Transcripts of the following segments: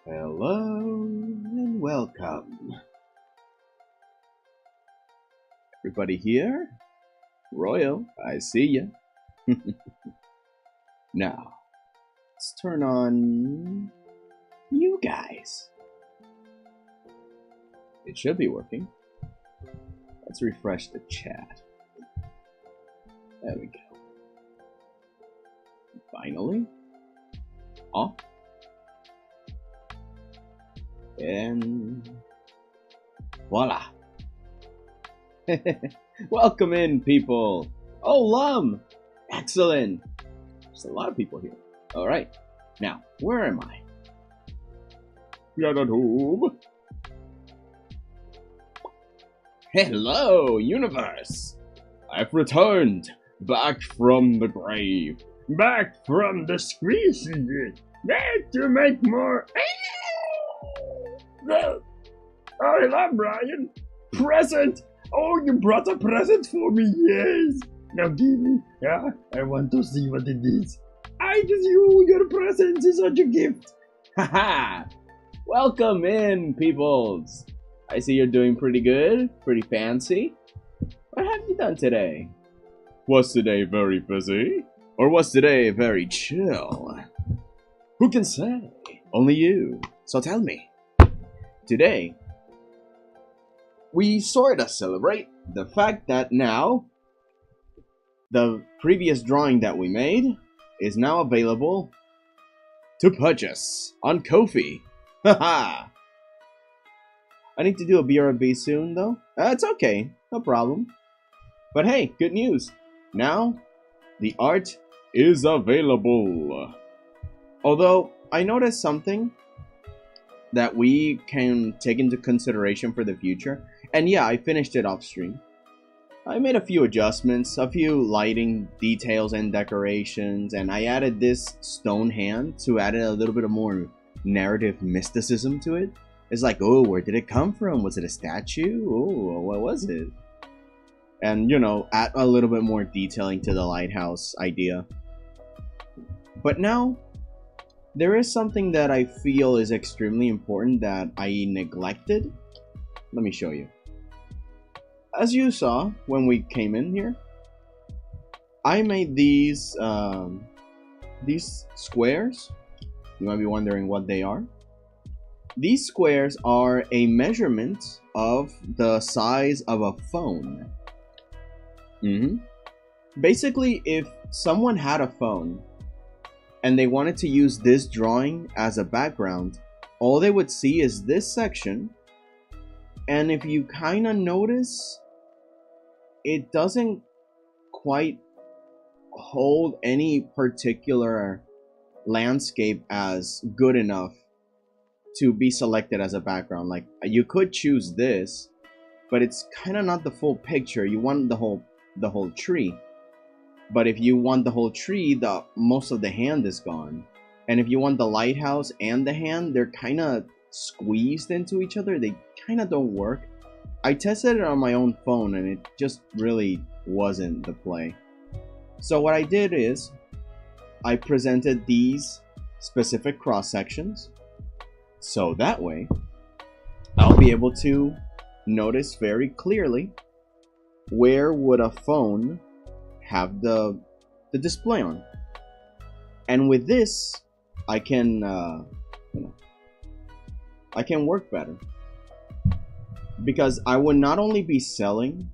Hello and welcome. Everybody here? Royal, I see ya. Now, let's turn on you guys. It should be working. Let's refresh the chat. There we go. Finally. Off. And voila. Welcome in, people. Oh, Lum. Excellent. There's a lot of people here. All right. Now, where am I? YouTube. Hello, universe. I've returned back from the grave. Back from the species. Back to make more. Oh, hello, Brian. Present. Oh, you brought a present for me. Yes. Now give me. Yeah, I want to see what it is. I just your present is such a gift. Haha. Welcome in, peoples. I see you're doing pretty good. Pretty fancy. What have you done today? Was today very busy? Or was today very chill? Who can say? Only you. So tell me. Today, we sort of celebrate the fact that now, the previous drawing that we made is now available to purchase on Ko-fi. Haha! I need to do a BRB soon though. It's okay, no problem. But hey, good news. Now, the art is available. Although, I noticed something that we can take into consideration for the future. And yeah, I finished it off stream. I made a few adjustments, a few lighting details and decorations, and I added this stone hand to add a little bit of more narrative mysticism to it. It's like, oh, where did it come from? Was it a statue? Oh, what was it? And, you know, add a little bit more detailing to the lighthouse idea. But now, there is something that I feel is extremely important that I neglected. Let me show you. As you saw when we came in here, I made these squares. You might be wondering what they are. These squares are a measurement of the size of a phone. Basically, if someone had a phone and they wanted to use this drawing as a background, all they would see is this section. And if you kind of notice, it doesn't quite hold any particular landscape as good enough to be selected as a background. Like, you could choose this, but it's kind of not the full picture. You want the whole tree. But if you want the whole tree, most of the hand is gone. And if you want the lighthouse and the hand, they're kind of squeezed into each other. They kind of don't work. I tested it on my own phone and it just really wasn't the play. So what I did is, I presented these specific cross sections. So that way, I'll be able to notice very clearly where would a phone have the display on. And with this, I can I can work better, because I would not only be selling.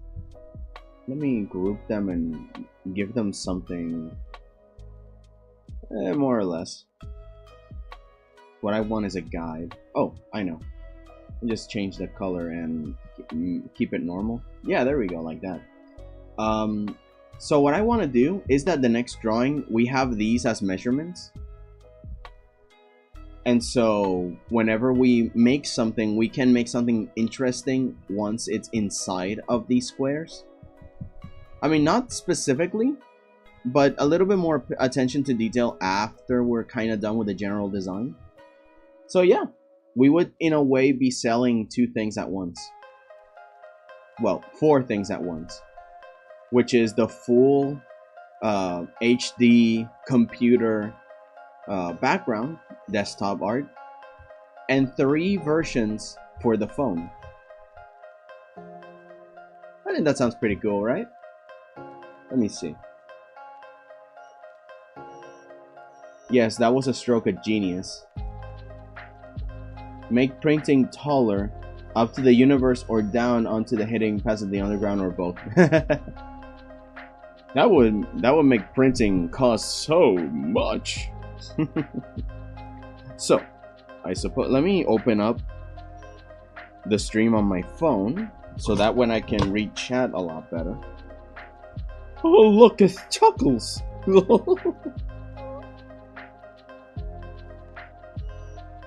Let me group them and give them something more or less. What I want is a guide. Oh, I know. Just change the color and keep it normal. Yeah, there we go, like that. So what I want to do is that the next drawing, we have these as measurements. And so whenever we make something, we can make something interesting once it's inside of these squares. I mean, not specifically, but a little bit more attention to detail after we're kind of done with the general design. So yeah, we would in a way be selling two things at once. Well, four things at once. Which is the full HD computer background, desktop art, and 3 versions for the phone. I think that sounds pretty cool, right? Let me see. Yes, that was a stroke of genius. Make printing taller, up to the universe or down onto the hitting past the underground or both. That would make printing cost so much. So, I suppose let me open up the stream on my phone so that when I can read chat a lot better. Oh, look at Chuckles.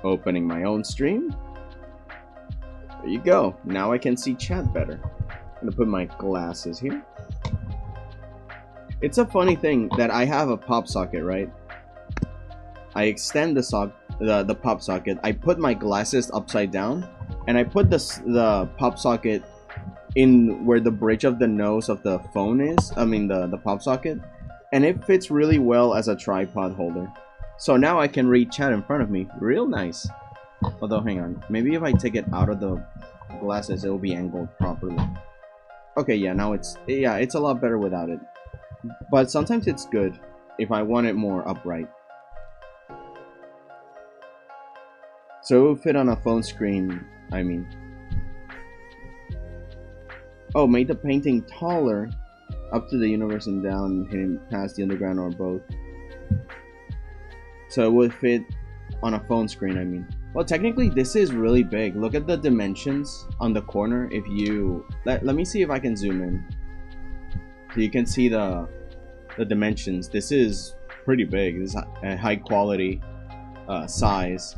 Opening my own stream. There you go. Now I can see chat better. I'm gonna put my glasses here. It's a funny thing that I have a pop socket, right? I extend the pop socket. I put my glasses upside down, and I put the pop socket in where the bridge of the nose of the phone is. I mean the pop socket, and it fits really well as a tripod holder. So now I can read chat in front of me. Real nice. Although, hang on. Maybe if I take it out of the glasses, it will be angled properly. Okay, yeah, now it's a lot better without it. But sometimes it's good if I want it more upright. So it will fit on a phone screen, I mean. Oh, make the painting taller, up to the universe and down, hitting past the underground or both. So it would fit on a phone screen, I mean. Well, technically this is really big. Look at the dimensions on the corner. If you let me see if I can zoom in. So you can see the dimensions. This is pretty big. This is a high quality size.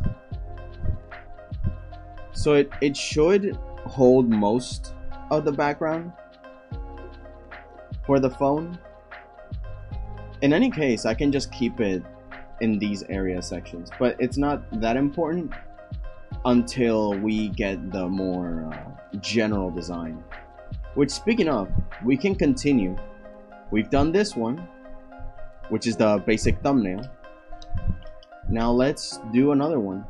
So it should hold most of the background for the phone. In any case, I can just keep it in these area sections, but it's not that important until we get the more general design. Which, speaking of, we can continue. We've done this one, which is the basic thumbnail. Now let's do another one.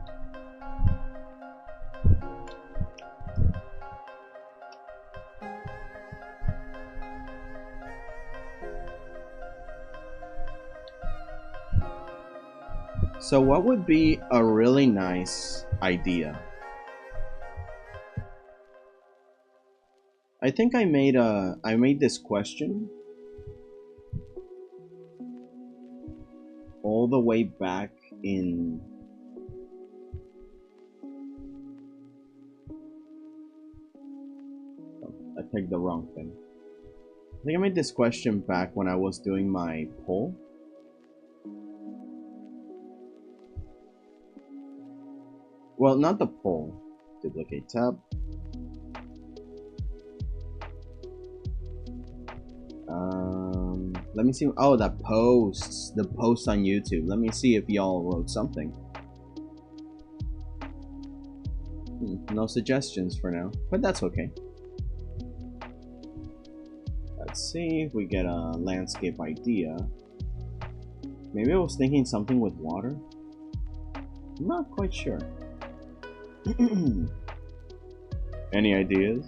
So what would be a really nice idea? I think I made this question all the way back in I picked the wrong thing. I think I made this question back when I was doing my poll. Well, not the poll. Duplicate tab. Let me see. Oh, the posts. The post on YouTube. Let me see if y'all wrote something. No suggestions for now, but that's okay. Let's see if we get a landscape idea. Maybe I was thinking something with water. I'm not quite sure. Any ideas?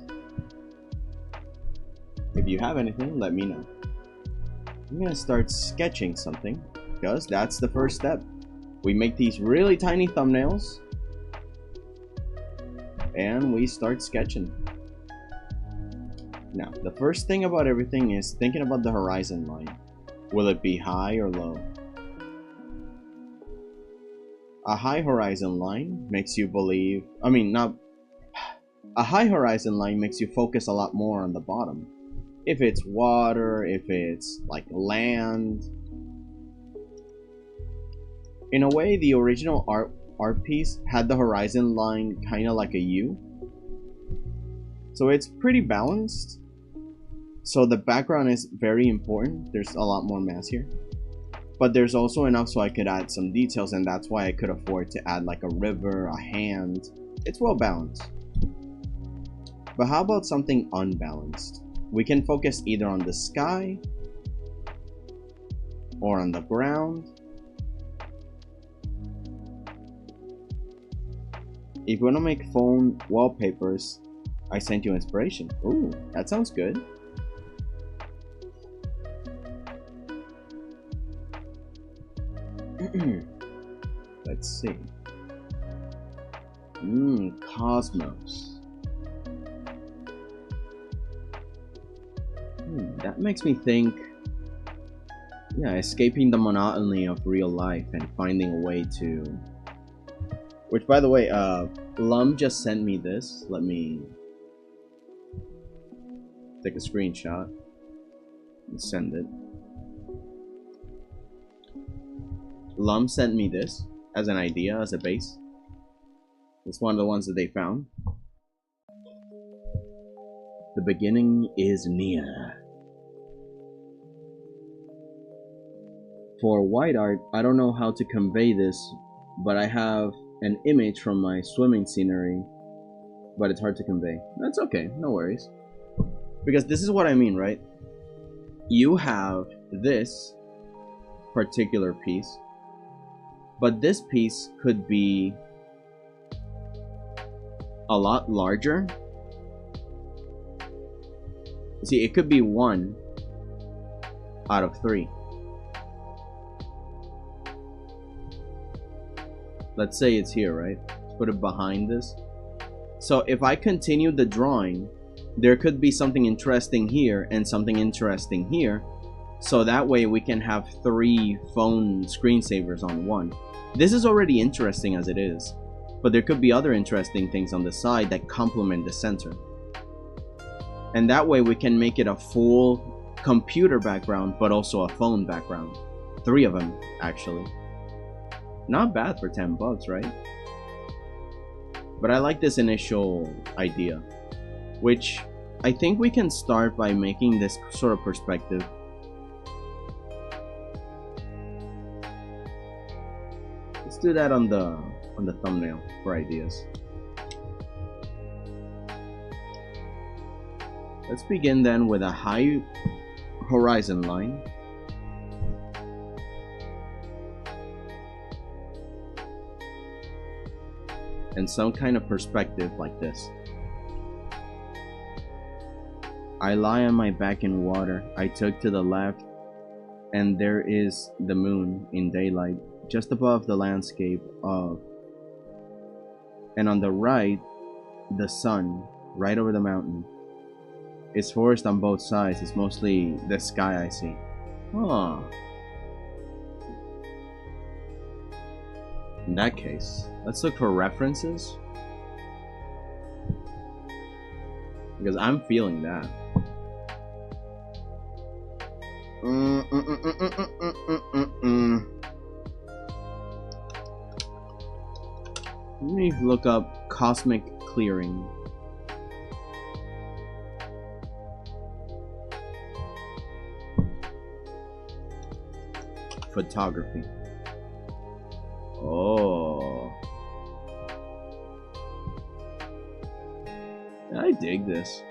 If you have anything, let me know. I'm gonna start sketching something, because that's the first step. We make these really tiny thumbnails, and we start sketching. Now, the first thing about everything is thinking about the horizon line. Will it be high or low? A high horizon line makes you believe, a high horizon line makes you focus a lot more on the bottom. If it's water, if it's like land. In a way, the original art piece had the horizon line kind of like a U. So it's pretty balanced. So the background is very important. There's a lot more mass here. But there's also enough so I could add some details, and that's why I could afford to add like a river, a hand. It's well balanced. But how about something unbalanced? We can focus either on the sky or on the ground. If you want to make phone wallpapers, I sent you inspiration. Ooh, that sounds good. Let's see. Cosmos. That makes me think, yeah, escaping the monotony of real life and finding a way to... Which, by the way, Lum just sent me this. Let me take a screenshot and send it. Lum sent me this as an idea, as a base. It's one of the ones that they found. The beginning is near. For white art, I don't know how to convey this, but I have an image from my swimming scenery, but it's hard to convey. That's okay, no worries. Because this is what I mean, right? You have this particular piece, but this piece could be a lot larger. See, it could be 1 out of 3. Let's say it's here, right? Let's put it behind this. So if I continue the drawing, there could be something interesting here and something interesting here. So that way we can have 3 phone screensavers on one. This is already interesting as it is, but there could be other interesting things on the side that complement the center. And that way we can make it a full computer background, but also a phone background. 3 of them, actually. Not bad for 10 bucks, right? But I like this initial idea, which I think we can start by making this sort of perspective. Let's do that on the thumbnail for ideas. Let's begin then with a high horizon line. And some kind of perspective like this. I lie on my back in water. I took to the left, and there is the moon in daylight, just above the landscape of... And on the right, the sun, right over the mountain. It's forest on both sides. It's mostly the sky I see. Oh. In that case, let's look for references. Because I'm feeling that. Let me look up cosmic clearing. Photography. Oh. I dig this.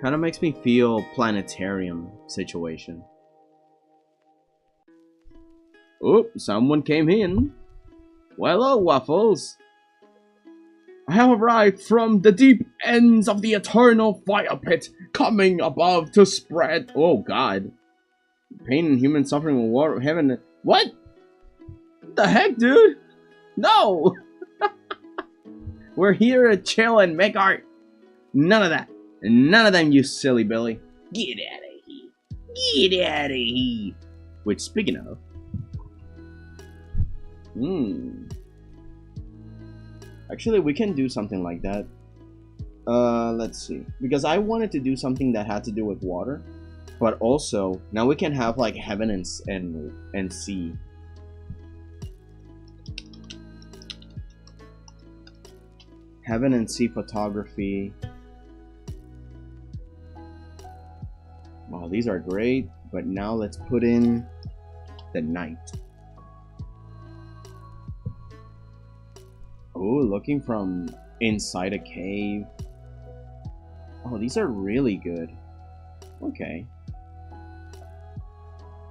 Kind of makes me feel planetarium situation. Oh, someone came in. Well, hello, Waffles. I have arrived from the deep ends of the eternal fire pit, coming above to spread... Oh, God. Pain and human suffering will war heaven... What? What the heck, dude? No! We're here to chill and make art. None of that. None of them, you silly Billy. Get out of here. Get out of here. Which, speaking of... Actually, we can do something like that. Let's see. Because I wanted to do something that had to do with water. But also, now we can have like heaven and sea. Heaven and sea photography. Wow, these are great. But now let's put in the night. Oh, looking from inside a cave. Oh, these are really good. Okay.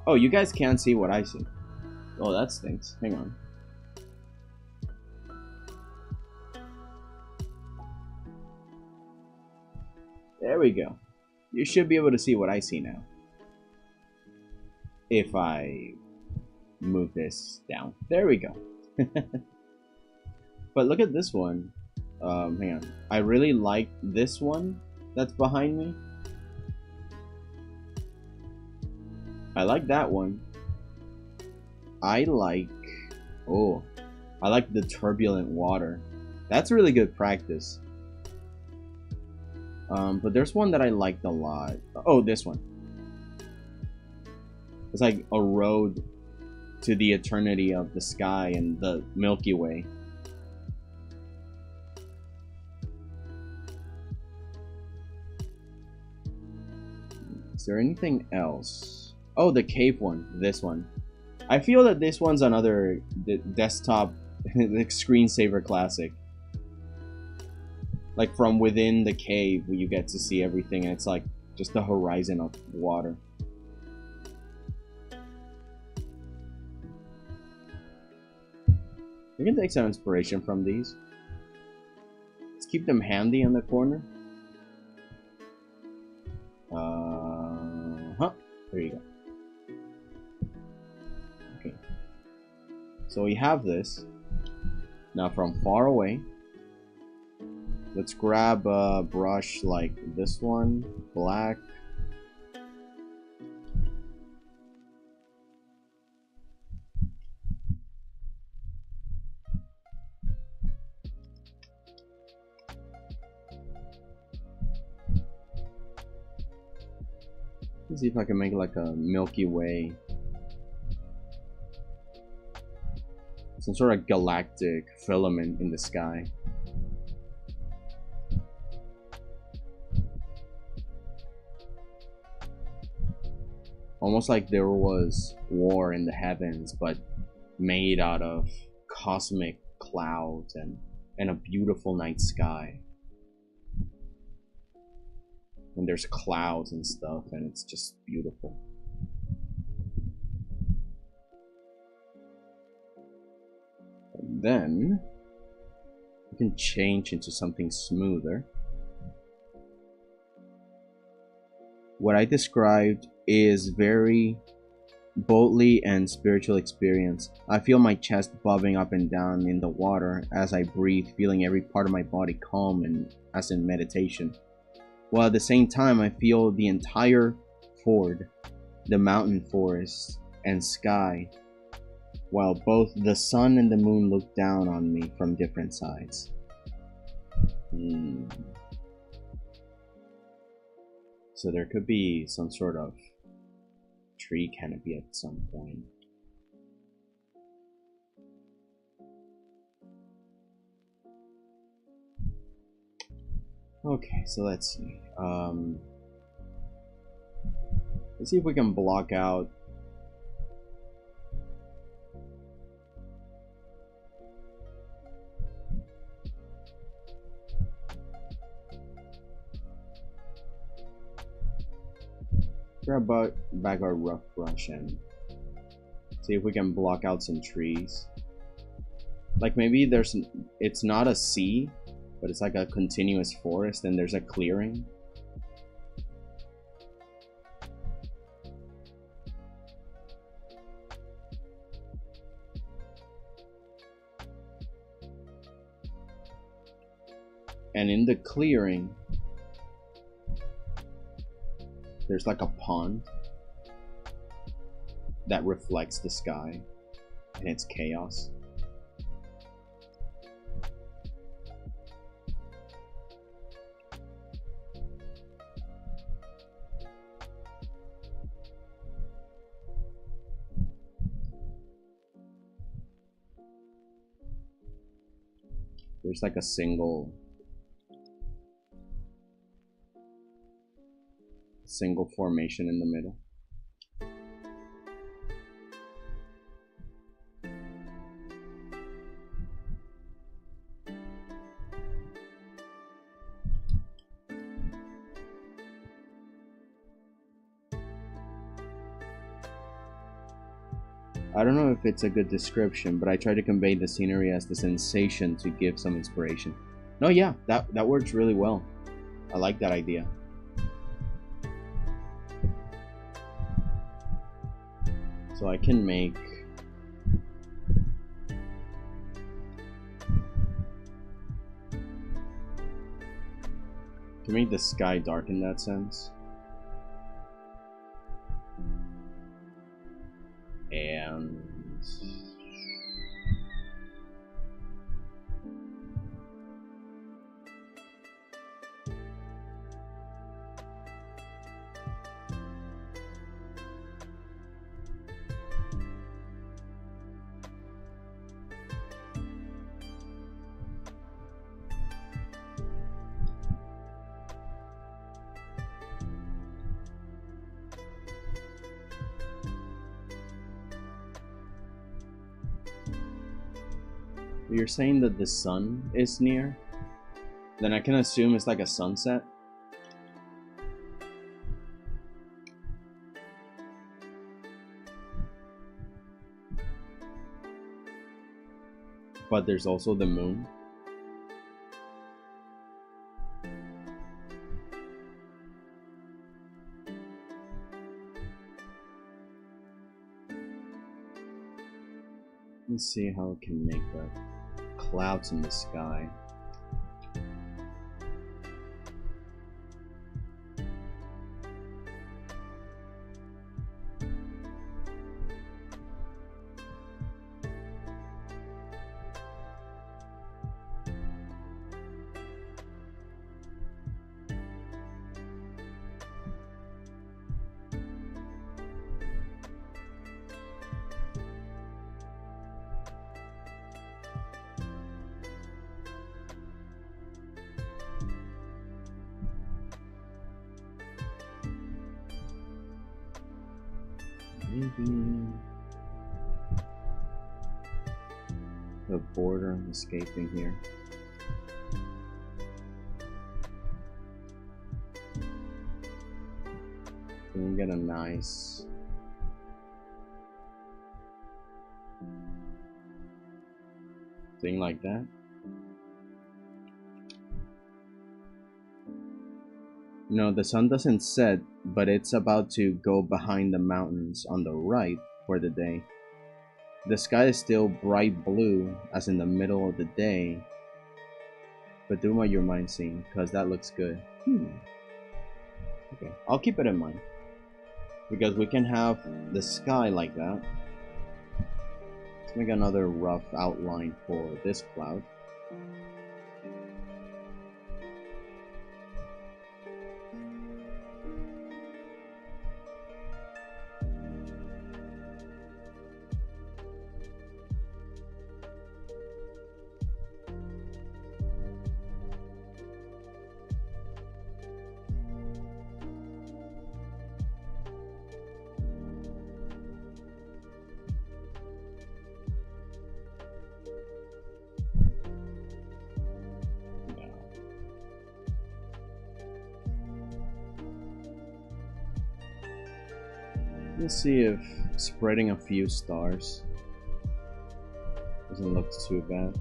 Oh, you guys can't see what I see. Oh, that stinks. Hang on. There we go. You should be able to see what I see now. If I move this down. There we go. But look at this one. Hang on. I really like this one that's behind me. I like that one. I like the turbulent water. That's really good practice. But there's one that I liked a lot. Oh, this one. It's like a road to the eternity of the sky and the Milky Way. Is there anything else? Oh, the cave one. This one. I feel that this one's another desktop screensaver classic. Like from within the cave where you get to see everything and it's like just the horizon of water. We can take some inspiration from these. Let's keep them handy in the corner. There you go. Okay. So we have this. Now from far away, let's grab a brush like this one, black. Let's see if I can make like a Milky Way. Some sort of galactic filament in the sky. Almost like there was war in the heavens, but made out of cosmic clouds and a beautiful night sky. And there's clouds and stuff, and it's just beautiful. And then we can change into something smoother. What I described is very boldly and spiritual experience. I feel my chest bobbing up and down in the water as I breathe, feeling every part of my body calm and as in meditation. While at the same time I feel the entire ford, the mountain forest and sky, while both the sun and the moon look down on me from different sides. So there could be some sort of tree canopy at some point. Okay, so let's see. Let's see if we can block out grab back our rough brush and see if we can block out some trees. Like maybe it's not a sea, but it's like a continuous forest and there's a clearing. And in the clearing, there's like a pond that reflects the sky and it's chaos. There's like a single formation in the middle. I don't know if it's a good description, but I try to convey the scenery as the sensation to give some inspiration. No, yeah, that works really well. I like that idea. So I can make the sky dark in that sense. And you're saying that the sun is near? Then I can assume it's like a sunset. But there's also the moon. Let's see how it can make the clouds in the sky. Maybe the border escaping here. Can we get a nice thing like that? No, the sun doesn't set, but it's about to go behind the mountains on the right for the day. The sky is still bright blue, as in the middle of the day. But do what your mind seeing, because that looks good. Okay, I'll keep it in mind. Because we can have the sky like that. Let's make another rough outline for this cloud. Let's see if spreading a few stars doesn't look too bad.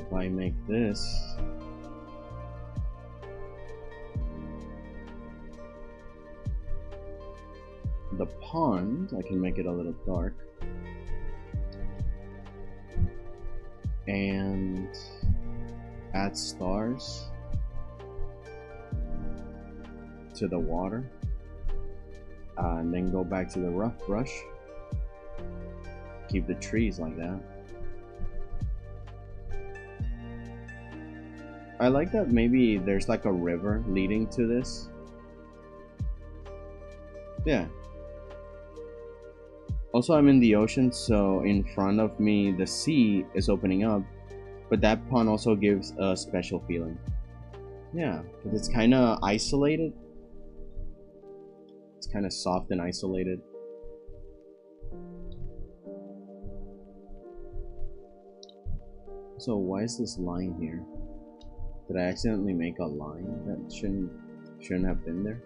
If I make this the pond, I can make it a little dark and add stars to the water, and then go back to the rough brush. Keep the trees like that. I like that maybe there's like a river leading to this. Yeah. Also, I'm in the ocean, so in front of me the sea is opening up, but that pond also gives a special feeling. Yeah, because it's kind of isolated. It's kind of soft and isolated. So why is this line here? Did I accidentally make a line that shouldn't have been there?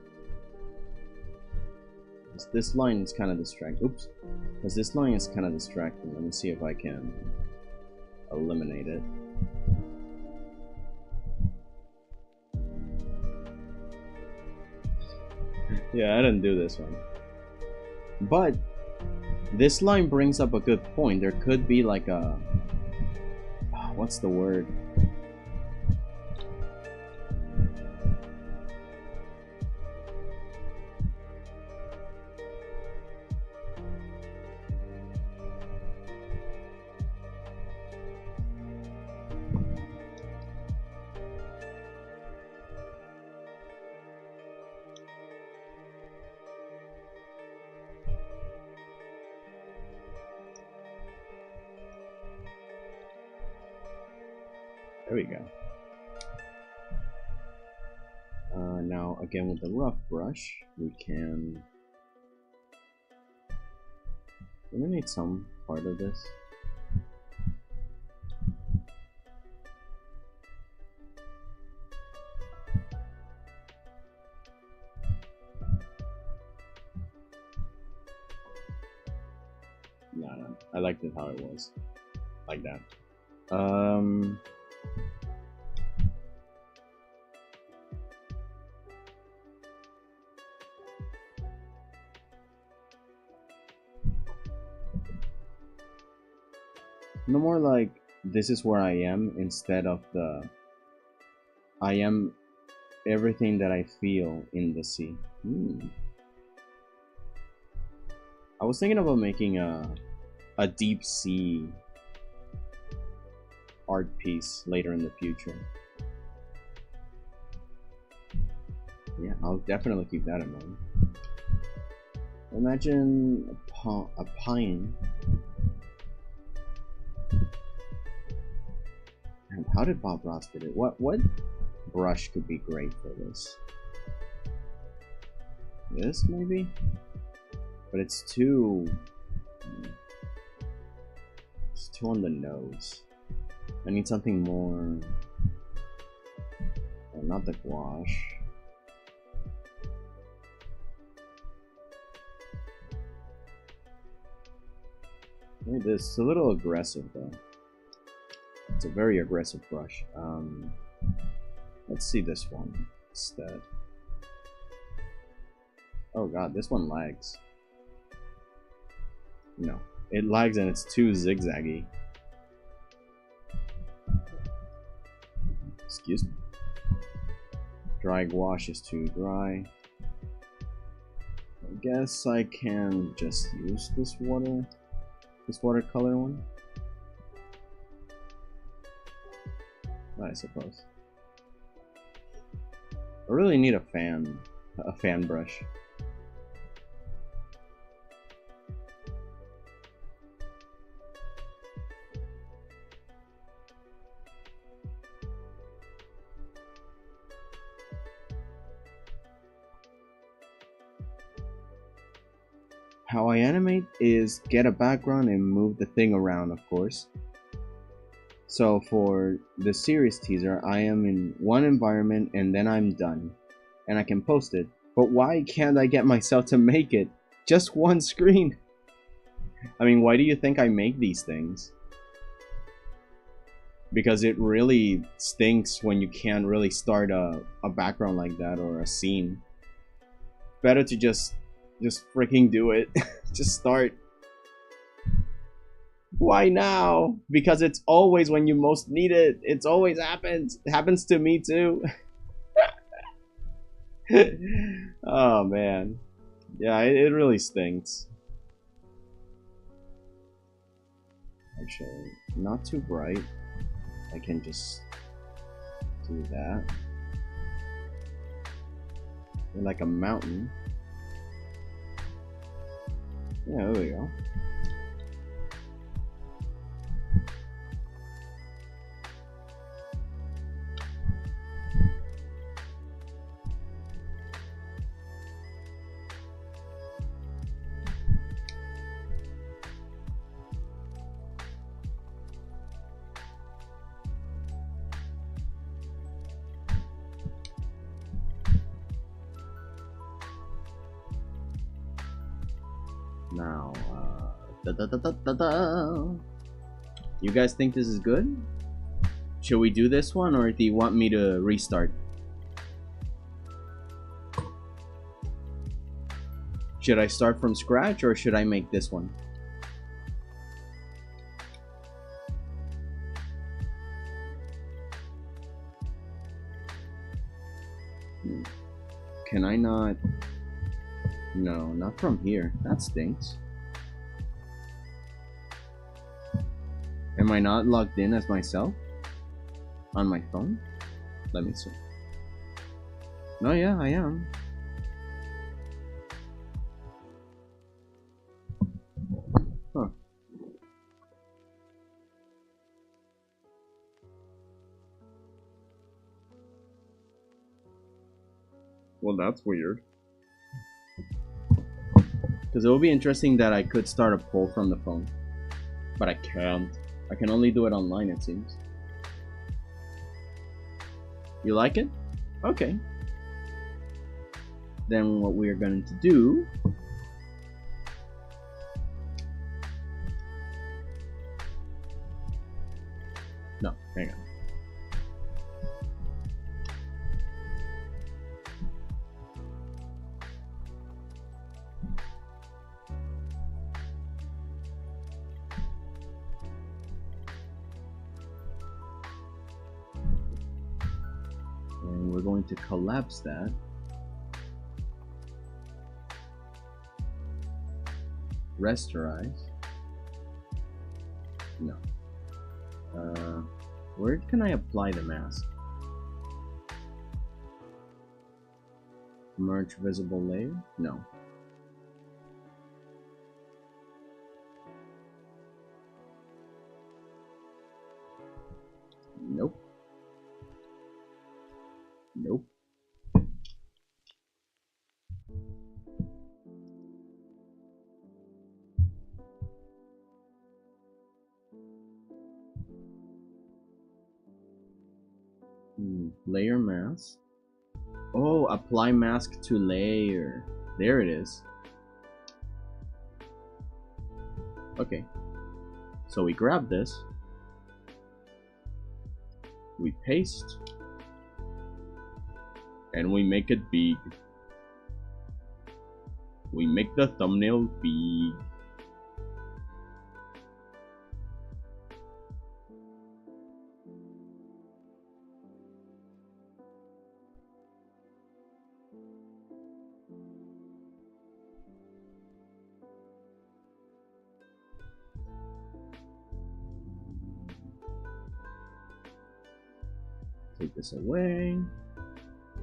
This line is kind of distracting. Oops. Because this line is kind of distracting. Let me see if I can eliminate it. Yeah, I didn't do this one. But this line brings up a good point. There could be like a... what's the word? There we go. Now, again with the rough brush, we can eliminate some part of this. No, I liked it how it was. Like that. No more like, this is where I am, instead of the I am everything that I feel in the sea. I was thinking about making a deep sea art piece later in the future. Yeah, I'll definitely keep that in mind. Imagine a pine. And how did Bob Ross did it? What brush could be great for this? This maybe? But it's too on the nose. I need something more. Oh, not the gouache. Maybe this is a little aggressive though. It's a very aggressive brush. Let's see this one instead. Oh god, this one lags. No, it lags and it's too zigzaggy. Excuse me. Dry gouache is too dry. I guess I can just use this watercolor one. I suppose. I really need a fan brush. How I animate is get a background and move the thing around, of course. So for the series teaser, I am in one environment and then I'm done. And I can post it. But why can't I get myself to make it? Just one screen. I mean, why do you think I make these things? Because it really stinks when you can't really start a background like that or a scene. Better to just freaking do it. Just start. Why now? Because it's always when you most need it. It's always happens. It happens to me too. Oh man. Yeah, it really stinks. Actually, not too bright. I can just do that. And like a mountain. Yeah, there we go. Now, you guys think this is good? Should we do this one, or do you want me to restart? Should I start from scratch, or should I make this one? Can I not? No, not from here. That stinks. Am I not logged in as myself? On my phone? Let me see. No, yeah, I am. Huh. Well, that's weird. Because it will be interesting that I could start a poll from the phone. But I can't. I can only do it online, it seems. You like it? Okay. Then what we are going to do... No, hang on. And we're going to collapse that. Rasterize. No. Where can I apply the mask? Merge visible layer? No. Nope. Nope. Layer mask. Oh, apply mask to layer. There it is. Okay. So we grab this. We paste. And we make it big. We make the thumbnail big. Take this away.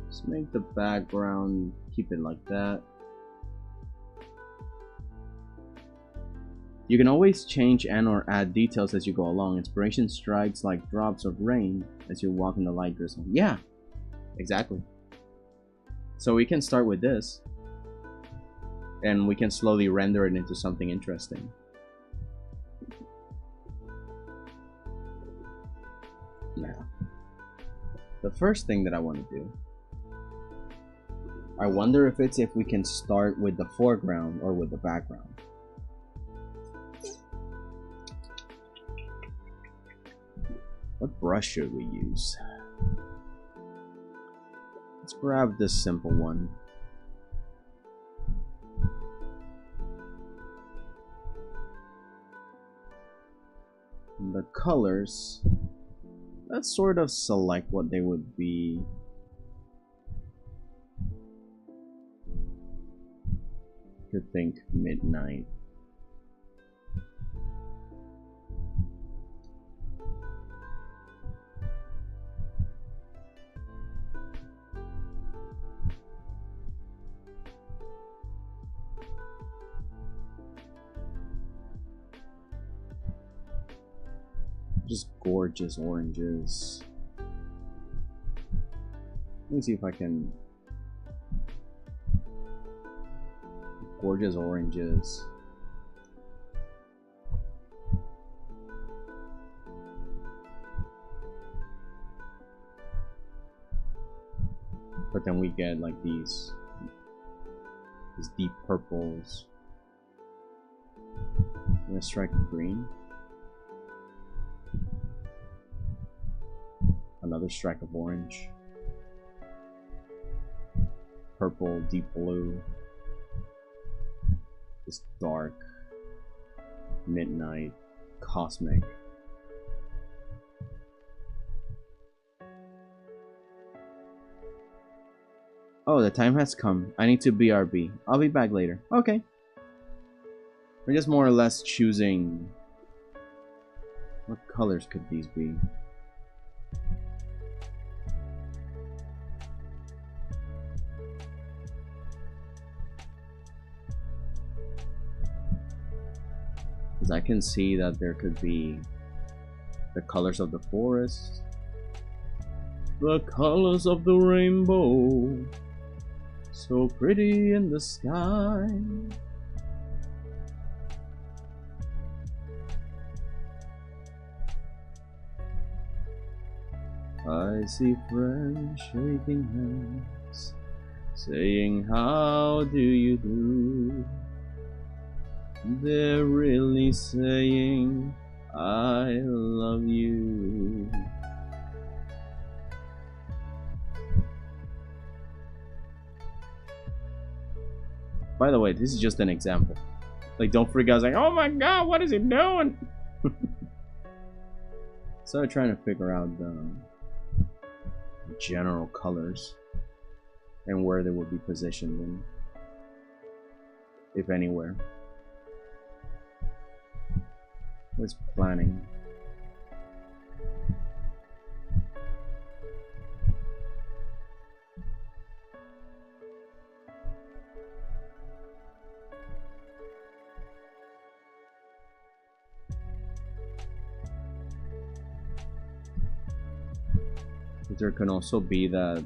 Just make the background, keep it like that. You can always change and or add details as you go along. Inspiration strikes like drops of rain as you walk in the light drizzle. Yeah, exactly. So we can start with this. And we can slowly render it into something interesting. Now, the first thing that I want to do, I wonder if we can start with the foreground or with the background. What brush should we use? Let's grab this simple one. And the colors, let's sort of select what they would be. To think midnight. Just gorgeous oranges. Let me see if I can. Gorgeous oranges. But then we get like these deep purples. And a strike of green. Another strike of orange. Purple, deep blue. This dark, midnight, cosmic. Oh, the time has come. I need to BRB. I'll be back later. Okay. We're just more or less choosing... What colors could these be? Because I can see that there could be the colors of the forest, the colors of the rainbow, so pretty in the sky. I see friends shaking hands, saying how do you do. They're really saying I love you. By the way, this is just an example. Like, don't freak out, like, oh my god, what is he doing? So I'm trying to figure out the general colors and where they will be positioned in, if anywhere. What's planning? There can also be that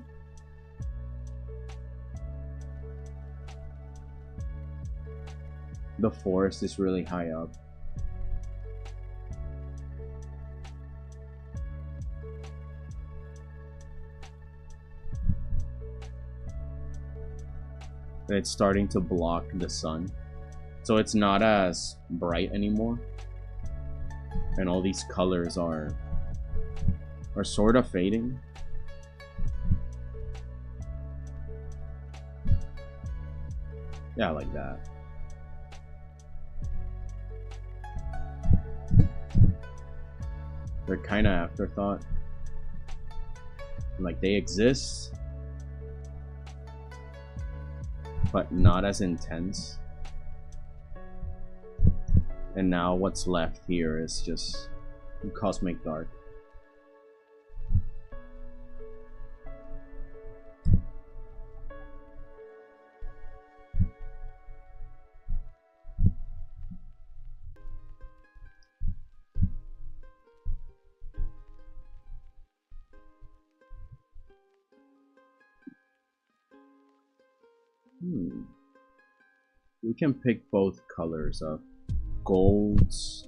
the forest is really high up. It's starting to block the sun, so it's not as bright anymore, and all these colors are sort of fading. Yeah, like that. They're kind of afterthought. Like, they exist, but not as intense. And now what's left here is just cosmic dark. We can pick both colors of golds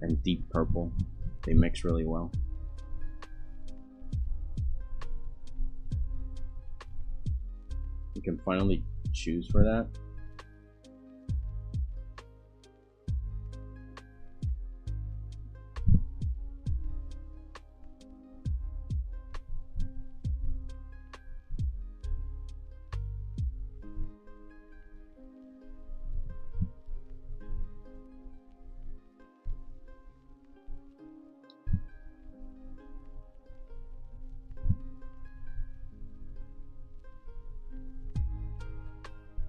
and deep purple. They mix really well. We can finally choose for that.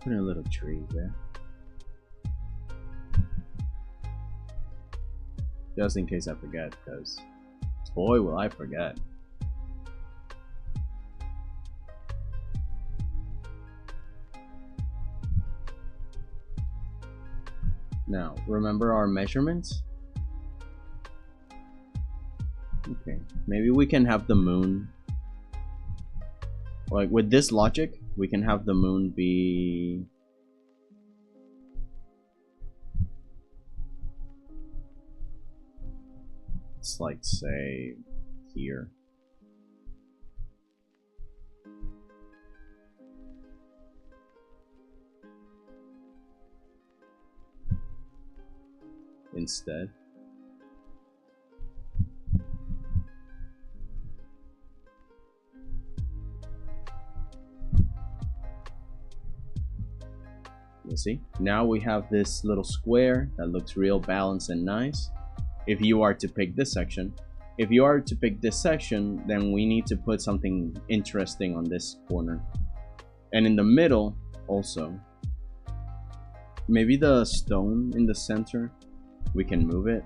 Put in a little tree there, just in case I forget, because boy will I forget. Now remember our measurements. Okay, maybe we can have the moon, like with this logic, we can have the moon be it's like, say, here. instead. You see, now we have this little square that looks real balanced and nice. If you are to pick this section, then we need to put something interesting on this corner. And in the middle also. Maybe the stone in the center, we can move it.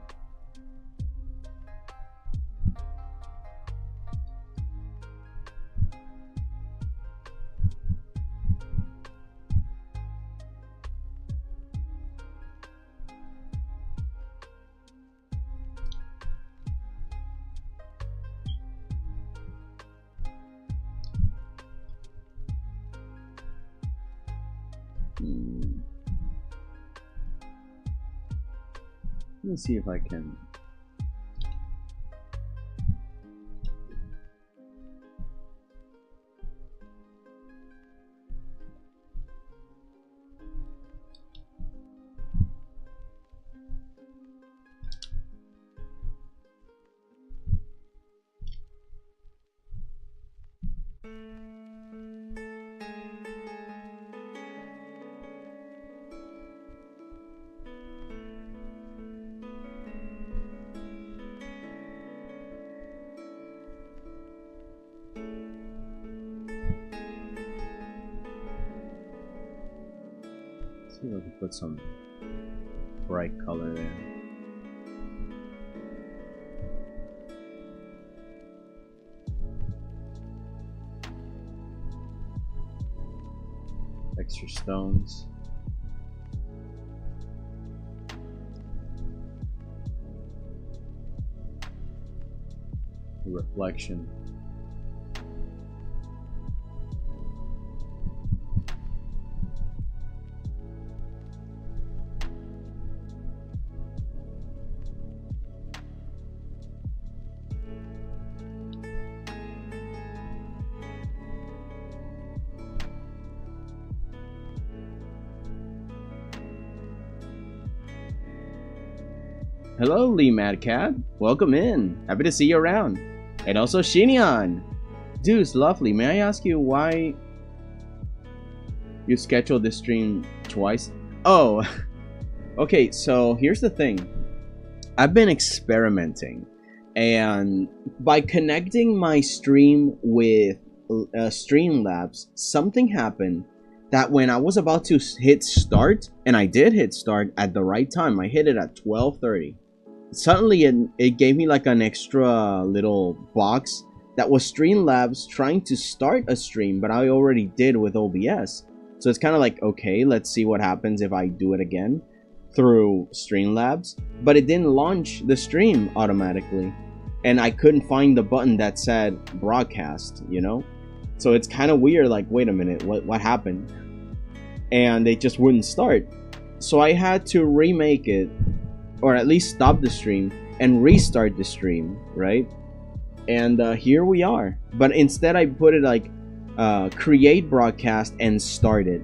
Let me see if I can. See if I can put some bright color there. Extra stones. Reflection. Hello, Lee Mad Cat. Welcome in. Happy to see you around. And also Shinian. Dude, lovely. May I ask you why you scheduled this stream twice? Oh, okay. So here's the thing. I've been experimenting, and by connecting my stream with Streamlabs, something happened that when I was about to hit start, and I did hit start at the right time, I hit it at 12:30. Suddenly it gave me like an extra little box that was Streamlabs trying to start a stream, but I already did with OBS. So it's kind of like, okay, let's see what happens if I do it again through Streamlabs. But it didn't launch the stream automatically, and I couldn't find the button that said broadcast, you know? So it's kind of weird, like, wait a minute, what happened? And it just wouldn't start. So I had to remake it, or at least stop the stream and restart the stream, right? And here we are. But instead I put it like create broadcast and start it,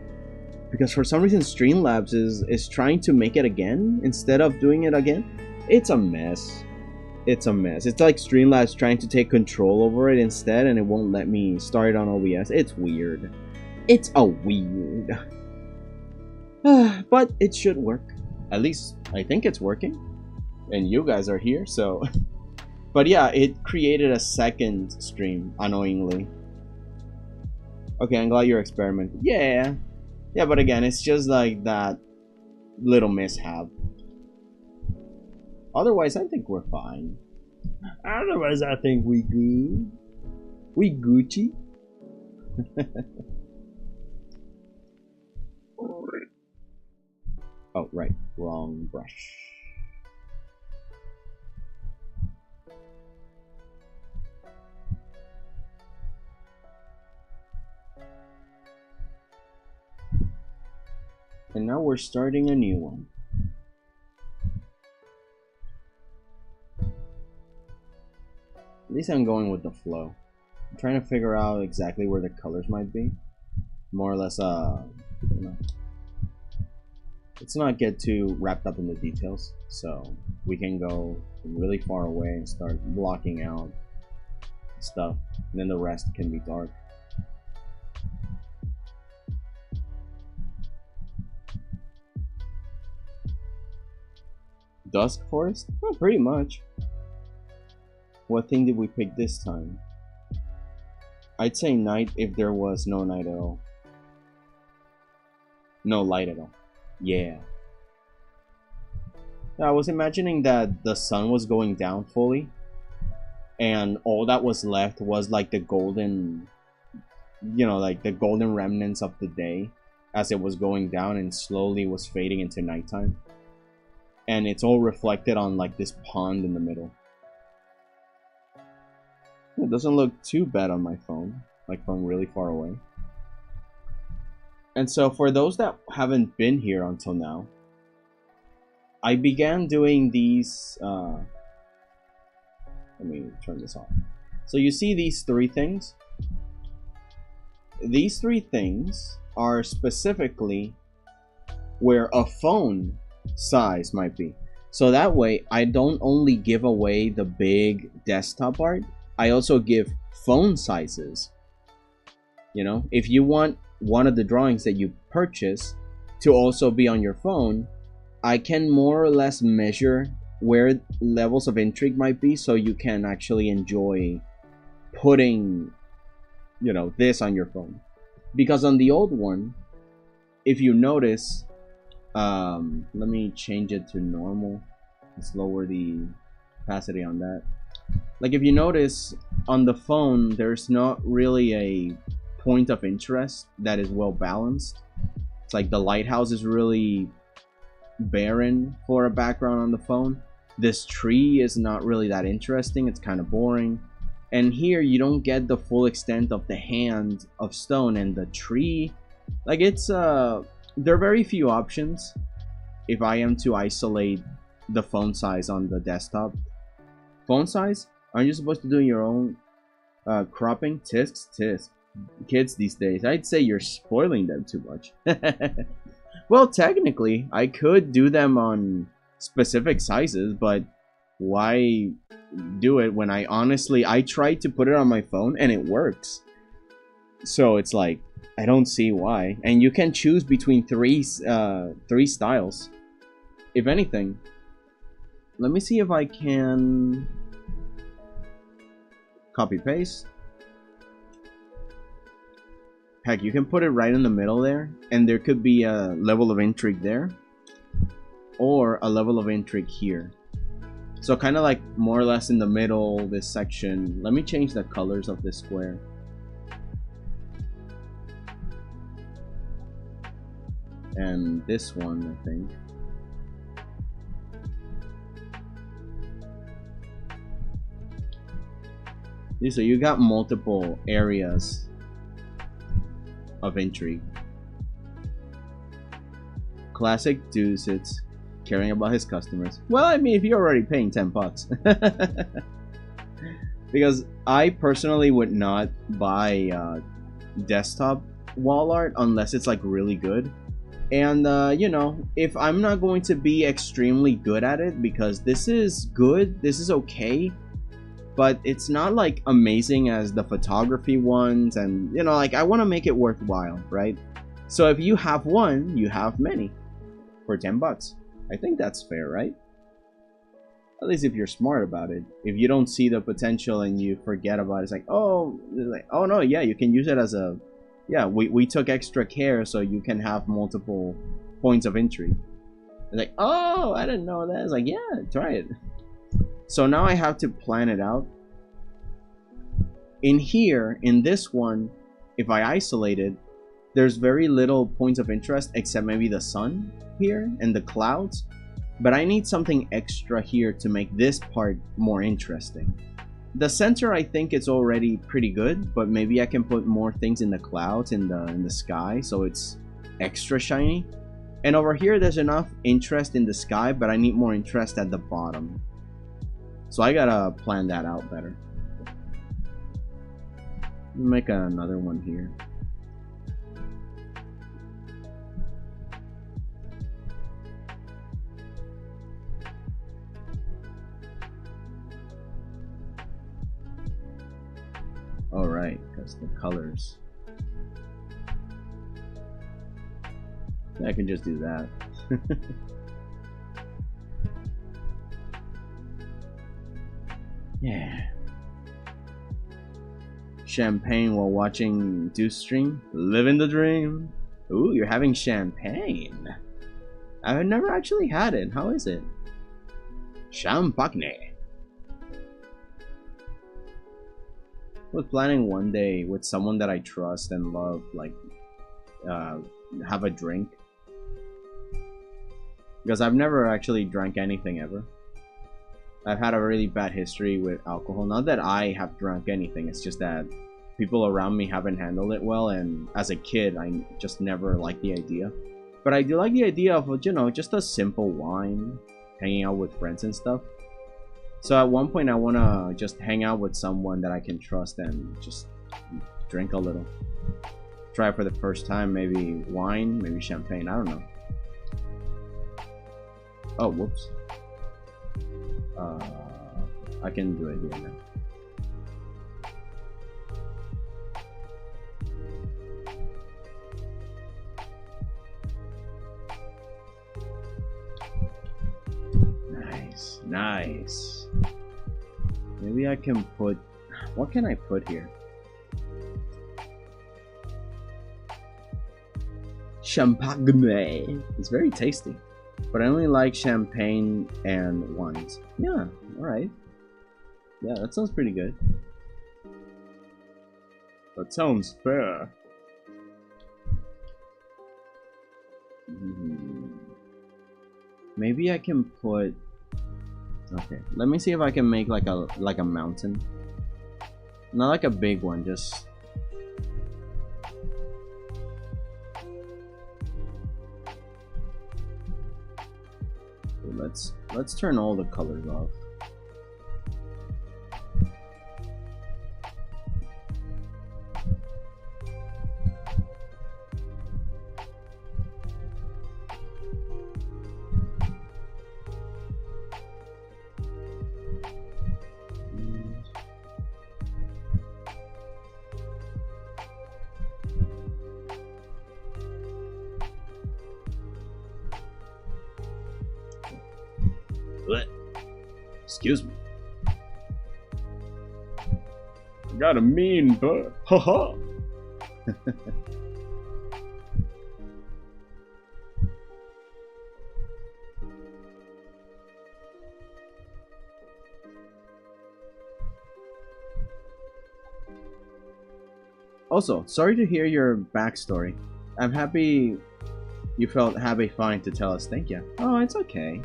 because for some reason Streamlabs is trying to make it again instead of doing it again. It's a mess. It's a mess. It's like Streamlabs trying to take control over it instead, and it won't let me start on OBS. It's weird. It's a weird. But it should work. At least I think it's working, and you guys are here, so. But yeah, it created a second stream, annoyingly. Okay, I'm glad you're experimenting. Yeah, but again, it's just like that little mishap. Otherwise, I think we're fine. Otherwise, I think we good. We Gucci. Oh, right. Wrong brush. And now we're starting a new one. At least I'm going with the flow. I'm trying to figure out exactly where the colors might be. More or less, you know. let's not get too wrapped up in the details, so we can go really far away and start blocking out stuff, and then the rest can be dark. Dusk forest? Well, pretty much. What thing did we pick this time? I'd say night if there was no night at all. No light at all. Yeah. I was imagining that the sun was going down fully, and all that was left was like the golden, you know, like the golden remnants of the day as it was going down and slowly was fading into nighttime. And it's all reflected on like this pond in the middle. It doesn't look too bad on my phone, like from really far away. And so for those that haven't been here until now, I began doing these, let me turn this off. So you see these three things? These three things are specifically where a phone size might be. So that way I don't only give away the big desktop art, I also give phone sizes. You know, if you want one of the drawings that you purchase to also be on your phone, I can more or less measure where levels of intrigue might be, so you can actually enjoy putting, you know, this on your phone. Because on the old one, if you notice, let me change it to normal. Let's lower the opacity on that. Like if you notice on the phone, there's not really a point of interest that is well balanced. It's like the lighthouse is really barren for a background on the phone. This tree is not really that interesting, it's kind of boring. And here you don't get the full extent of the hand of stone and the tree. Like it's there are very few options if I am to isolate the phone size on the desktop. Phone size? Aren't you supposed to do your own cropping? Tisk. Kids these days, I'd say you're spoiling them too much. Well, technically, I could do them on specific sizes, but why do it when I tried to put it on my phone and it works. So it's like, I don't see why. And you can choose between three styles. If anything, let me see if I can copy paste. Heck, you can put it right in the middle there, and there could be a level of intrigue there, or a level of intrigue here. So kind of like more or less in the middle, this section. Let me change the colors of this square. And this one, I think. So you got multiple areas of intrigue. Classic Doorsits, caring about his customers. Well, I mean, if you're already paying 10 bucks. Because I personally would not buy desktop wall art unless it's like really good. And you know, if I'm not going to be extremely good at it, because this is good, this is okay, but it's not like amazing as the photography ones, and you know, like I want to make it worthwhile, right? So if you have one, you have many for 10 bucks. I think that's fair, right? At least if you're smart about it. If you don't see the potential and you forget about it, it's like, oh no, yeah, you can use it as a, yeah, we took extra care so you can have multiple points of intrigue. It's like, oh, I didn't know that. It's like, yeah, try it. So now I have to plan it out. In here, in this one, if I isolate it, there's very little points of interest except maybe the sun here and the clouds. But I need something extra here to make this part more interesting. The center, I think it's already pretty good, but maybe I can put more things in the clouds, in the sky, so it's extra shiny. And over here, there's enough interest in the sky, but I need more interest at the bottom. So I gotta plan that out better. Make another one here. Alright, because the colors. I can just do that. Yeah. Champagne while watching Do stream. Living the dream. Ooh, you're having champagne. I've never actually had it. How is it? Champagne. I was planning one day with someone that I trust and love, like, have a drink. Because I've never actually drank anything ever. I've had a really bad history with alcohol. Not that I have drunk anything, it's just that people around me haven't handled it well, and as a kid, I just never liked the idea. But I do like the idea of, you know, just a simple wine, hanging out with friends and stuff. So at one point, I want to just hang out with someone that I can trust and just drink a little. Try it for the first time, maybe wine, maybe champagne, I don't know. Oh, whoops. I can do it here now. Nice, nice. Maybe I can put... What can I put here? Champagne. It's very tasty. But I only like champagne and wines. Yeah, alright. Yeah, that sounds pretty good. That sounds fair. Maybe I can put... Okay, let me see if I can make like a mountain. Not like a big one, just... Let's turn all the colors off. Excuse me. I got a mean butt. Haha. Also, sorry to hear your backstory. I'm happy you felt happy fine to tell us. Thank you. Oh, it's okay.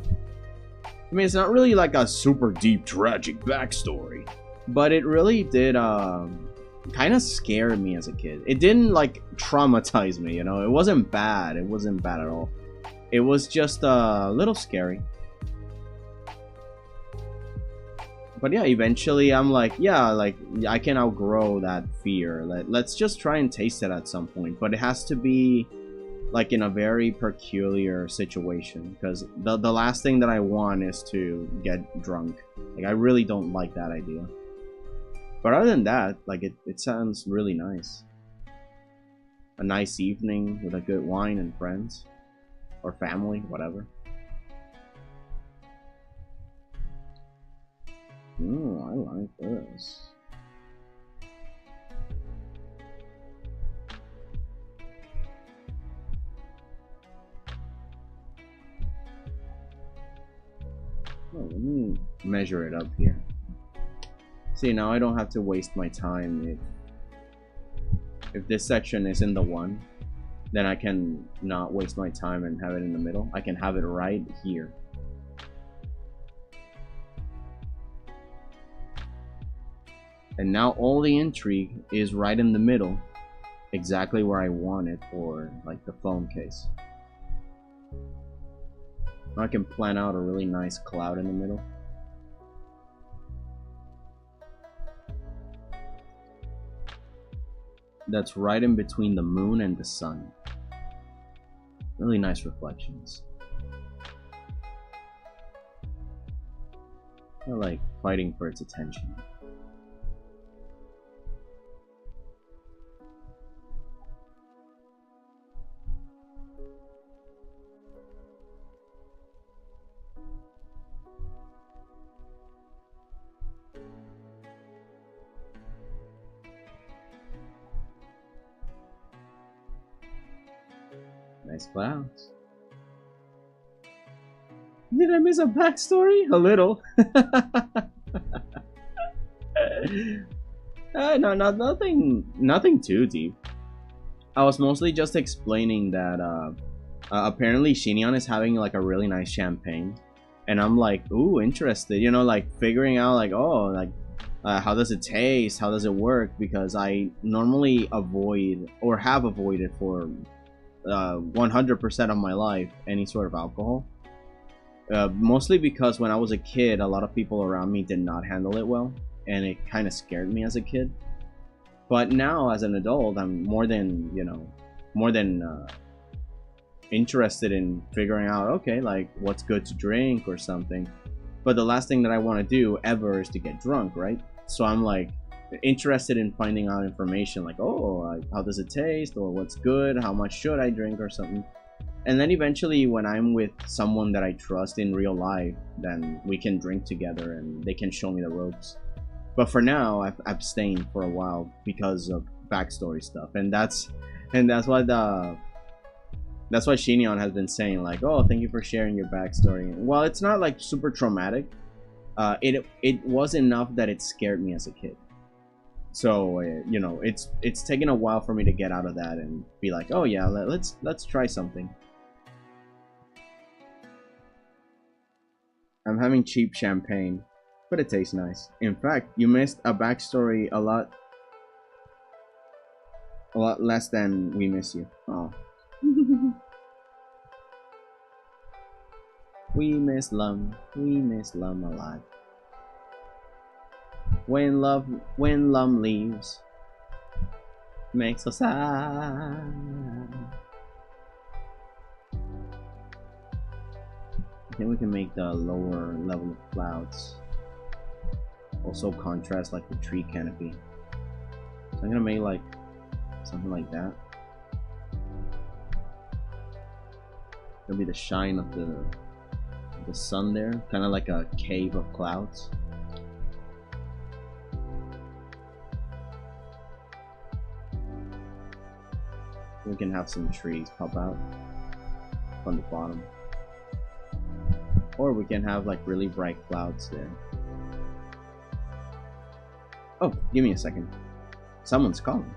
I mean, it's not really like a super deep, tragic backstory, but it really did kind of scare me as a kid. It didn't like traumatize me, you know. It wasn't bad. It wasn't bad at all. It was just a little scary. But yeah, eventually I'm like, yeah, like I can outgrow that fear. Let's just try and taste it at some point, but it has to be like in a very peculiar situation, because the last thing that I want is to get drunk. Like, I really don't like that idea. But other than that, like it sounds really nice. A nice evening with a good wine and friends or family, whatever. Ooh, I like this. Oh, let me measure it up here. See, now I don't have to waste my time. If this section is in the 1, then I can not waste my time and have it in the middle. I can have it right here. And now all the intrigue is right in the middle, exactly where I want it for like the phone case. I can plan out a really nice cloud in the middle. That's right in between the moon and the sun. Really nice reflections. I like fighting for its attention. Nice clouds. Did I miss a backstory? A little. No, nothing too deep. I was mostly just explaining that apparently 𝐒𝐭𝐫𝐞𝐚 is having like a really nice champagne, and I'm like, ooh, interested. You know, like figuring out like, oh, like how does it taste? How does it work? Because I normally avoid or have avoided for 100% of my life any sort of alcohol. Mostly because when I was a kid, a lot of people around me did not handle it well, and it kind of scared me as a kid. But now, as an adult, I'm more than interested in figuring out, okay, like what's good to drink or something. But the last thing that I want to do ever is to get drunk, right? So I'm like interested in finding out information, like, oh, how does it taste, or what's good, how much should I drink, or something. And then eventually, when I'm with someone that I trust in real life, then we can drink together and they can show me the ropes. But for now, I've abstained for a while because of backstory stuff, and that's why 𝐒𝐭𝐫𝐞𝐚 has been saying like, oh, thank you for sharing your backstory. Well, it's not like super traumatic. It was enough that it scared me as a kid. So you know, it's taken a while for me to get out of that and be like, oh yeah, let's try something. I'm having cheap champagne, but it tastes nice. In fact, you missed a backstory a lot less than we miss you. Oh. We miss Lum a lot. When Lum leaves, makes us sad. I think we can make the lower level of clouds also contrast like the tree canopy. So I'm gonna make like something like that. It'll be the shine of the sun there, kind of like a cave of clouds. We can have some trees pop out from the bottom. Or we can have like really bright clouds there. Oh, give me a second. Someone's calling.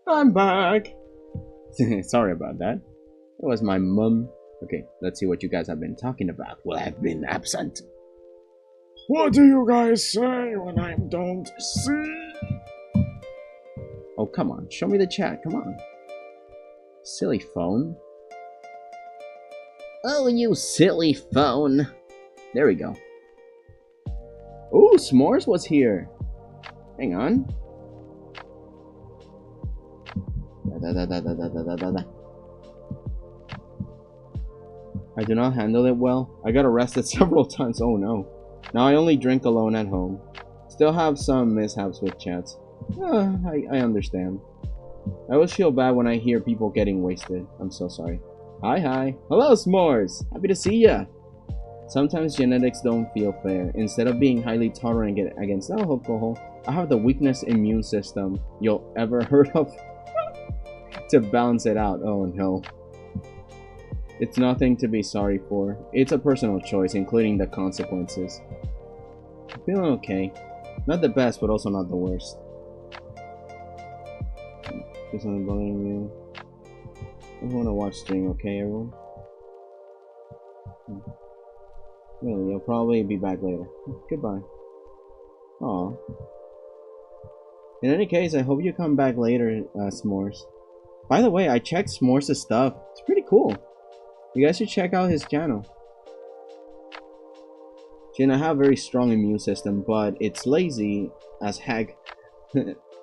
I'm back. Sorry about that. It was my mum. Okay, let's see what you guys have been talking about while I've been absent. What do you guys say when I don't see? Oh, come on. Show me the chat. Come on. Silly phone. Oh, you silly phone. There we go. Ooh, S'mores was here. Hang on. I do not handle it well. I got arrested several times. Oh no. Now I only drink alone at home. Still have some mishaps with chats. I understand. I always feel bad when I hear people getting wasted. I'm so sorry. Hi. Hello, S'mores. Happy to see ya. Sometimes genetics don't feel fair. Instead of being highly tolerant against alcohol, I have the weakest immune system you'll ever heard of to balance it out. Oh no. It's nothing to be sorry for. It's a personal choice, including the consequences. I'm feeling okay. Not the best, but also not the worst. There's something bothering you. I want to watch stream, okay, everyone? Really, you'll probably be back later. Goodbye. Aw. In any case, I hope you come back later, S'mores. By the way, I checked S'mores' stuff. It's pretty cool. You guys should check out his channel. Jin, I have a very strong immune system, but it's lazy as heck.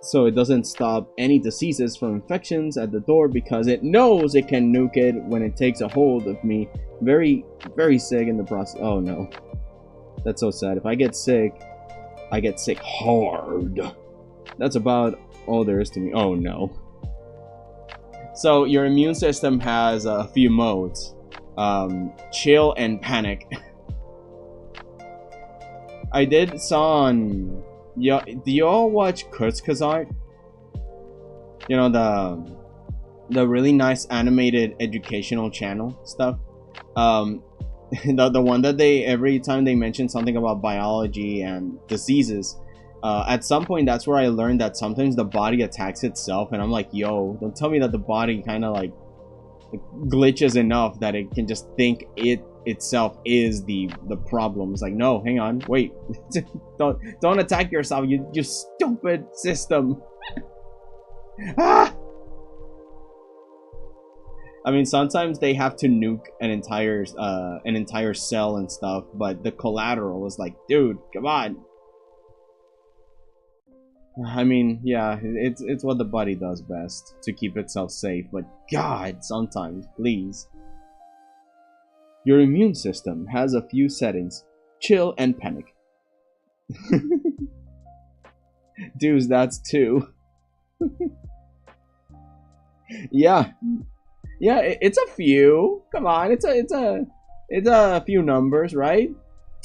So it doesn't stop any diseases from infections at the door because it knows it can nuke it when it takes a hold of me. Very sick in the process. Oh no. That's so sad. If I get sick hard. That's about all there is to me. Oh no. So your immune system has a few modes. Chill and panic. I did saw on... do you all watch 𝐒𝐿𝐴? You know, the really nice animated educational channel stuff. The one that every time they mention something about biology and diseases, at some point that's where I learned that sometimes the body attacks itself, and I'm like, yo, don't tell me that the body kind of like glitches enough that it can just think it itself is the problem. It's like, no, hang on, wait. don't attack yourself, you stupid system. Ah! I mean, sometimes they have to nuke an entire cell and stuff, but the collateral is like, dude, come on. I mean, yeah, it's what the body does best to keep itself safe, but God, sometimes, please. Your immune system has a few settings. Chill and panic. Dudes, that's 2. Yeah. Yeah, it's a few. Come on, it's a few numbers, right?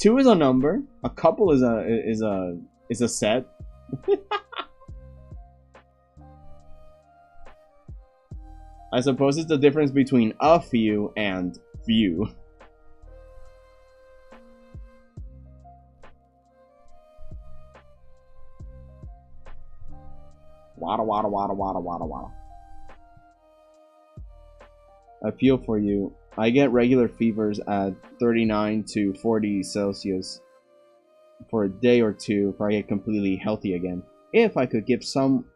2 is a number. A couple is a set. I suppose it's the difference between a few and few. Wada wada wada wada wada wada. I feel for you. I get regular fevers at 39 to 40 Celsius for a day or two before I get completely healthy again. If I could give some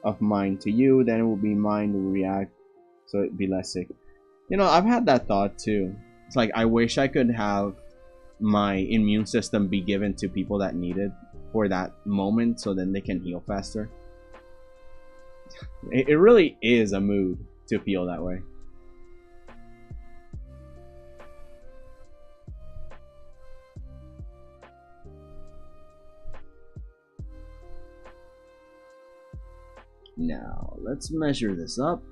of mine to you, then it would be mine to react, so it'd be less sick. You know, I've had that thought too. It's like, I wish I could have my immune system be given to people that need it for that moment, so then they can heal faster. It really is a mood to feel that way. Now, let's measure this up.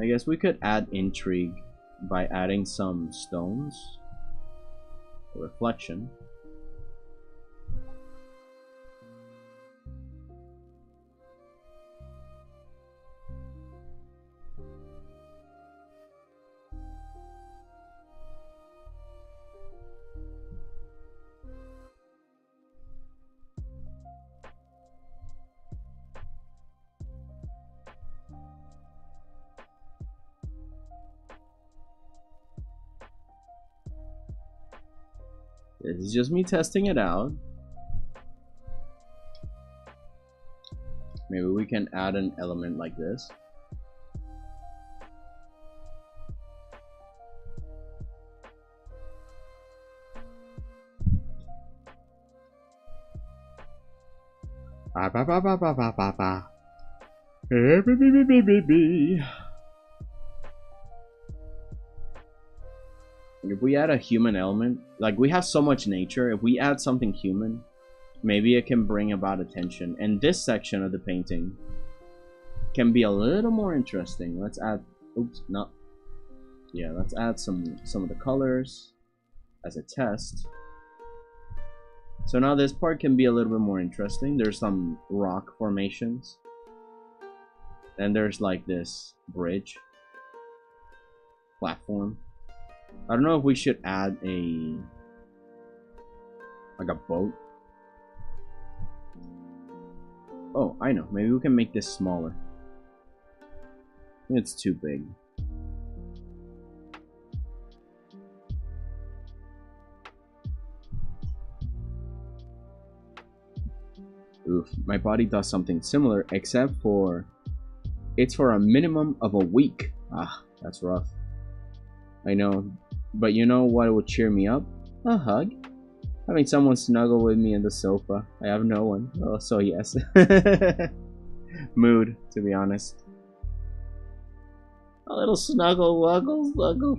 I guess we could add intrigue by adding some stones. Reflection. This is just me testing it out. Maybe we can add an element like this. If we add a human element, like we have so much nature, if we add something human, maybe it can bring about attention. And this section of the painting can be a little more interesting. Let's add, oops, no. Yeah, let's add some of the colors as a test. So now this part can be a little bit more interesting. There's some rock formations. And there's like this bridge platform. I don't know if we should add like a boat. Oh, I know. Maybe we can make this smaller. I think it's too big. Oof, my body does something similar, except for it's for a minimum of a week. Ah, that's rough. I know, but you know what would cheer me up? A hug. Having someone snuggle with me in the sofa. I have no one. Oh, so yes. Mood, to be honest. A little snuggle, wuggle, snuggle,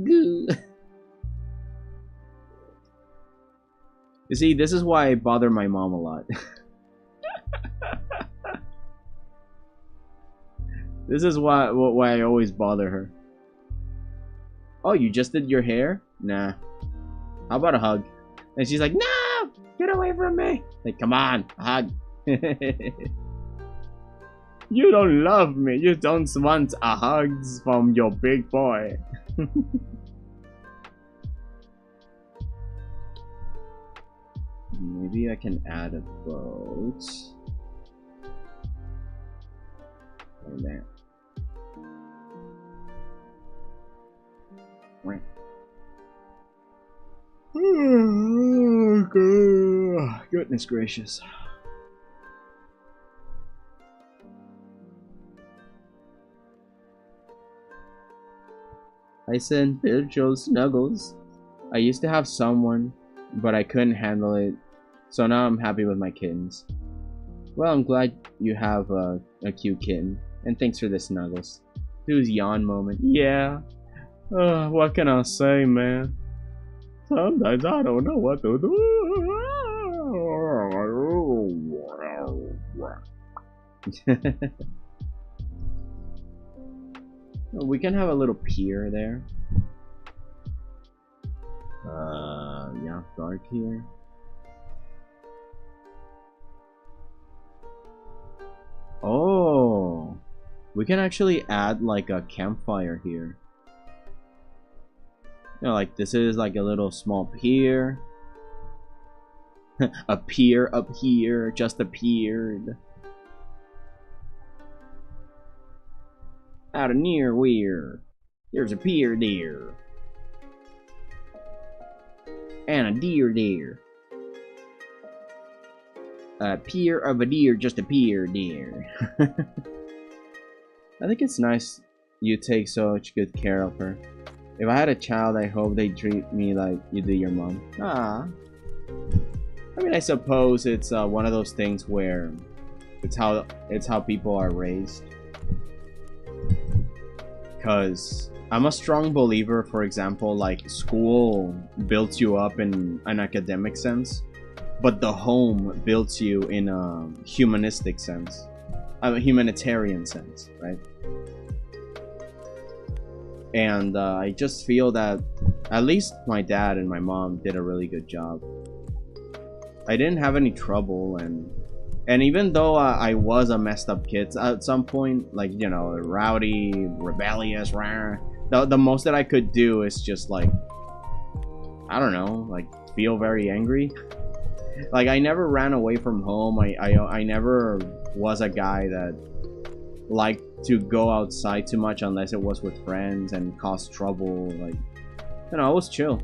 goo. You see, this is why I bother my mom a lot. This is why I always bother her. Oh, you just did your hair? Nah. How about a hug? And she's like, no! Get away from me! Like, come on, a hug. You don't love me. You don't want a hug from your big boy. Maybe I can add a boat. Like that. Oh, goodness gracious. I sent virtual snuggles. I used to have someone, but I couldn't handle it, so now I'm happy with my kittens. Well, I'm glad you have a cute kitten, and thanks for the snuggles. Who's yawn moment? Yeah. What can I say, man? Sometimes I don't know what to do. We can have a little pier there. Yeah, dark here. Oh, we can actually add like a campfire here. You know, like this is like a little small pier. A pier up here just appeared. Out of near where there's a pier there. And a deer there. A pier of a deer just appeared there. I think it's nice you take such good care of her. If I had a child, I hope they treat me like you do your mom. Ah. I mean, I suppose it's one of those things where it's how people are raised. Because I'm a strong believer, for example, like school builds you up in an academic sense, but the home builds you in a humanistic sense, a humanitarian sense, right? And I just feel that at least my dad and my mom did a really good job. I didn't have any trouble, and even though I was a messed up kid at some point, like, you know, rowdy, rebellious, the most that I could do is just like, I don't know, like feel very angry. Like I never ran away from home. I never was a guy that liked to go outside too much unless it was with friends and cause trouble. Like, you know, I was chill.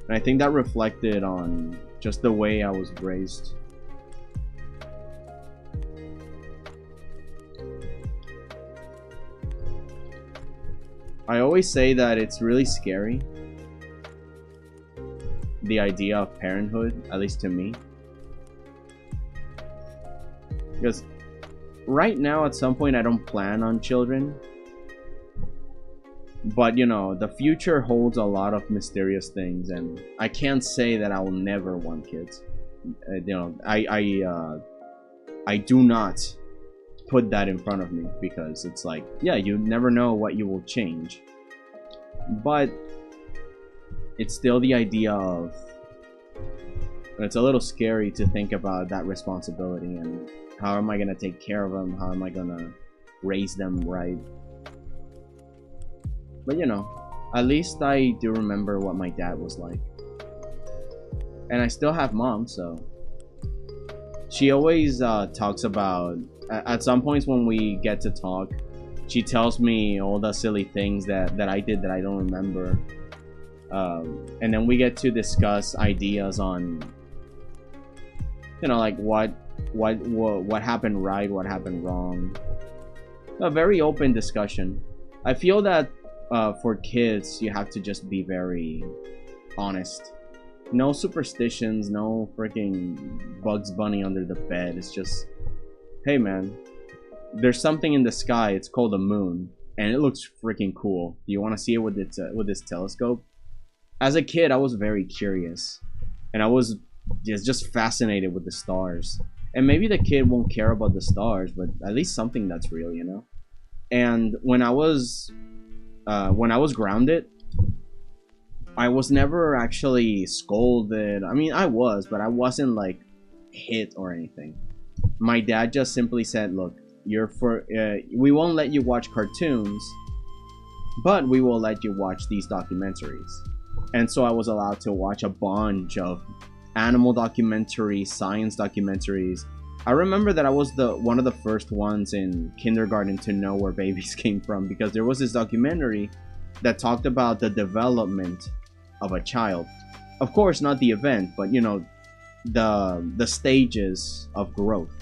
And I think that reflected on just the way I was raised. I always say that it's really scary, the idea of parenthood, at least to me. Because right now, at some point, I don't plan on children. But, you know, the future holds a lot of mysterious things, and I can't say that I will never want kids. You know, I do not put that in front of me, because it's like, yeah, you never know what you will change. But it's still the idea of, it's a little scary to think about that responsibility, and how am I going to take care of them? How am I going to raise them right? But you know, at least I do remember what my dad was like. And I still have mom, so she always talks about, at some points when we get to talk, she tells me all the silly things that I did that I don't remember. And then we get to discuss ideas on, you know, like what happened right, what happened wrong. A very open discussion. I feel that for kids, you have to just be very honest. No superstitions, no freaking Bugs Bunny under the bed. It's just, hey man, there's something in the sky. It's called a moon, and it looks freaking cool. Do you want to see it with this telescope? As a kid, I was very curious, and I was just fascinated with the stars. And maybe the kid won't care about the stars, but at least something that's real, you know. And when I was grounded, I was never actually scolded. I mean, I was, but I wasn't like hit or anything. My dad just simply said, look, we won't let you watch cartoons, but we will let you watch these documentaries. And so I was allowed to watch a bunch of animal documentaries, science documentaries. I remember that I was one of the first ones in kindergarten to know where babies came from, because there was this documentary that talked about the development of a child. Of course, not the event, but you know, the stages of growth.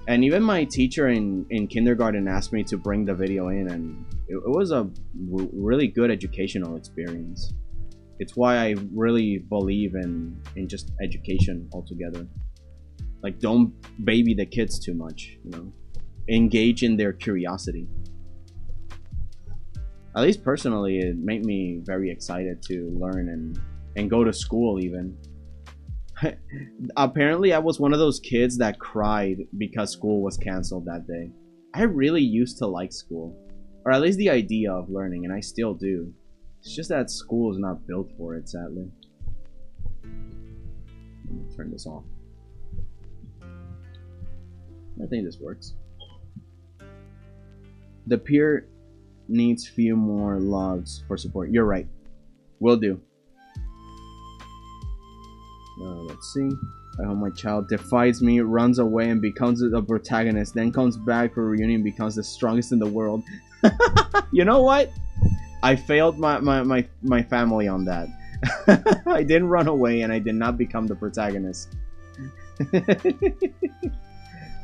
And even my teacher in kindergarten asked me to bring the video in, and it was a really good educational experience. It's why I really believe in just education altogether. Like, don't baby the kids too much, you know. Engage in their curiosity. At least personally, it made me very excited to learn and go to school even. Apparently, I was one of those kids that cried because school was canceled that day. I really used to like school, or at least the idea of learning, and I still do. It's just that school is not built for it, sadly. Let me turn this off. I think this works. The peer needs few more loves for support. You're right. Will do. Let's see. I hope my child defies me, runs away, and becomes the protagonist, then comes back for a reunion and becomes the strongest in the world. You know what? I failed my family on that. I didn't run away, and I did not become the protagonist.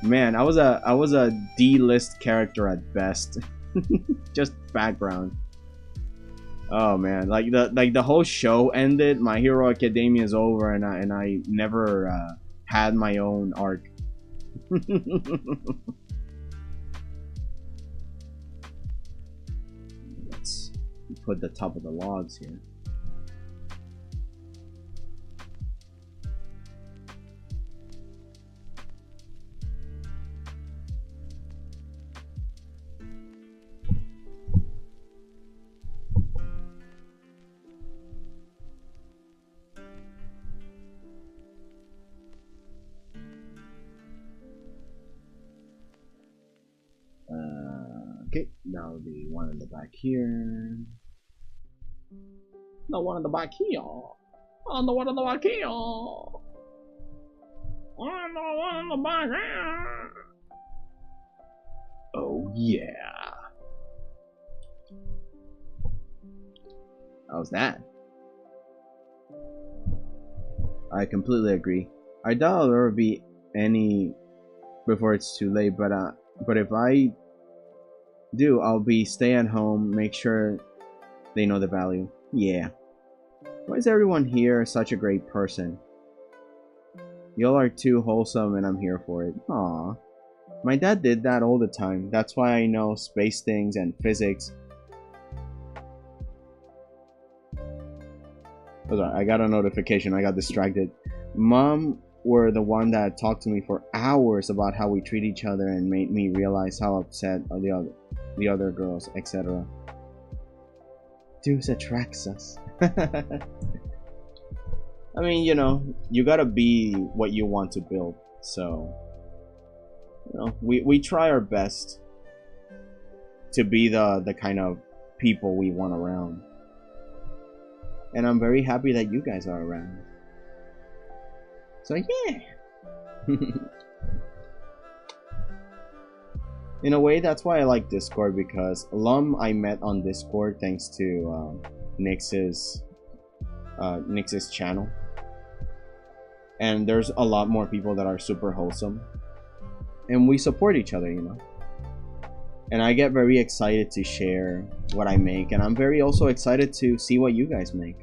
Man, I was a D-list character at best. Just background. Oh man, like the whole show ended. My Hero Academia is over, and I never had my own arc. Let's put the top of the logs here. Okay, now the one in the back here. The one in the back here. On the one in the back here. On the one in the back here. Oh yeah. How's that? I completely agree. I doubt there will be any before it's too late, but if I do, I'll be stay at home, make sure they know the value. Yeah. Why is everyone here such a great person? Y'all are too wholesome and I'm here for it. Aww. My dad did that all the time. That's why I know space things and physics. Hold on, I got a notification. I got distracted. Mom were the one that talked to me for hours about how we treat each other and made me realize how upset are the other girls, etc. Deuce attracts us. I mean, you know, you gotta be what you want to build. So, you know, we try our best to be the kind of people we want around. And I'm very happy that you guys are around. So yeah. In a way, that's why I like Discord, because Lum I met on Discord thanks to Nix's channel. And there's a lot more people that are super wholesome. And we support each other, you know. And I get very excited to share what I make, and I'm very also excited to see what you guys make.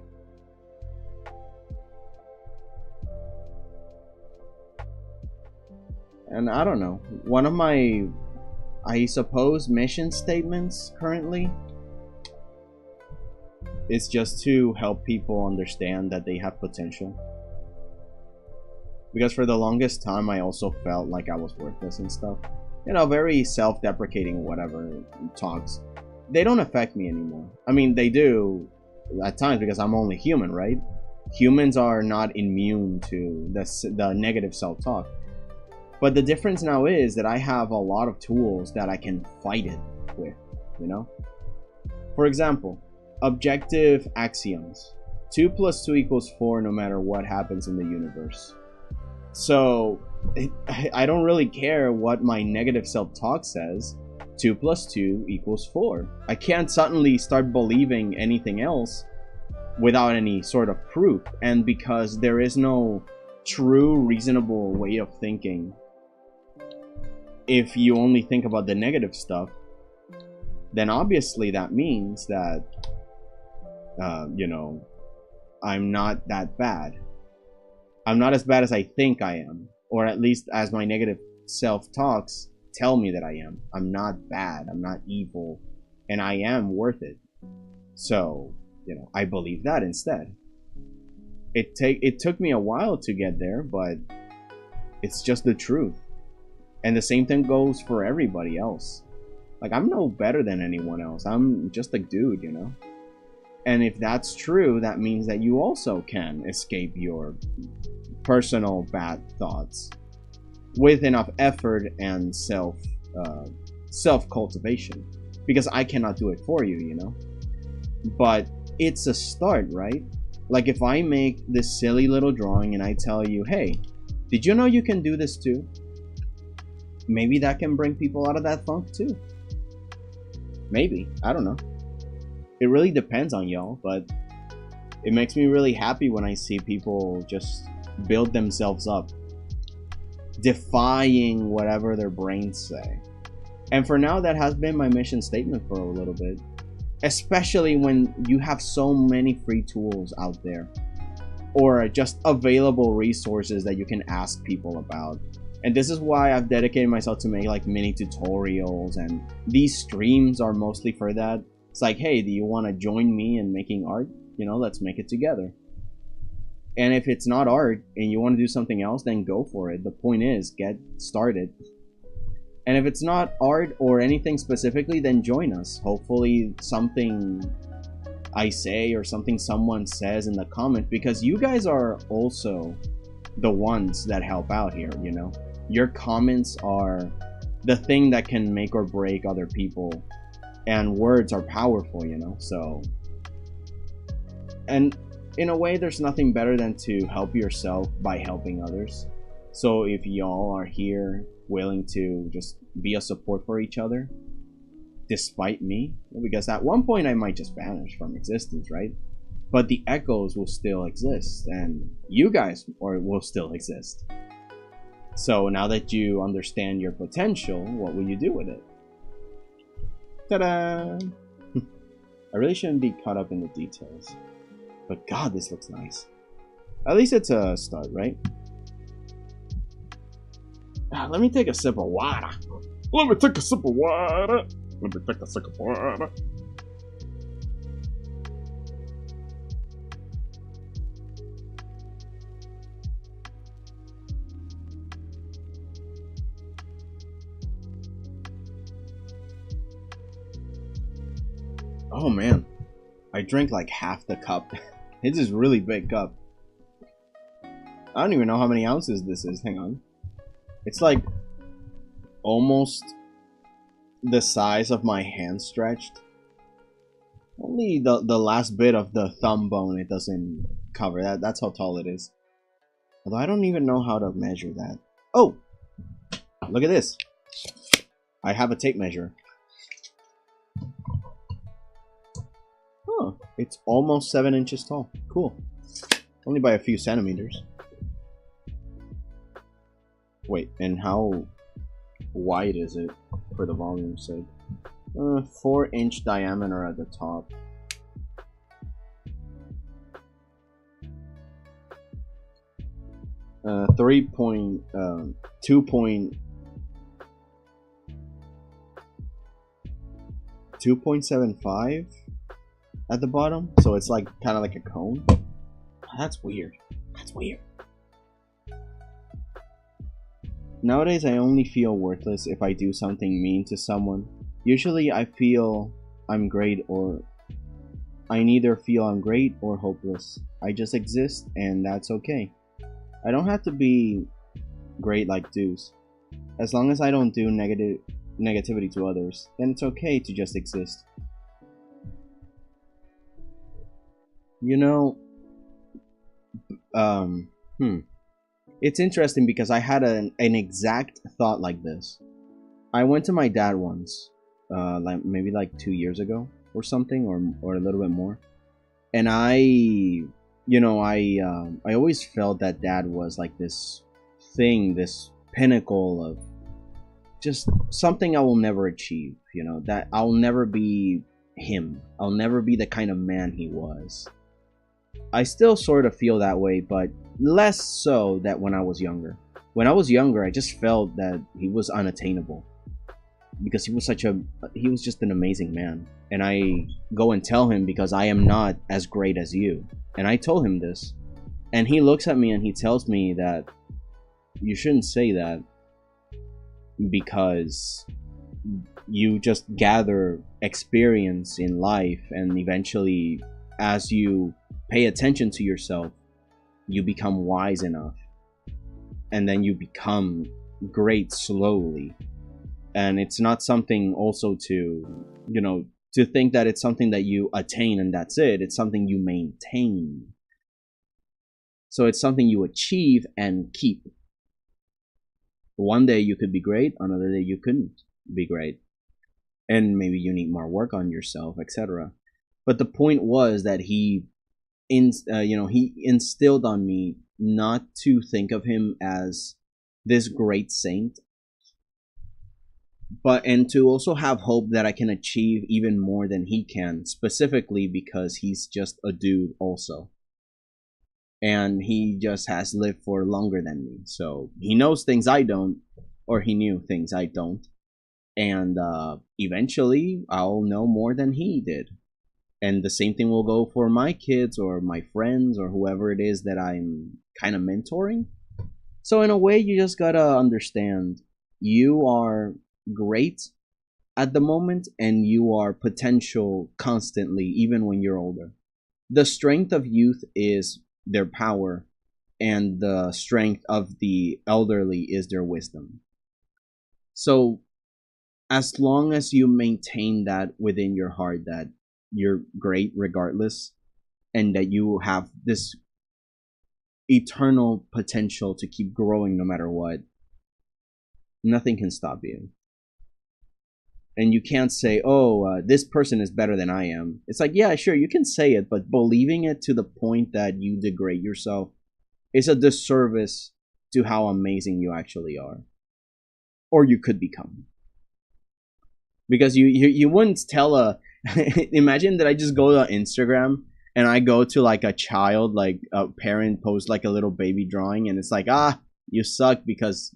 And I don't know, one of my, I suppose, mission statements currently is just to help people understand that they have potential. Because for the longest time, I also felt like I was worthless and stuff. You know, very self-deprecating whatever talks. They don't affect me anymore. I mean, they do at times because I'm only human, right? Humans are not immune to the negative self-talk. But the difference now is that I have a lot of tools that I can fight it with, you know? For example, objective axioms. 2 + 2 = 4 no matter what happens in the universe. So, I don't really care what my negative self-talk says. 2 + 2 = 4. I can't suddenly start believing anything else without any sort of proof. And because there is no true, reasonable way of thinking, if you only think about the negative stuff, then obviously that means that, you know, I'm not that bad. I'm not as bad as I think I am. Or at least as my negative self-talks tell me that I am. I'm not bad, I'm not evil, and I am worth it. So, you know, I believe that instead. It took me a while to get there, but it's just the truth. And the same thing goes for everybody else. Like, I'm no better than anyone else. I'm just a dude, you know? And if that's true, that means that you also can escape your personal bad thoughts with enough effort and self-cultivation. Because I cannot do it for you, you know? But it's a start, right? Like, if I make this silly little drawing and I tell you, hey, did you know you can do this too? Maybe that can bring people out of that funk too. Maybe. I don't know. It really depends on y'all, but it makes me really happy when I see people just build themselves up, defying whatever their brains say. And for now, that has been my mission statement for a little bit. Especially when you have so many free tools out there, or just available resources that you can ask people about. And this is why I've dedicated myself to make like mini tutorials, and these streams are mostly for that. It's like, hey, do you want to join me in making art? You know, let's make it together. And if it's not art and you want to do something else, then go for it. The point is, get started. And if it's not art or anything specifically, then join us. Hopefully something I say or something someone says in the comment, because you guys are also the ones that help out here, you know? Your comments are the thing that can make or break other people, and words are powerful, you know? So, and in a way, there's nothing better than to help yourself by helping others. So if y'all are here willing to just be a support for each other, despite me, because at one point I might just vanish from existence, right? but the echoes will still exist, and you guys will still exist. So now that you understand your potential, what will you do with it? Ta-da! I really shouldn't be caught up in the details, but God, this looks nice. At least it's a start, right? Let me take a sip of water. Let me take a sip of water. Let me take a sip of water. Oh man, I drank like half the cup. It's this really big cup. I don't even know how many ounces this is. Hang on. It's like almost the size of my hand stretched. Only the last bit of the thumb bone it doesn't cover. That's how tall it is. Although I don't even know how to measure that. Oh! Look at this. I have a tape measure. Oh, it's almost 7 inches tall. Cool. Only by a few centimeters. Wait, and how wide is it for the volume's sake? 4-inch diameter at the top. Uh, 2.75 at the bottom, so it's like kind of like a cone. That's weird. That's weird. Nowadays, I only feel worthless if I do something mean to someone. Usually, I feel I'm great, or I neither feel I'm great or hopeless. I just exist, and that's okay. I don't have to be great like Deuce. As long as I don't do negativity to others, then it's okay to just exist. You know, it's interesting because I had an exact thought like this. I went to my dad once, maybe like 2 years ago or something, or a little bit more, and I always felt that dad was like this thing, this pinnacle of just something I will never achieve. You know, that I'll never be him. I'll never be the kind of man he was. I still sort of feel that way, but less so than when I was younger. When I was younger, I just felt that he was unattainable because he was just an amazing man. And I go and tell him because I am not as great as you. And I told him this, and he looks at me and he tells me that you shouldn't say that because you just gather experience in life, and eventually, as you pay attention to yourself, you become wise enough, and then you become great slowly. And it's not something also to, to think that it's something that you attain and that's it. It's something you maintain. So it's something you achieve and keep. One day you could be great, another day you couldn't be great. And maybe you need more work on yourself, etc. But the point was that he instilled on me not to think of him as this great saint, and to also have hope that I can achieve even more than he can, specifically because he's just a dude also. And he just has lived for longer than me. So he knows things I don't, or he knew things I don't. And eventually I'll know more than he did. And the same thing will go for my kids or my friends or whoever it is that I'm kind of mentoring. So in a way, you just gotta understand you are great at the moment, and you are potential constantly, even when you're older. The strength of youth is their power, and the strength of the elderly is their wisdom. So as long as you maintain that within your heart, that you're great regardless, and that you have this eternal potential to keep growing no matter what, nothing can stop you. And you can't say, oh, this person is better than I am. It's like, yeah, sure, you can say it, but believing it to the point that you degrade yourself is a disservice to how amazing you actually are. Or you could become. Because you wouldn't tell a... Imagine that I just go to Instagram and I go to like a child, like a parent post like a little baby drawing, and it's like, ah, you suck because,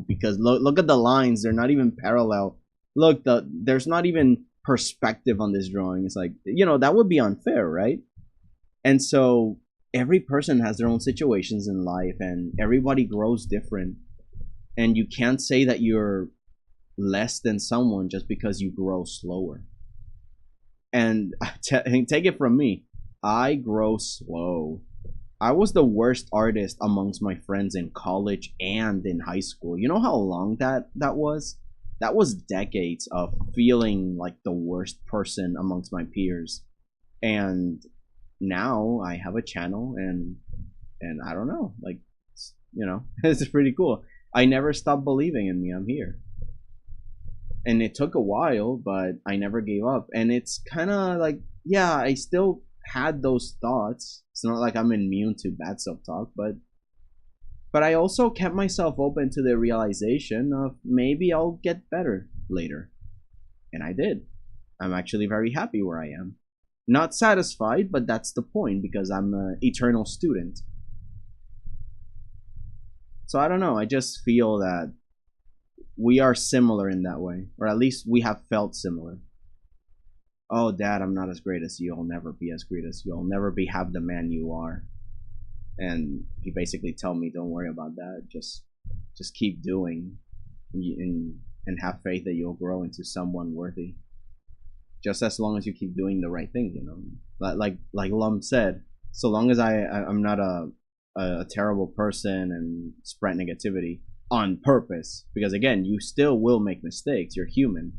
because look at the lines. They're not even parallel. Look, there's not even perspective on this drawing. It's like, that would be unfair, right? And so every person has their own situations in life, and everybody grows different. And you can't say that you're less than someone just because you grow slower. And take it from me, I grow slow. I was the worst artist amongst my friends in college and in high school. You know how long that was? That was decades of feeling like the worst person amongst my peers. And now I have a channel, and I don't know, like, it's pretty cool. I never stopped believing in me. I'm here. And it took a while, but I never gave up. And it's kind of like, yeah, I still had those thoughts. It's not like I'm immune to bad self-talk, but I also kept myself open to the realization of maybe I'll get better later. And I did. I'm actually very happy where I am. Not satisfied, but that's the point, because I'm an eternal student. So I don't know, I just feel that we are similar in that way, or at least we have felt similar. Oh, Dad, I'm not as great as you. I'll never be as great as you. I'll never have the man you are. And he basically told me, don't worry about that. Just keep doing, and have faith that you'll grow into someone worthy. Just as long as you keep doing the right thing, Like Lum said, so long as I'm not a terrible person and spread negativity on purpose, because again, you still will make mistakes. You're human.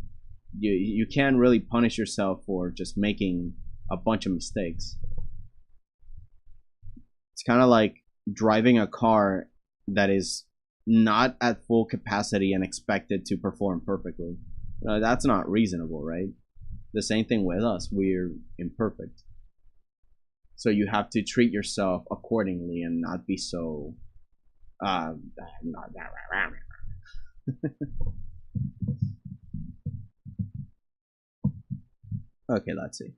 You can't really punish yourself for just making a bunch of mistakes. It's kind of like driving a car that is not at full capacity and expected to perform perfectly. That's not reasonable, right? The same thing with us. We're imperfect. So you have to treat yourself accordingly and not be so Okay, let's see.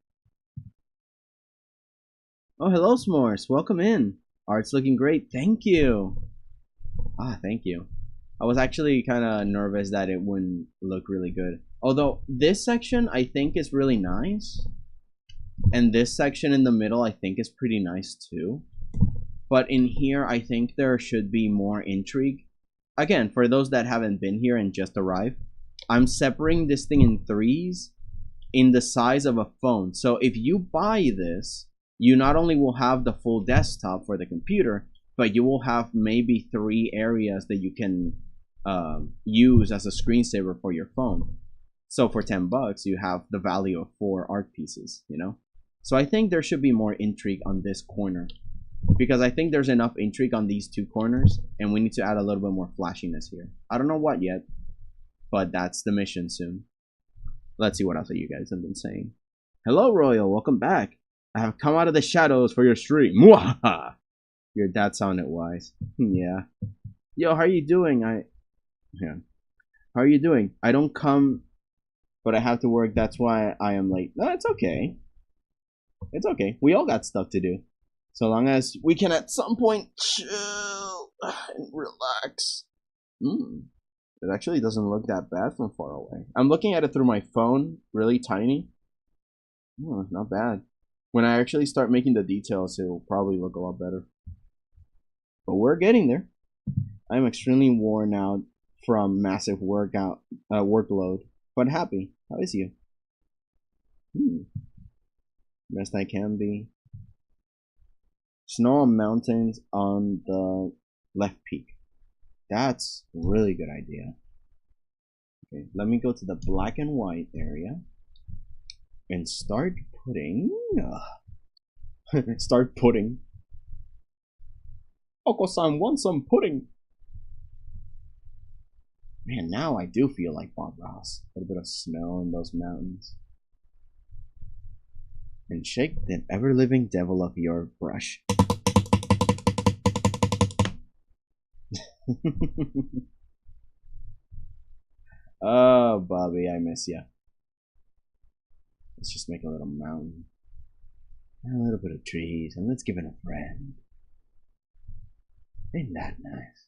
Oh, hello, S'mores. Welcome in. Art's looking great. Thank you. Thank you. I was actually kind of nervous that it wouldn't look really good. Although this section I think is really nice. And this section in the middle I think is pretty nice too. But in here I think there should be more intrigue. Again, for those that haven't been here and just arrived, I'm separating this thing in threes in the size of a phone. So if you buy this, you not only will have the full desktop for the computer, but you will have maybe 3 areas that you can use as a screensaver for your phone. So for $10, you have the value of 4 art pieces, So I think there should be more intrigue on this corner, because I think there's enough intrigue on these 2 corners, and we need to add a little bit more flashiness here. I don't know what yet, but that's the mission soon. Let's see what else you guys have been saying. Hello, Royal. Welcome back. I have come out of the shadows for your stream. Mwahaha! Your dad sounded wise. Yeah. Yo, how are you doing? Yeah. How are you doing? I don't come, but I have to work. That's why I am late. No, it's okay. It's okay. We all got stuff to do. So long as we can at some point chill and relax. It actually doesn't look that bad from far away. I'm looking at it through my phone, really tiny. Not bad. When I actually start making the details, it will probably look a lot better. But we're getting there. I'm extremely worn out from massive workload, but happy. How is you? Best I can be. Snow on mountains on the left peak. That's a really good idea. Okay, let me go to the black and white area and start putting. Start putting. Oko-san wants some pudding. Man, now I do feel like Bob Ross. A little bit of snow in those mountains. And shake that ever-living devil of your brush. Oh, Bobby, I miss ya. Let's just make a little mountain. And a little bit of trees, and let's give it a friend. Ain't that nice?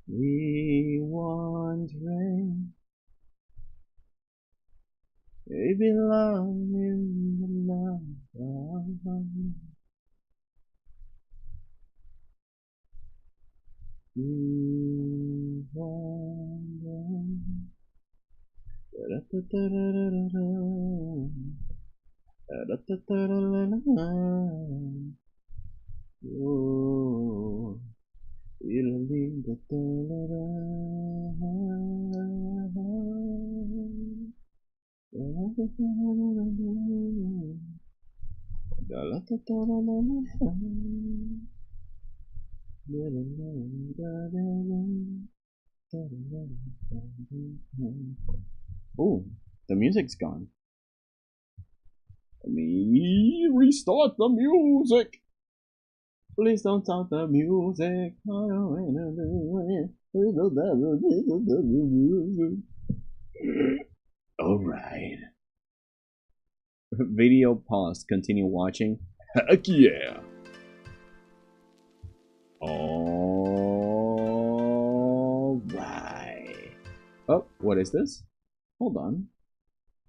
We want rain. We belong in the land of we want rain. Oh. Oh, the music's gone. Let me restart the music. Please don't stop the music. Alright. Video paused. Continue watching. Heck yeah. Alright. Oh, what is this? Hold on.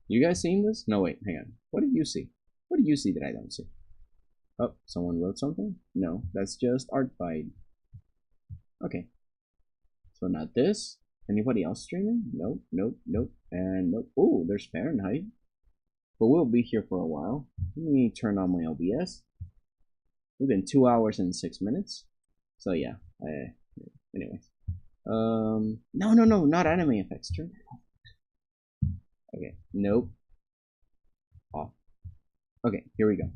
You guys seen this? No, wait, hang on. What do you see? What do you see that I don't see? Oh, someone wrote something? No, that's just ArtFight. Okay. So not this. Anybody else streaming? Nope, nope, nope, and nope. Oh, there's Fahrenheit. But we'll be here for a while. Let me turn on my OBS. We've been 2 hours and 6 minutes. So yeah. Anyways. No, not anime effects. Turn it off. Okay, nope. Off. Okay, here we go.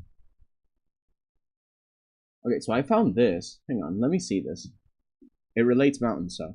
Okay, so I found this. Hang on, let me see this. It relates mountains, so.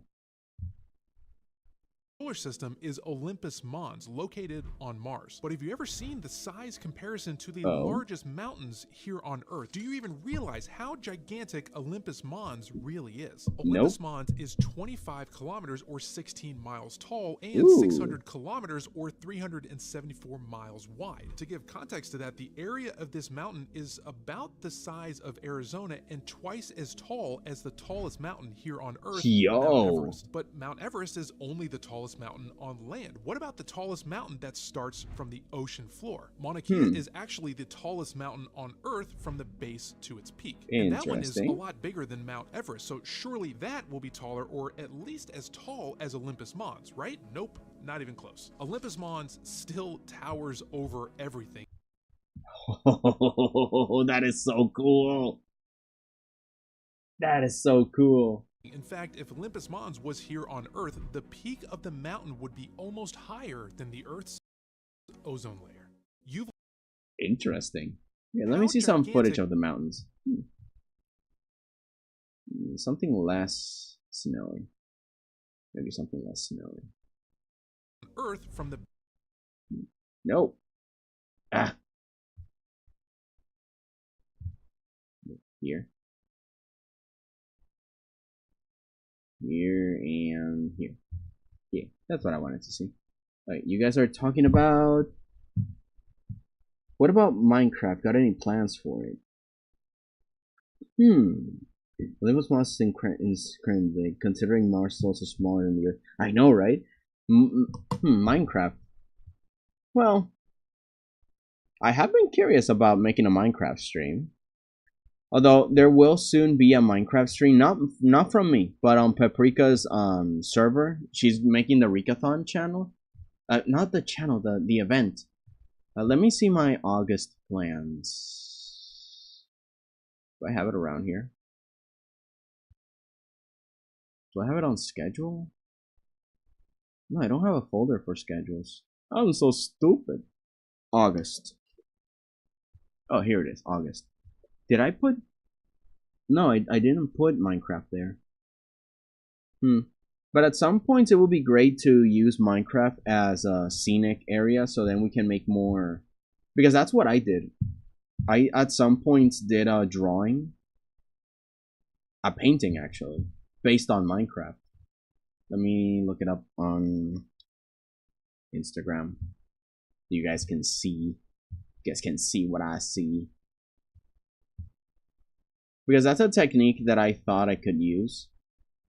Solar system is Olympus Mons, located on Mars. But have you ever seen the size comparison to the largest mountains here on Earth? Do you even realize how gigantic Olympus Mons really is? Olympus Mons is 25 kilometers or 16 miles tall and 600 kilometers or 374 miles wide. To give context to that, the area of this mountain is about the size of Arizona and twice as tall as the tallest mountain here on Earth, Mount Everest. But Mount Everest is only the tallest mountain on land. What about the tallest mountain that starts from the ocean floor? Mauna Kea is actually the tallest mountain on Earth from the base to its peak. And that one is a lot bigger than Mount Everest, so surely that will be taller or at least as tall as Olympus Mons, right? Nope, not even close. Olympus Mons still towers over everything. Oh, that is so cool. That is so cool. In fact, if Olympus Mons was here on Earth, the peak of the mountain would be almost higher than the Earth's ozone layer. Interesting. Yeah, let me see some footage of the mountains. Something less snowy. Maybe something less snowy. Earth from the... Nope. Ah. Here. Here and here. Yeah, that's what I wanted to see. Alright, you guys are talking about... What about Minecraft? Got any plans for it? Olympus Mons is incredibly, considering Mars is also smaller than the Earth. I know, right? Minecraft. Well, I have been curious about making a Minecraft stream. Although there will soon be a Minecraft stream, not from me, but on Paprika's server. She's making the Rikathon channel. Not the channel, the event. Let me see my August plans. Do I have it around here? Do I have it on schedule? No, I don't have a folder for schedules. I'm so stupid. August. Oh, here it is, August. Did I put... No, I didn't put Minecraft there. But at some points it would be great to use Minecraft as a scenic area, so then we can make more, because that's what I did. I at some points did a drawing, a painting actually, based on Minecraft. Let me look it up on Instagram. You guys can see. You guys can see what I see. Because that's a technique that I thought I could use,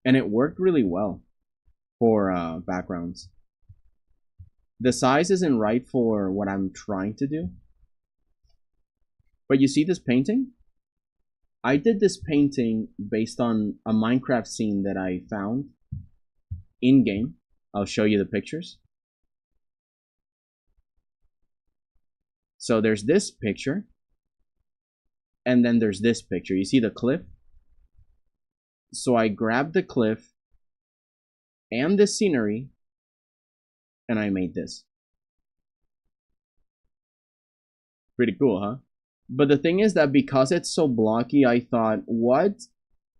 and it worked really well for backgrounds. The size isn't right for what I'm trying to do. But you see this painting? I did this painting based on a Minecraft scene that I found in-game. I'll show you the pictures. So there's this picture, and then there's this picture. You see the cliff? So I grabbed the cliff and the scenery, and I made this. Pretty cool, huh? But the thing is that because it's so blocky, I thought, what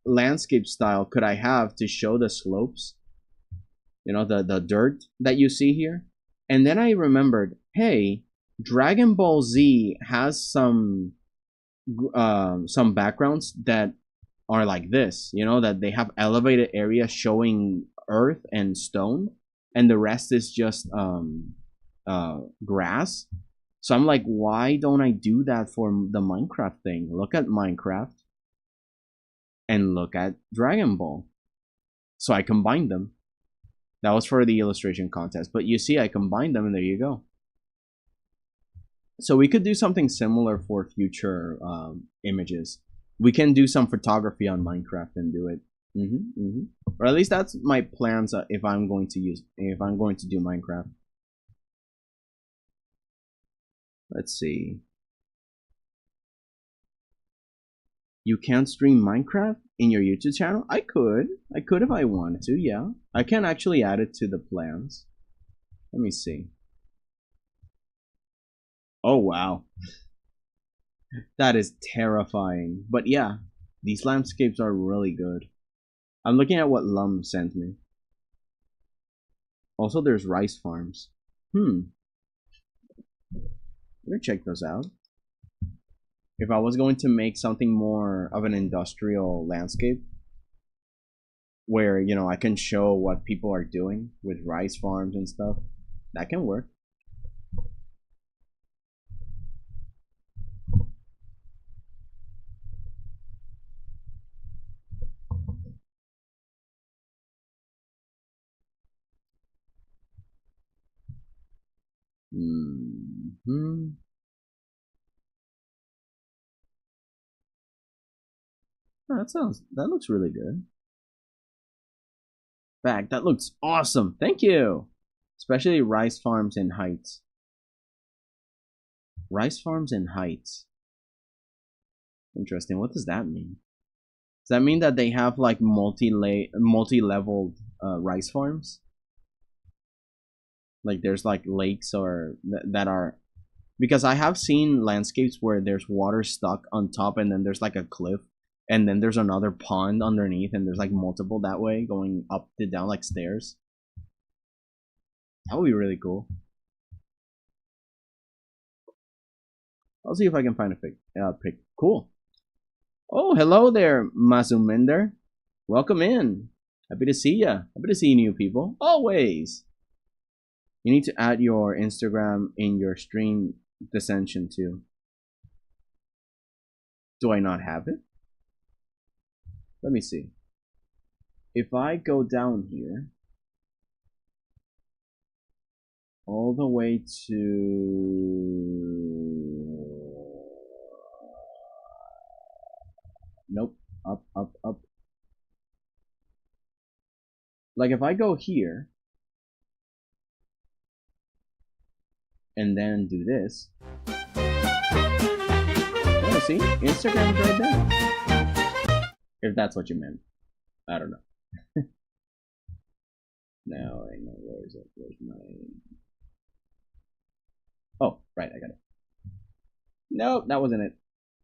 landscape style could I have to show the slopes? You know, the dirt that you see here? And then I remembered, hey, Dragon Ball Z has some backgrounds that are like this, you know, that they have elevated areas showing earth and stone, and the rest is just grass. So I'm like, why don't I do that for the Minecraft thing? Look at Minecraft and look at Dragon Ball. So I combined them. That was for the illustration contest, but you see, I combined them, and there you go. So we could do something similar for future images. We can do some photography on Minecraft and do it. Or at least that's my plans if I'm going to do Minecraft. Let's see. You can't stream Minecraft in your YouTube channel? I could if I wanted to, yeah. I can actually add it to the plans. Let me see. Oh, wow. That is terrifying. But yeah, these landscapes are really good. I'm looking at what Lum sent me. Also, there's rice farms. Let me check those out. If I was going to make something more of an industrial landscape, where, you know, I can show what people are doing with rice farms and stuff, that can work. Oh, that looks really good. Back, that looks awesome. Thank you. Especially rice farms and heights. Rice farms and heights. Interesting. What does that mean? Does that mean that they have like multi-leveled rice farms? Like there's like lakes or that are, because I have seen landscapes where there's water stuck on top, and then there's like a cliff, and then there's another pond underneath, and there's like multiple that way going up to down like stairs. That would be really cool. I'll see if I can find a pic. Cool. Oh, hello there, Mazuminder. Welcome in. Happy to see ya. Happy to see new people. Always. You need to add your Instagram in your stream dissension too. Do I not have it? Let me see. If I go down here, all the way to... Nope. Up, up, up. Like if I go here, and then do this. Oh, see? Instagram's right there. If that's what you meant. I don't know. Now I know, where is it? Where's my... Oh, right, I got it. Nope, that wasn't it.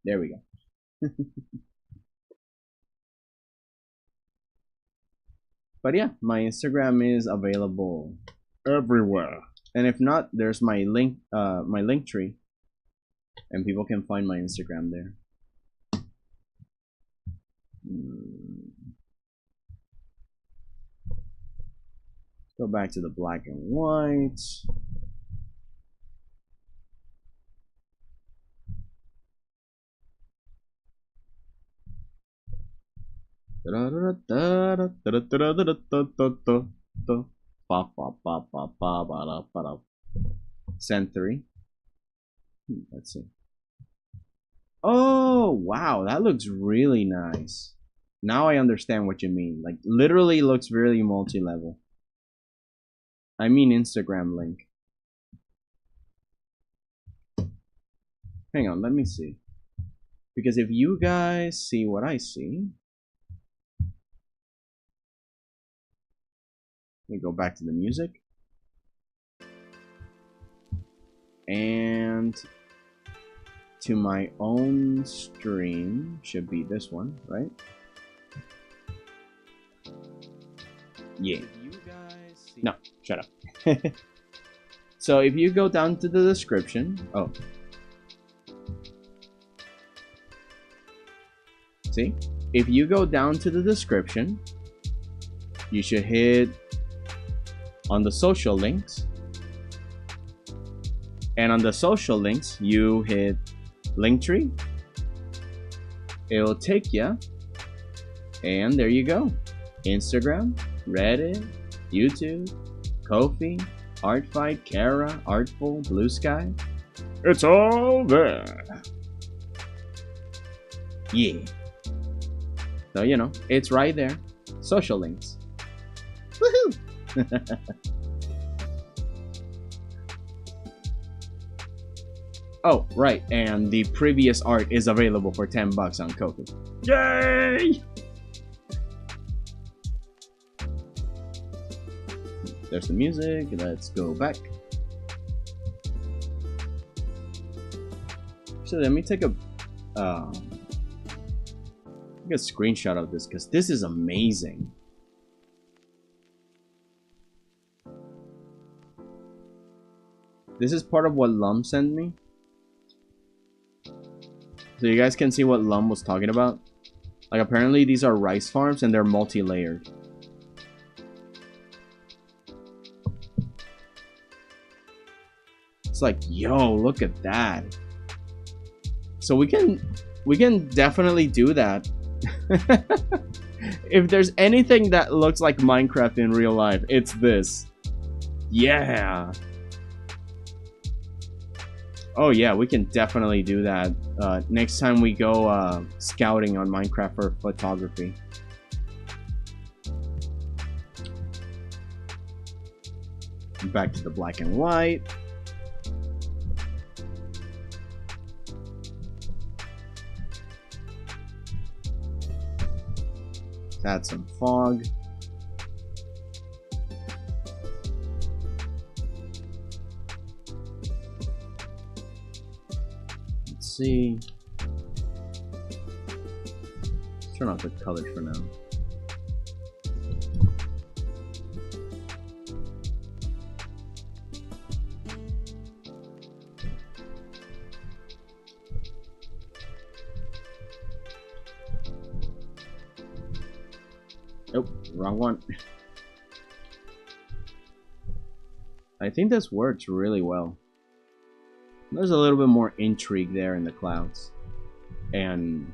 There we go. But yeah, my Instagram is available everywhere. and if not, there's my link tree, and people can find my Instagram there. Go back to the black and white. Send 3. Let's see. Oh wow, that looks really nice. Now I understand what you mean. Like literally looks really multi-level. I mean Instagram link. Hang on, let me see. Because if you guys see what I see, let me go back to the music. And to my own stream should be this one, right? Yeah. No, shut up. So if you go down to the description, see? If you go down to the description, you should hit on the social links. And on the social links, you hit Linktree. It'll take you. And there you go. Instagram, Reddit, YouTube, Ko-fi, Artfight, Kara, Artful, Blue Sky. It's all there. Yeah. So, you know, it's right there. Social links. Woohoo! Oh, right, and the previous art is available for $10 on Ko-fi. Yay! There's the music. Let's go back. So let me take a screenshot of this because this is amazing. This is part of what Lum sent me. So you guys can see what Lum was talking about. Like apparently these are rice farms and they're multi-layered. It's like, yo, look at that. So we can definitely do that. If there's anything that looks like Minecraft in real life, it's this. Yeah. Oh yeah, we can definitely do that next time we go scouting on Minecraft for photography. Back to the black and white. Add some fog. Let's see. Let's turn off the colors for now. Nope, wrong one. I think this works really well. There's a little bit more intrigue there in the clouds, and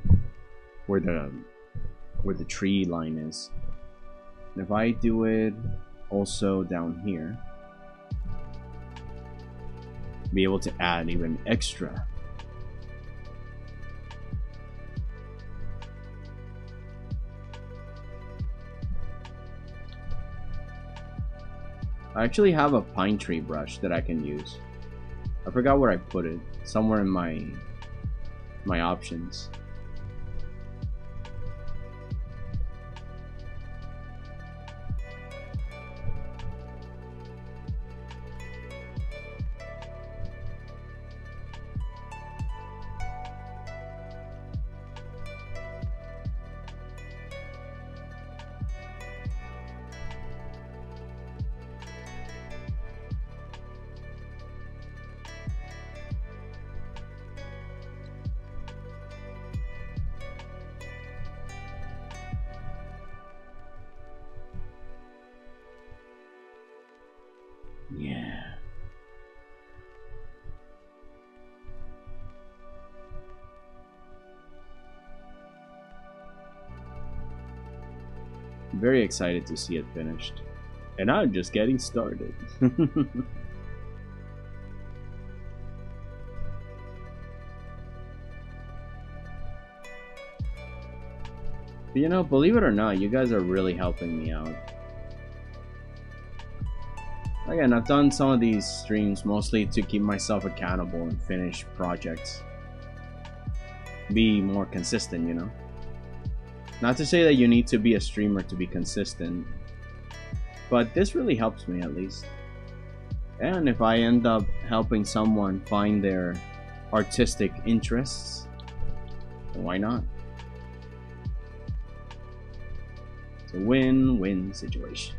where the tree line is. And if I do it also down here, be able to add even extra. I actually have a pine tree brush that I can use. I forgot where I put it. Somewhere in my options. Very excited to see it finished. And I'm just getting started. But, you know, believe it or not, you guys are really helping me out. Again, I've done some of these streams mostly to keep myself accountable and finish projects. Be more consistent, you know? Not to say that you need to be a streamer to be consistent, but this really helps me at least. And if I end up helping someone find their artistic interests, then why not? It's a win-win situation.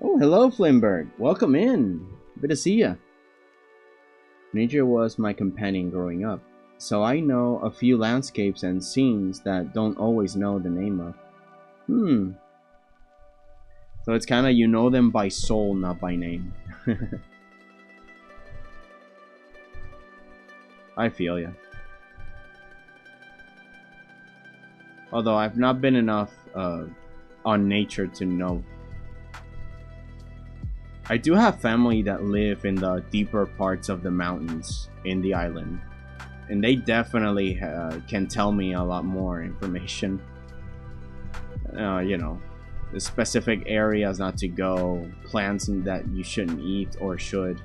Oh, hello, Flimberg. Welcome in. Good to see ya. Nature was my companion growing up, so I know a few landscapes and scenes that don't always know the name of. So it's kind of, you know them by soul, not by name. I feel ya. Although I've not been enough on nature to know. I do have family that live in the deeper parts of the mountains in the island, and they definitely can tell me a lot more information. You know, the specific areas not to go, plants that you shouldn't eat or should.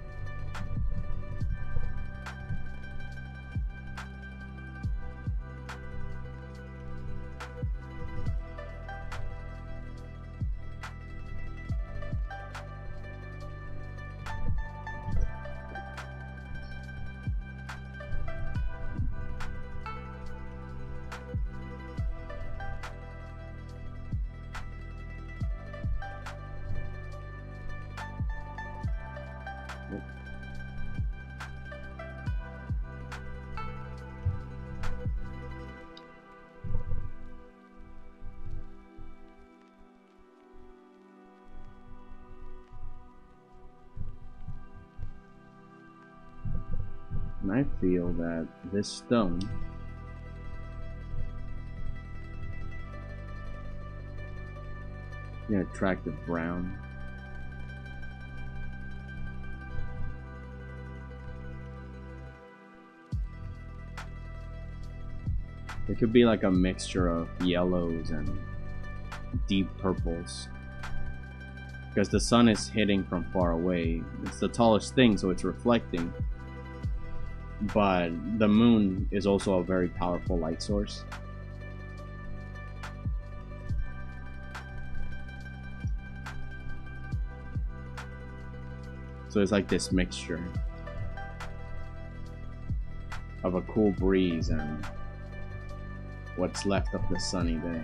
And I feel that this stone is an attractive brown. It could be like a mixture of yellows and deep purples. Because the sun is hitting from far away. It's the tallest thing, so it's reflecting. But the moon is also a very powerful light source. So it's like this mixture of a cool breeze and what's left of the sunny day.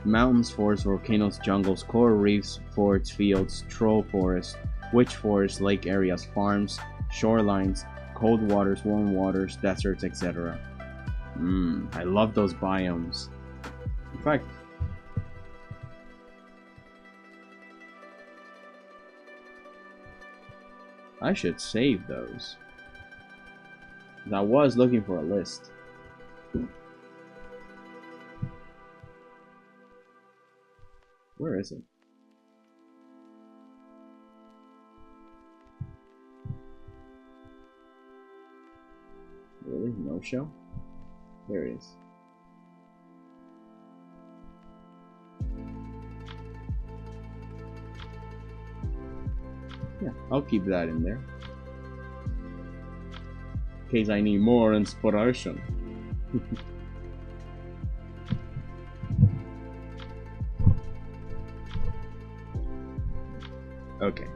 Mountains, forests, volcanoes, jungles, coral reefs, forts, fields, troll forests, witch forests, lake areas, farms, shorelines, cold waters, warm waters, deserts, etc. I love those biomes. In fact, I should save those. I was looking for a list. Where is it? Really? No show? There it is. Yeah, I'll keep that in there. In case I need more inspiration. Okay.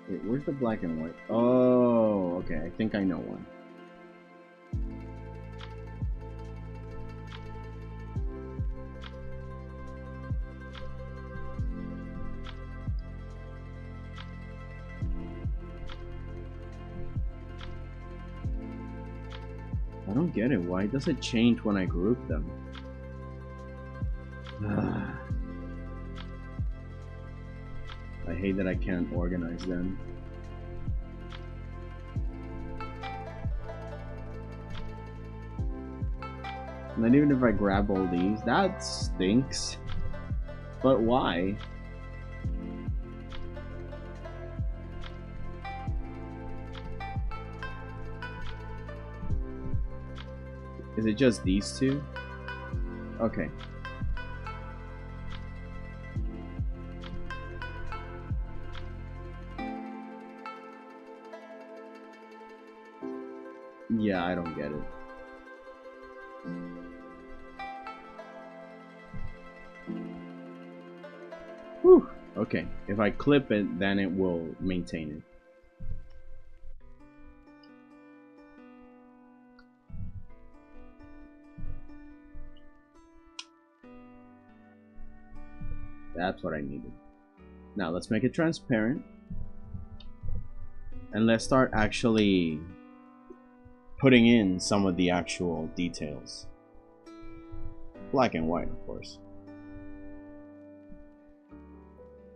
Wait, where's the black and white? Oh, okay. I think I know one. I don't get it. Why does it change when I group them? I hate that I can't organize them. And then even if I grab all these, that stinks. But why? Is it just these two? Okay. Yeah, I don't get it. Whew. Okay, if I clip it, then it will maintain it. That's what I needed. Now let's make it transparent. And let's start actually putting in some of the actual details. Black and white, of course.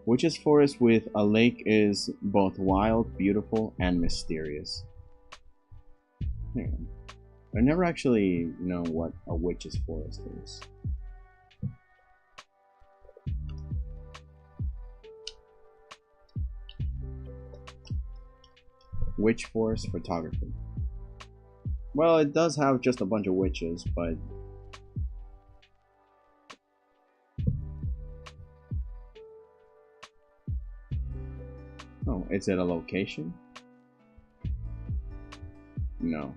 Witch's Forest with a lake is both wild, beautiful, and mysterious. Hang on. I never actually know what a witch's forest is. Witch forest photography. Well, it does have just a bunch of witches, but oh, is it a location? No.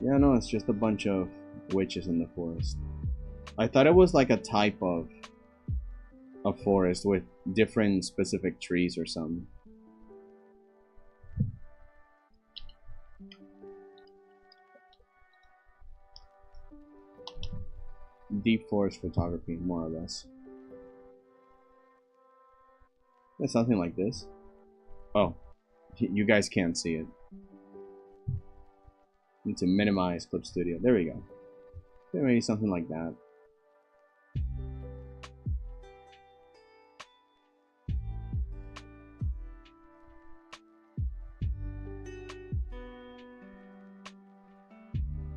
Yeah, no, it's just a bunch of witches in the forest. I thought it was like a type of a forest with different specific trees or something. Deep forest photography, more or less. Yeah, something like this. Oh, you guys can't see it. Need to minimize Clip Studio. There we go. Maybe something like that.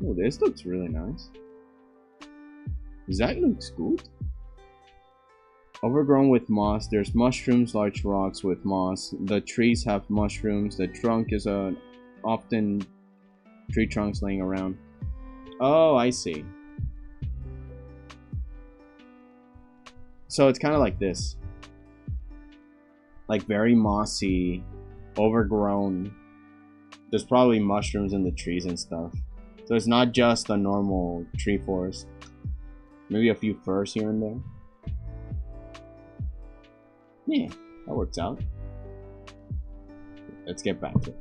Oh, this looks really nice. That looks good. Overgrown with moss. There's mushrooms, large rocks with moss. The trees have mushrooms. The trunk is often tree trunks laying around. Oh, I see. So it's kind of like this. Like very mossy, overgrown. There's probably mushrooms in the trees and stuff. So it's not just a normal tree forest. Maybe a few firs here and there. Yeah, that works out. Let's get back to it.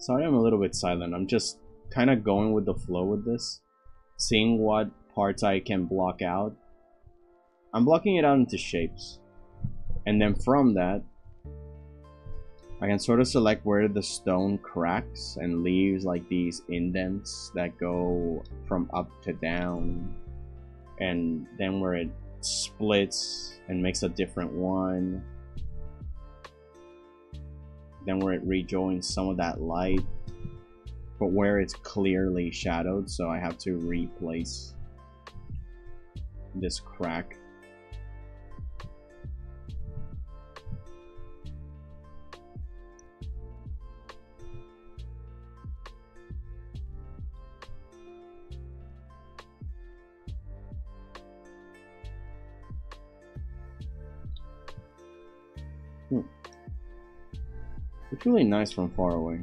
Sorry I'm a little bit silent. I'm just kind of going with the flow with this. Seeing what parts I can block out. I'm blocking it out into shapes. And then from that, I can sort of select where the stone cracks and leaves like these indents that go from up to down. And then where it splits and makes a different one. Then where it rejoins some of that light. But where it's clearly shadowed, so I have to replace this crack. It's really nice from far away.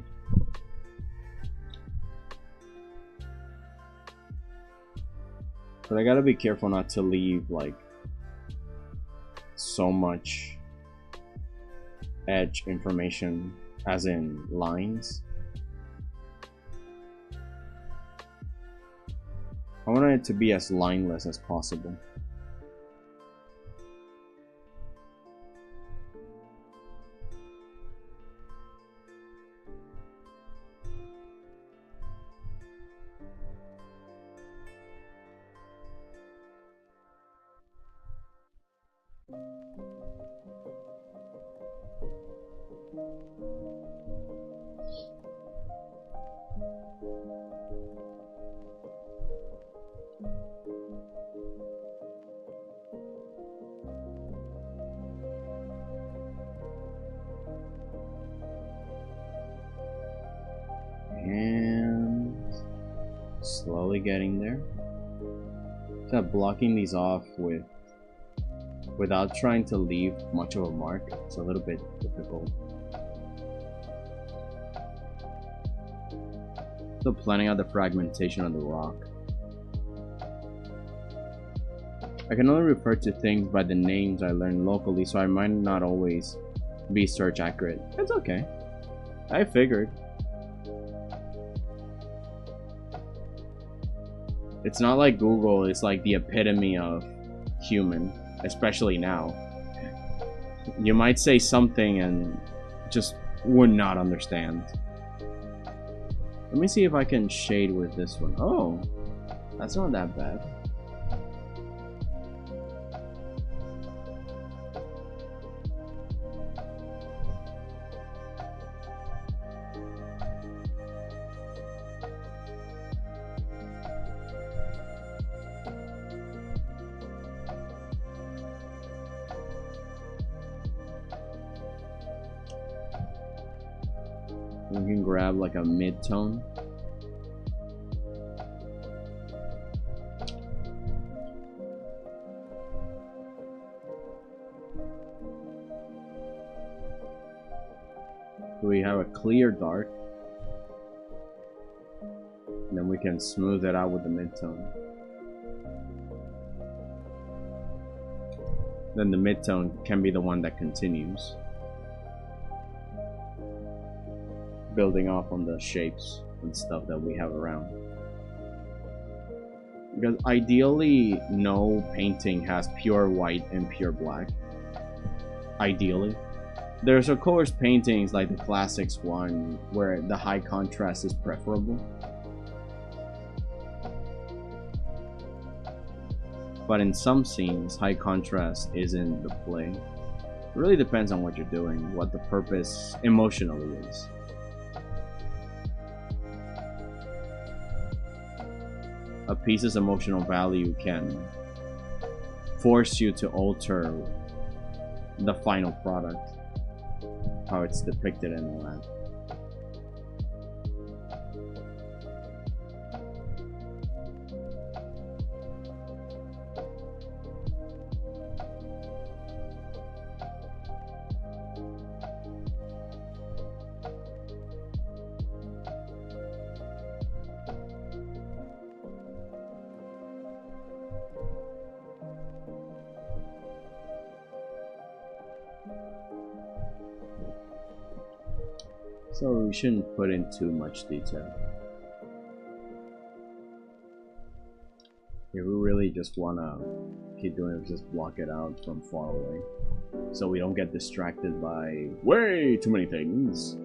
But I gotta be careful not to leave like so much edge information, as in lines. I want it to be as lineless as possible. And slowly getting there. So blocking these off without trying to leave much of a mark. It's a little bit difficult. So planning out the fragmentation of the rock. I can only refer to things by the names I learned locally, so I might not always be search accurate. It's okay. I figured. It's not like Google is like the epitome of human, especially now. You might say something and just would not understand. Let me see if I can shade with this one. Oh, that's not that bad. We can grab like a mid-tone. We have a clear dark. And then we can smooth it out with the mid-tone. Then the mid-tone can be the one that continues, building off on the shapes and stuff that we have around. Because ideally, no painting has pure white and pure black. Ideally. There's of course paintings like the Classics one where the high contrast is preferable. But in some scenes, high contrast isn't the play. It really depends on what you're doing, what the purpose emotionally is. A piece's emotional value can force you to alter the final product, how it's depicted and all that. So we shouldn't put in too much detail. If we really just wanna keep doing it, just block it out from far away. So we don't get distracted by way too many things.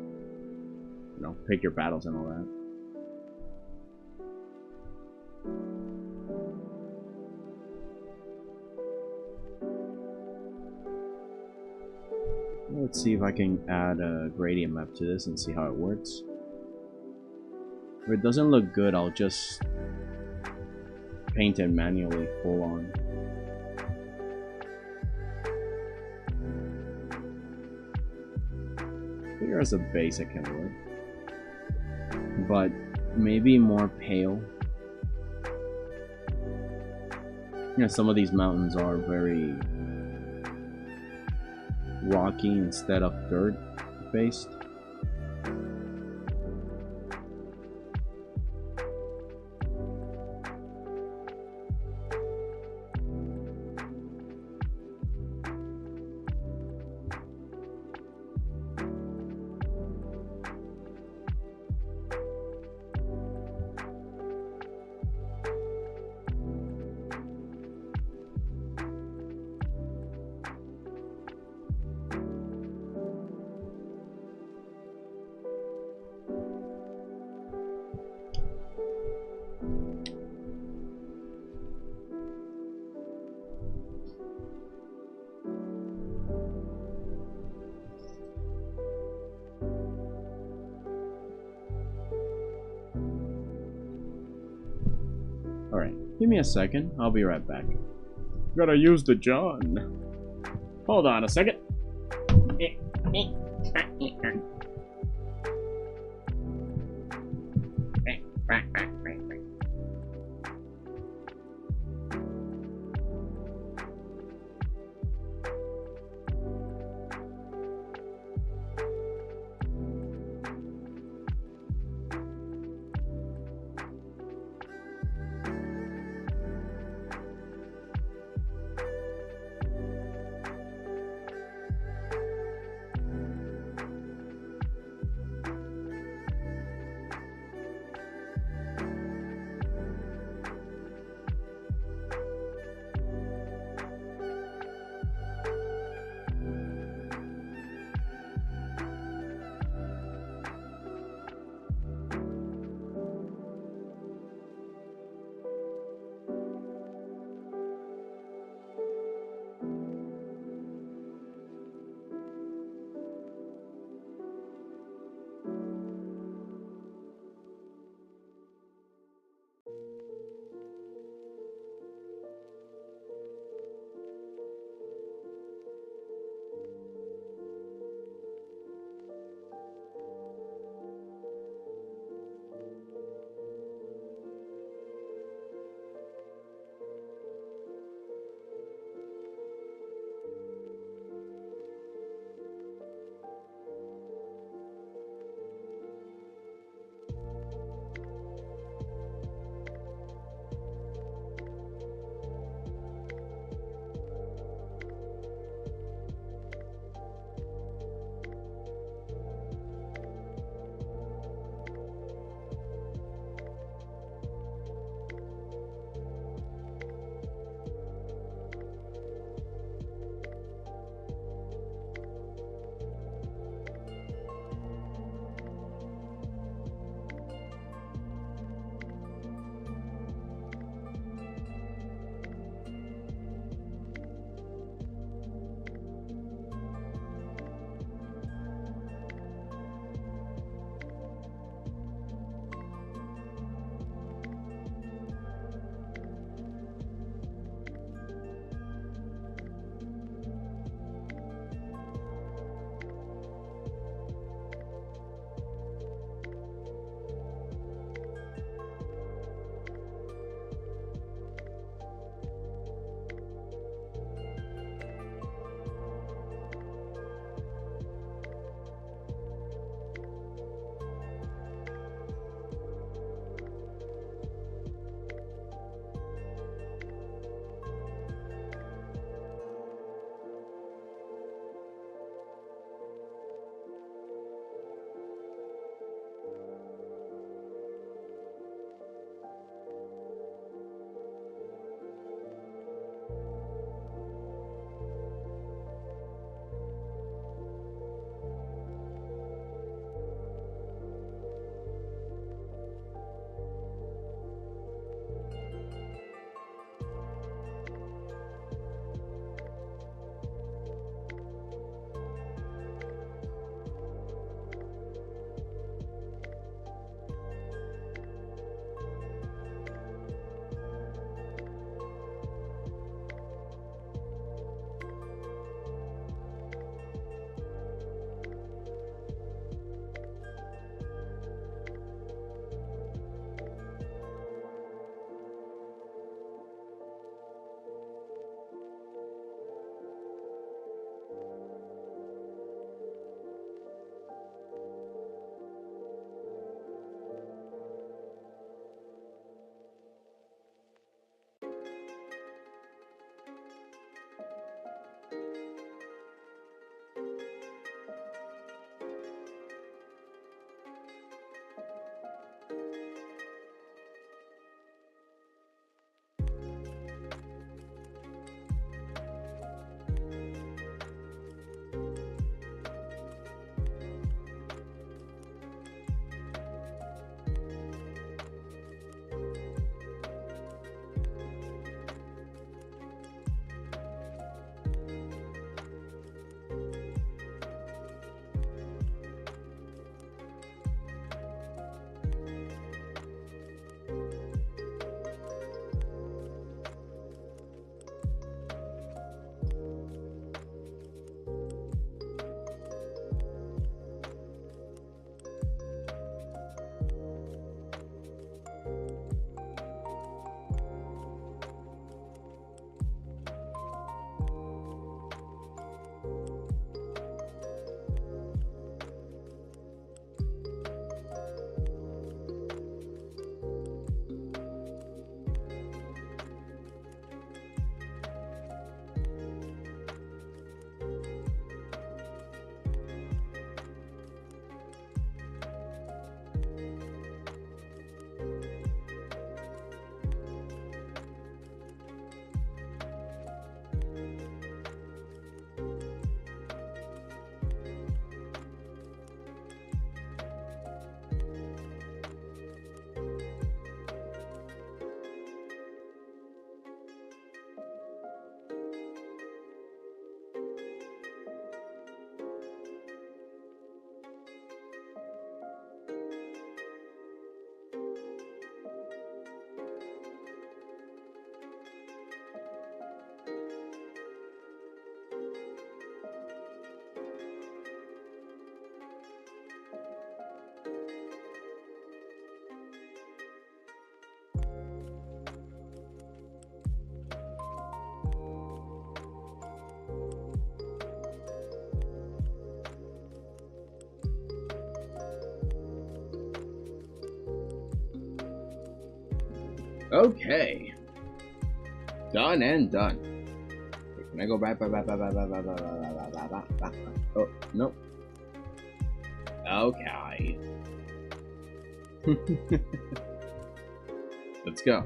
You know, pick your battles and all that. Let's see if I can add a gradient map to this and see how it works. If it doesn't look good, I'll just paint it manually, full on. Here as a base it can work. But maybe more pale. You know, some of these mountains are very rocky instead of dirt based. Alright, give me a second. I'll be right back. Gotta use the John. Hold on a second. Okay. Done and done. Wait, can I go back? Oh, no. Okay. Let's go.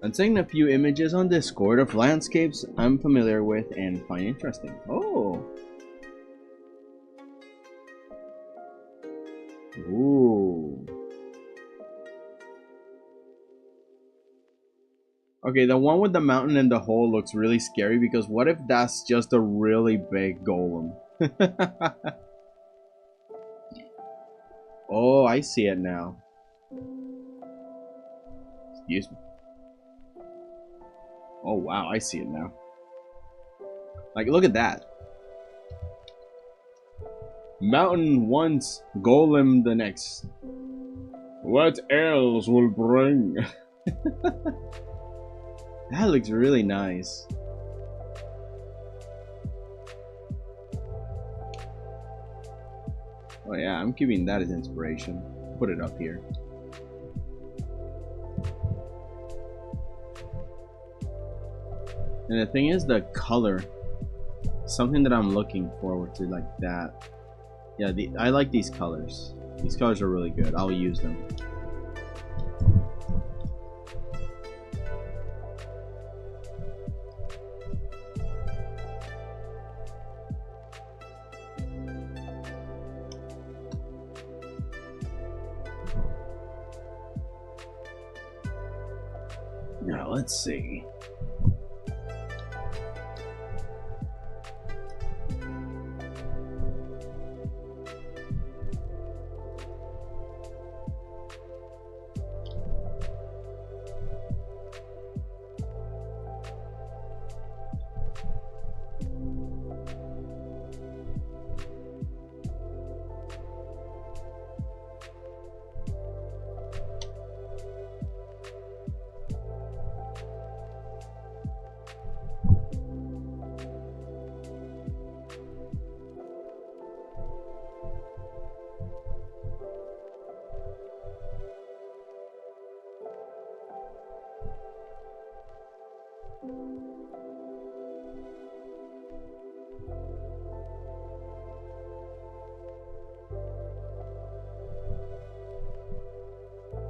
I'm seeing a few images on Discord of landscapes I'm familiar with and find interesting. Oh. Ooh. Okay, the one with the mountain and the hole looks really scary because what if that's just a really big golem? Oh, I see it now. Excuse me. Oh wow, I see it now. Like, look at that. Mountain once, golem the next. What else will bring? That looks really nice. Oh yeah, I'm keeping that as inspiration. Put it up here. And the thing is, the color, something that I'm looking forward to, like that. Yeah, I like these colors. These colors are really good. I'll use them. Now let's see.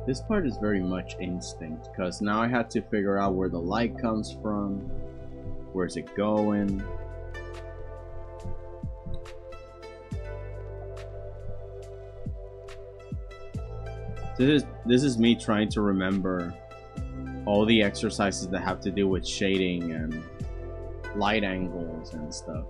This part is very much instinct, because now I have to figure out where the light comes from, where's it going. This is me trying to remember all the exercises that have to do with shading and light angles and stuff.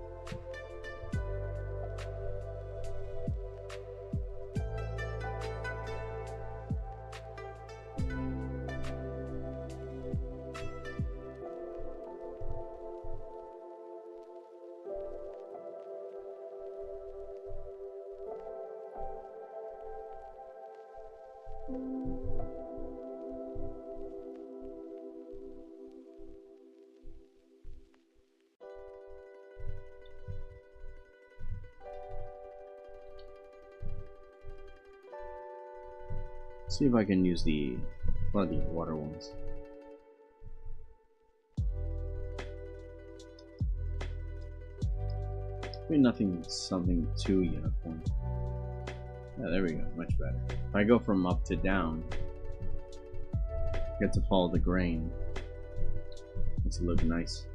See if I can use one of the water ones. Maybe something too uniform. Yeah, there we go, much better. If I go from up to down, I get to follow the grain. Makes it look nice.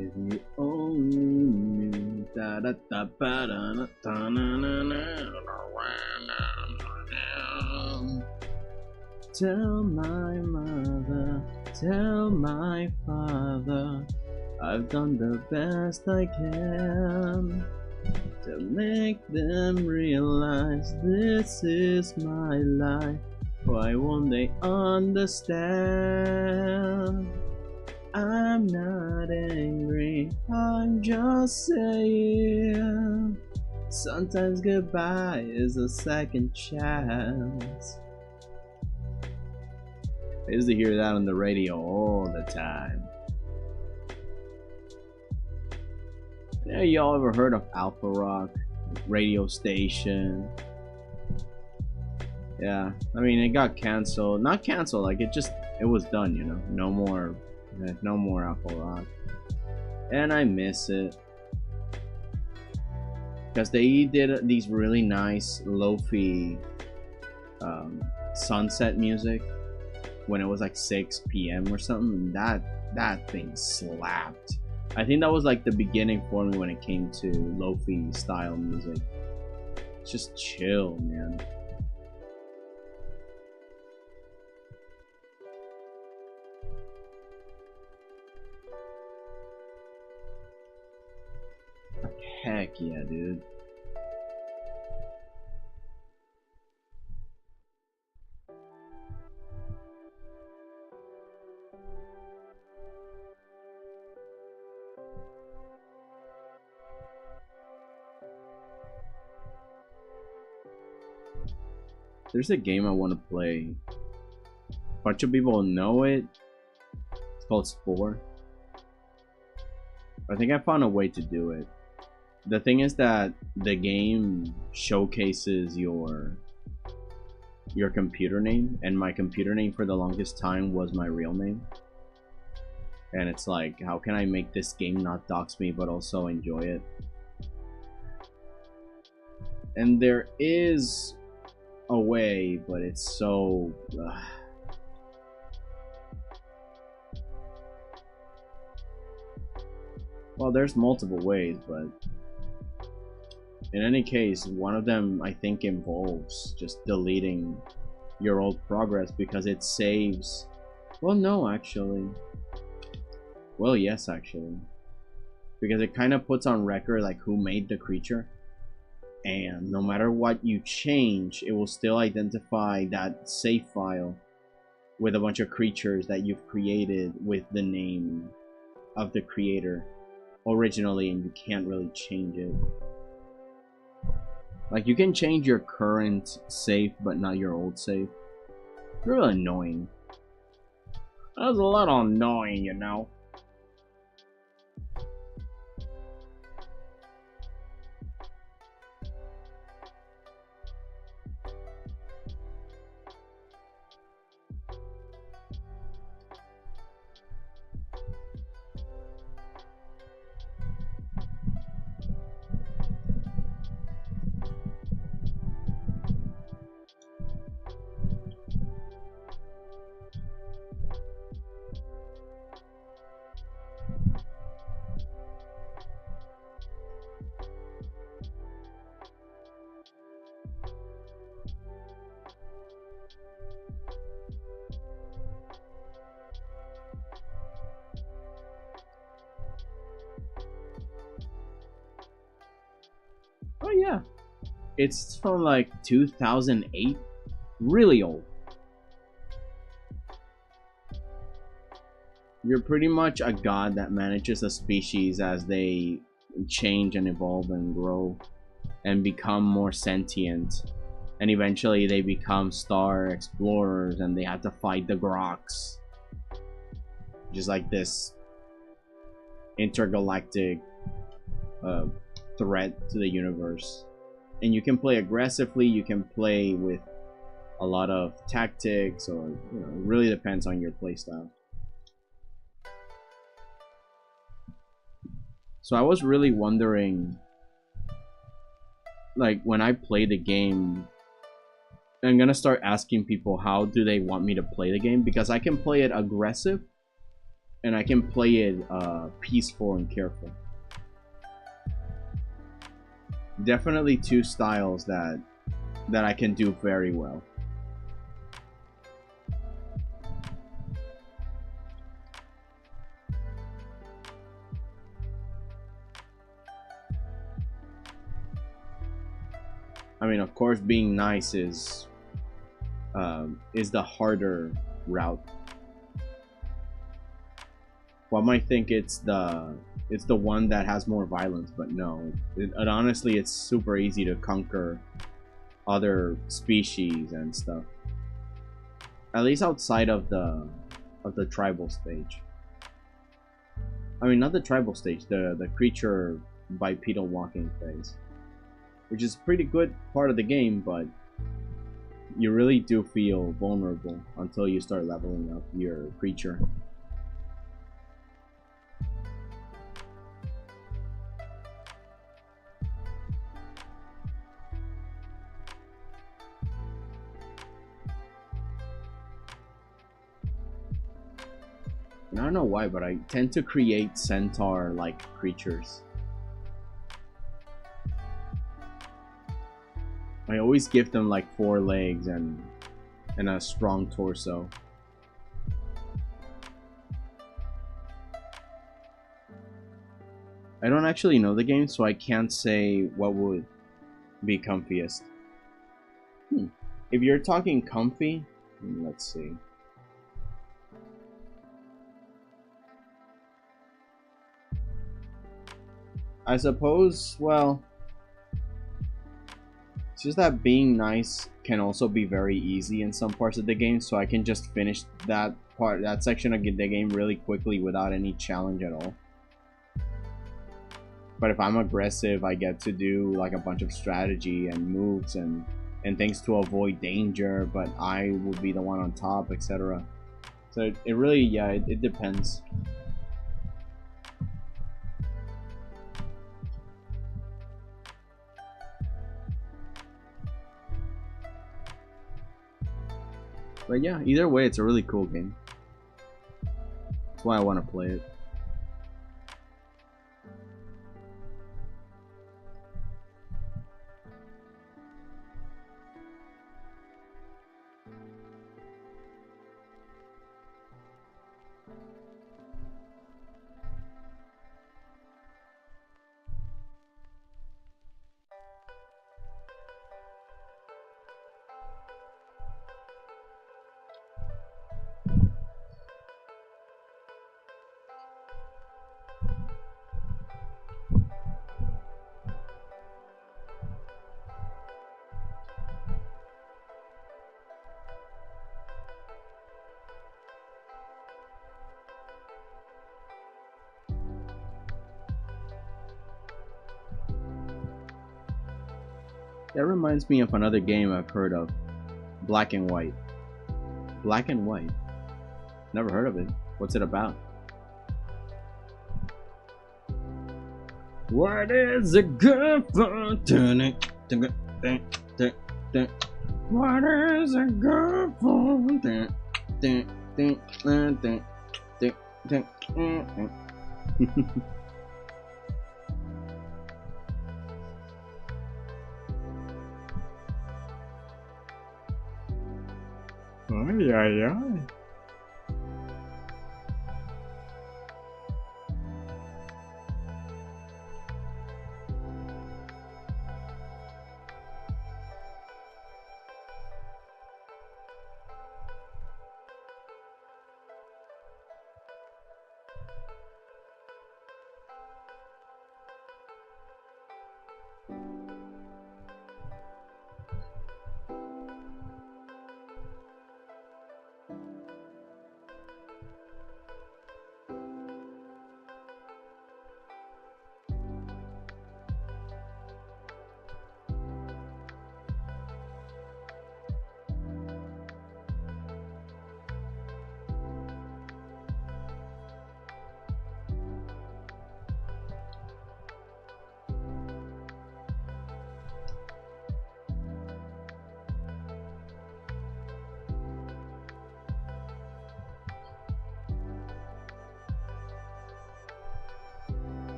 If you only knew. Da da da ba da da da na na na. Tell my mother, tell my father, I've done the best I can to make them realize this is my life. Why won't they understand? I'm not angry, I'm just saying sometimes goodbye is a second chance. I used to hear that on the radio all the time. Yeah, y'all ever heard of Alpha Rock radio station? Yeah, I mean it got canceled. Not canceled, like it was done, you know. No more Alpha Rock. And I miss it. Because they did these really nice lo-fi sunset music when it was like 6 p.m. or something. That thing slapped. I think that was like the beginning for me when it came to lo-fi style music. It's just chill, man. Heck yeah, dude. There's a game I want to play. A bunch of people know it. It's called Spore. I think I found a way to do it. The thing is that the game showcases your computer name, and my computer name for the longest time was my real name. And it's like, how can I make this game not dox me but also enjoy it? And there is a way, but it's so well, there's multiple ways, but in any case, one of them I think involves just deleting your old progress because it saves. Well, no, actually. Well, yes, actually. Because it kind of puts on record like who made the creature. And no matter what you change, it will still identify that save file with a bunch of creatures that you've created with the name of the creator originally, and you can't really change it. Like, you can change your current save, but not your old save. It's really annoying. That's a little annoying, you know. Oh yeah, it's from like 2008, really old. You're pretty much a god that manages a species as they change and evolve and grow and become more sentient, and eventually they become star explorers and they have to fight the Groks, just like this intergalactic threat to the universe. And you can play aggressively, you can play with a lot of tactics, or you know, it really depends on your playstyle. So I was really wondering, like, when I play the game, I'm gonna start asking people how do they want me to play the game, because I can play it aggressive and I can play it peaceful and careful. Definitely two styles that I can do very well. I mean, of course, being nice is the harder route. One might think it's the one that has more violence, but no. It honestly, it's super easy to conquer other species and stuff. At least outside of the tribal stage. I mean, not the tribal stage, the creature bipedal walking phase, which is a pretty good part of the game, but you really do feel vulnerable until you start leveling up your creature. And I don't know why, but I tend to create centaur-like creatures. I always give them like 4 legs and a strong torso. I don't actually know the game, so I can't say what would be comfiest. If you're talking comfy, let's see. I suppose, well, it's just that being nice can also be very easy in some parts of the game, so I can just finish that section of the game really quickly without any challenge at all. But if I'm aggressive, I get to do like a bunch of strategy and moves and things to avoid danger, but I will be the one on top, etc. So it really, yeah, it depends. But yeah, either way, it's a really cool game. That's why I want to play it. That reminds me of another game I've heard of. Black and White. Black and White? Never heard of it. What's it about? What is it good for? What is it good for? Ay, ay, ay.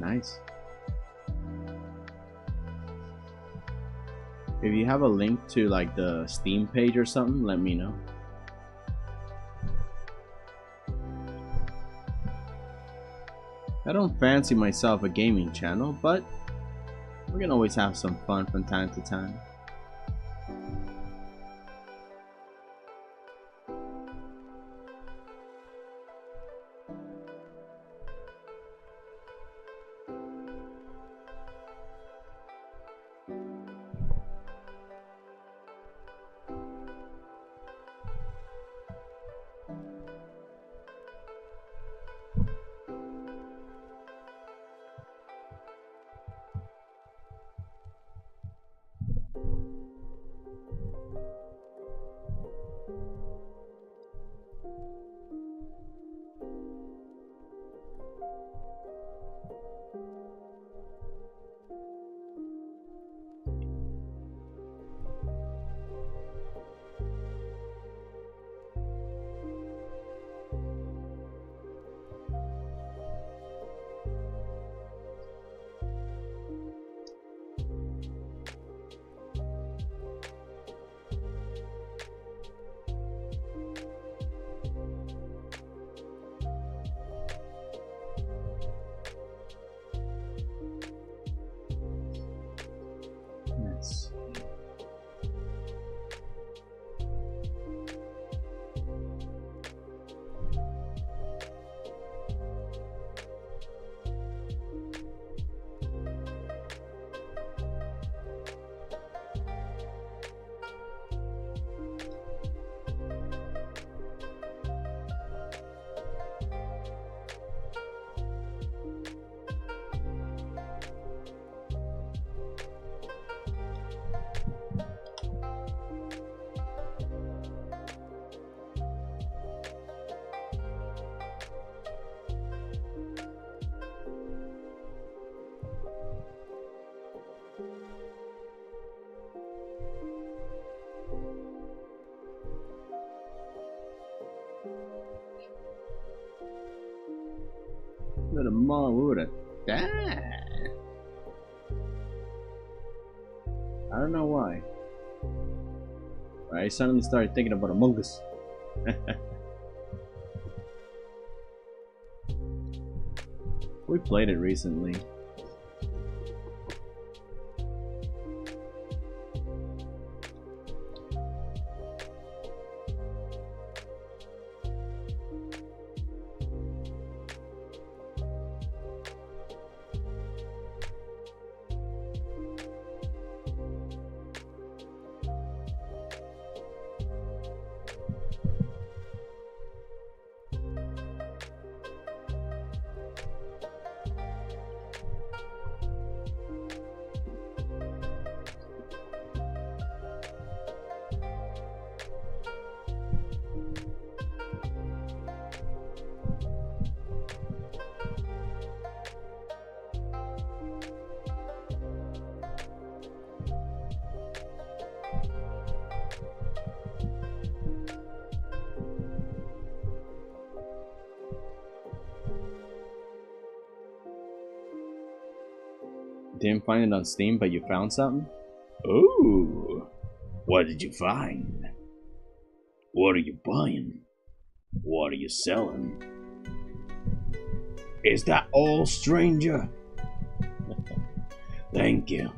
Nice. If you have a link to like the Steam page or something, let me know. I don't fancy myself a gaming channel, but we can always have some fun from time to time. Yes. Little more would have died. I don't know why. I suddenly started thinking about Among Us. We played it recently. Didn't find it on Steam, but you found something? Ooh, what did you find? What are you buying? What are you selling? Is that all, stranger? Thank you.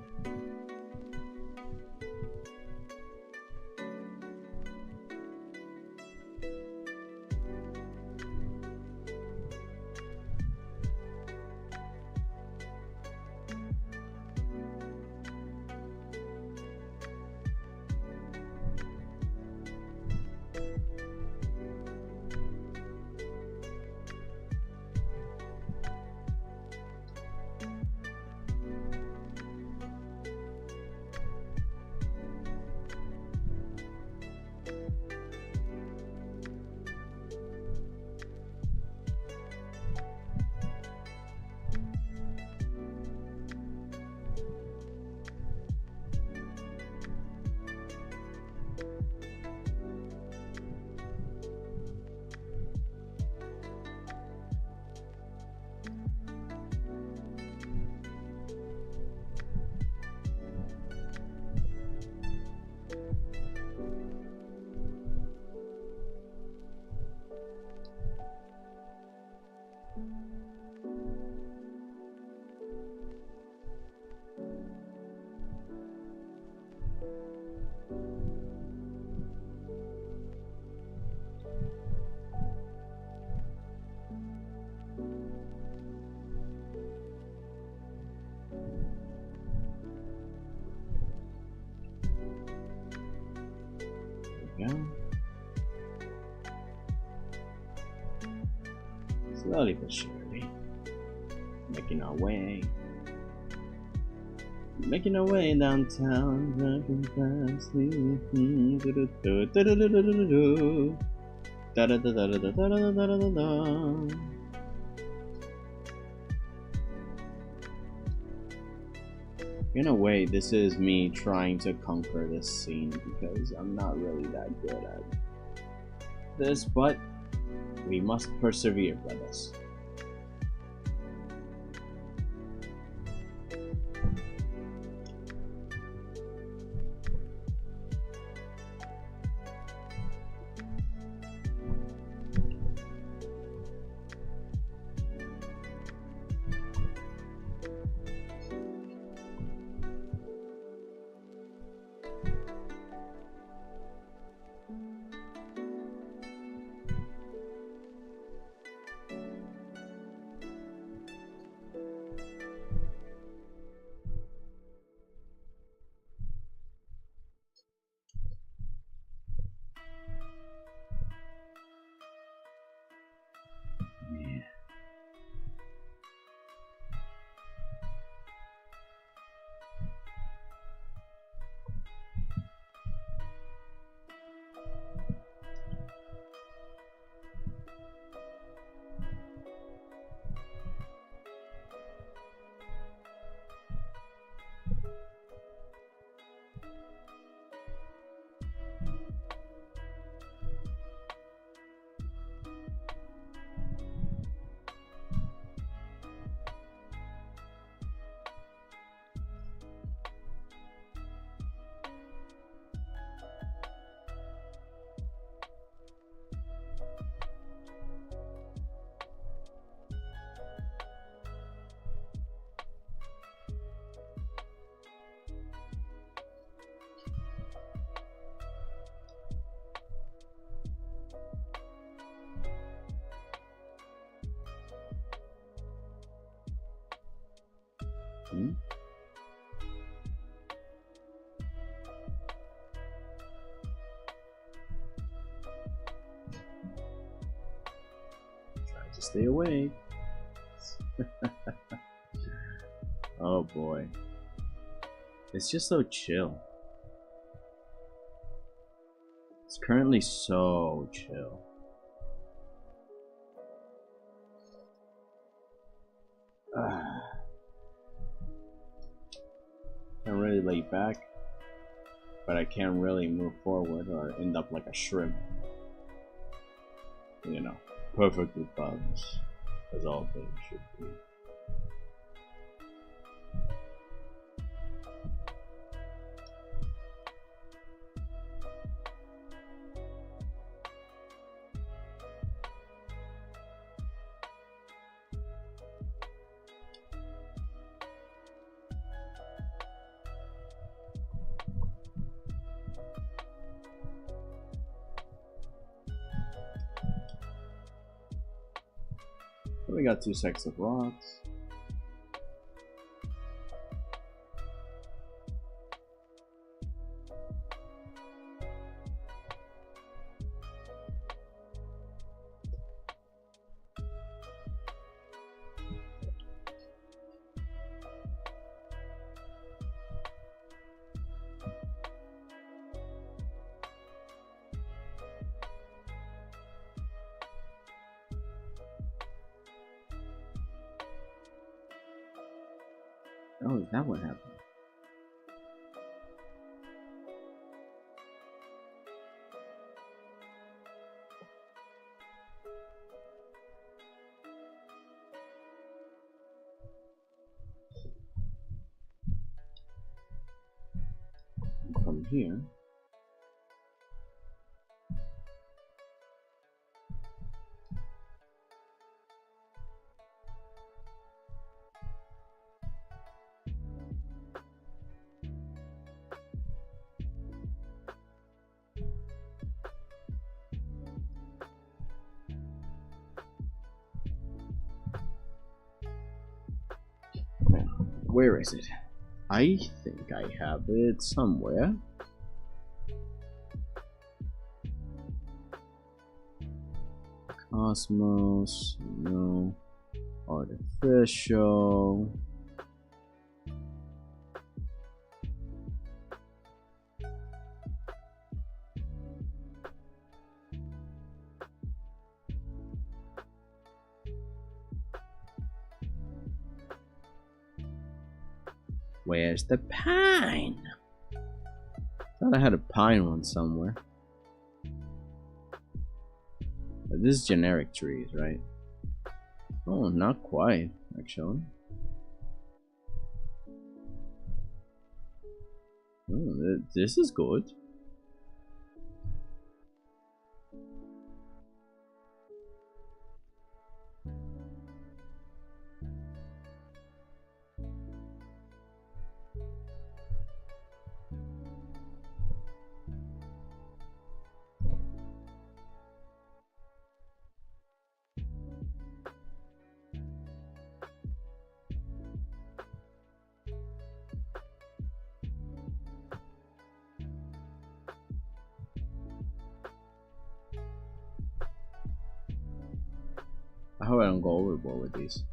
we go. Slowly but surely, making our way. Making our way downtown, driving fast. In a way, this is me trying to conquer this scene because I'm not really that good at this, but we must persevere, brothers. Yeah. Try to stay awake. Oh boy. It's just so chill. It's currently so chill. Can't really lay back, but I can't really move forward or end up like a shrimp. You know, perfectly balanced, as all things should be. We got 2 sets of rocks. Oh, is that what happened? From here. Where is it? I think I have it somewhere. Cosmos, no. Artificial. Where's the pine? Thought I had a pine one somewhere. But this is generic trees, right? Oh, not quite, actually. Oh, this is good. I hope I don't go overboard with these.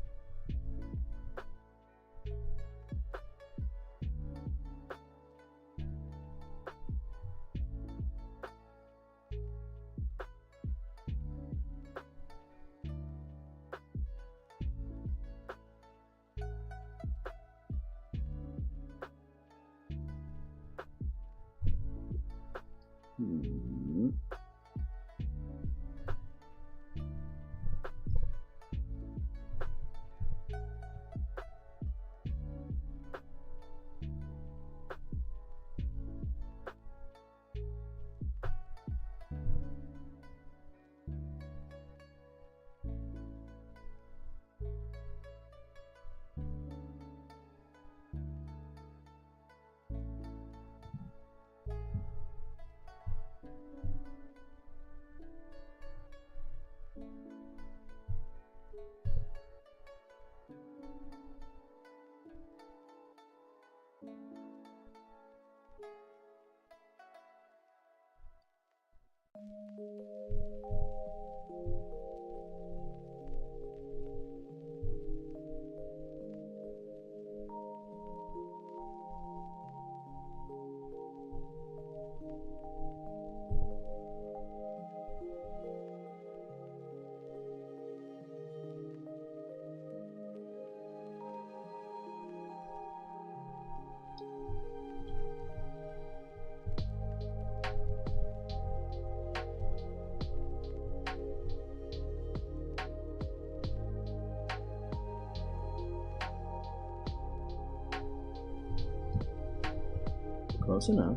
Close enough.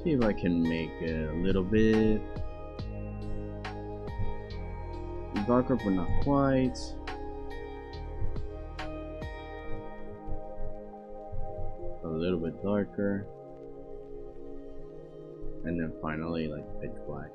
See if I can make it a little bit darker, but not quite. A little bit darker, and then finally like pitch black.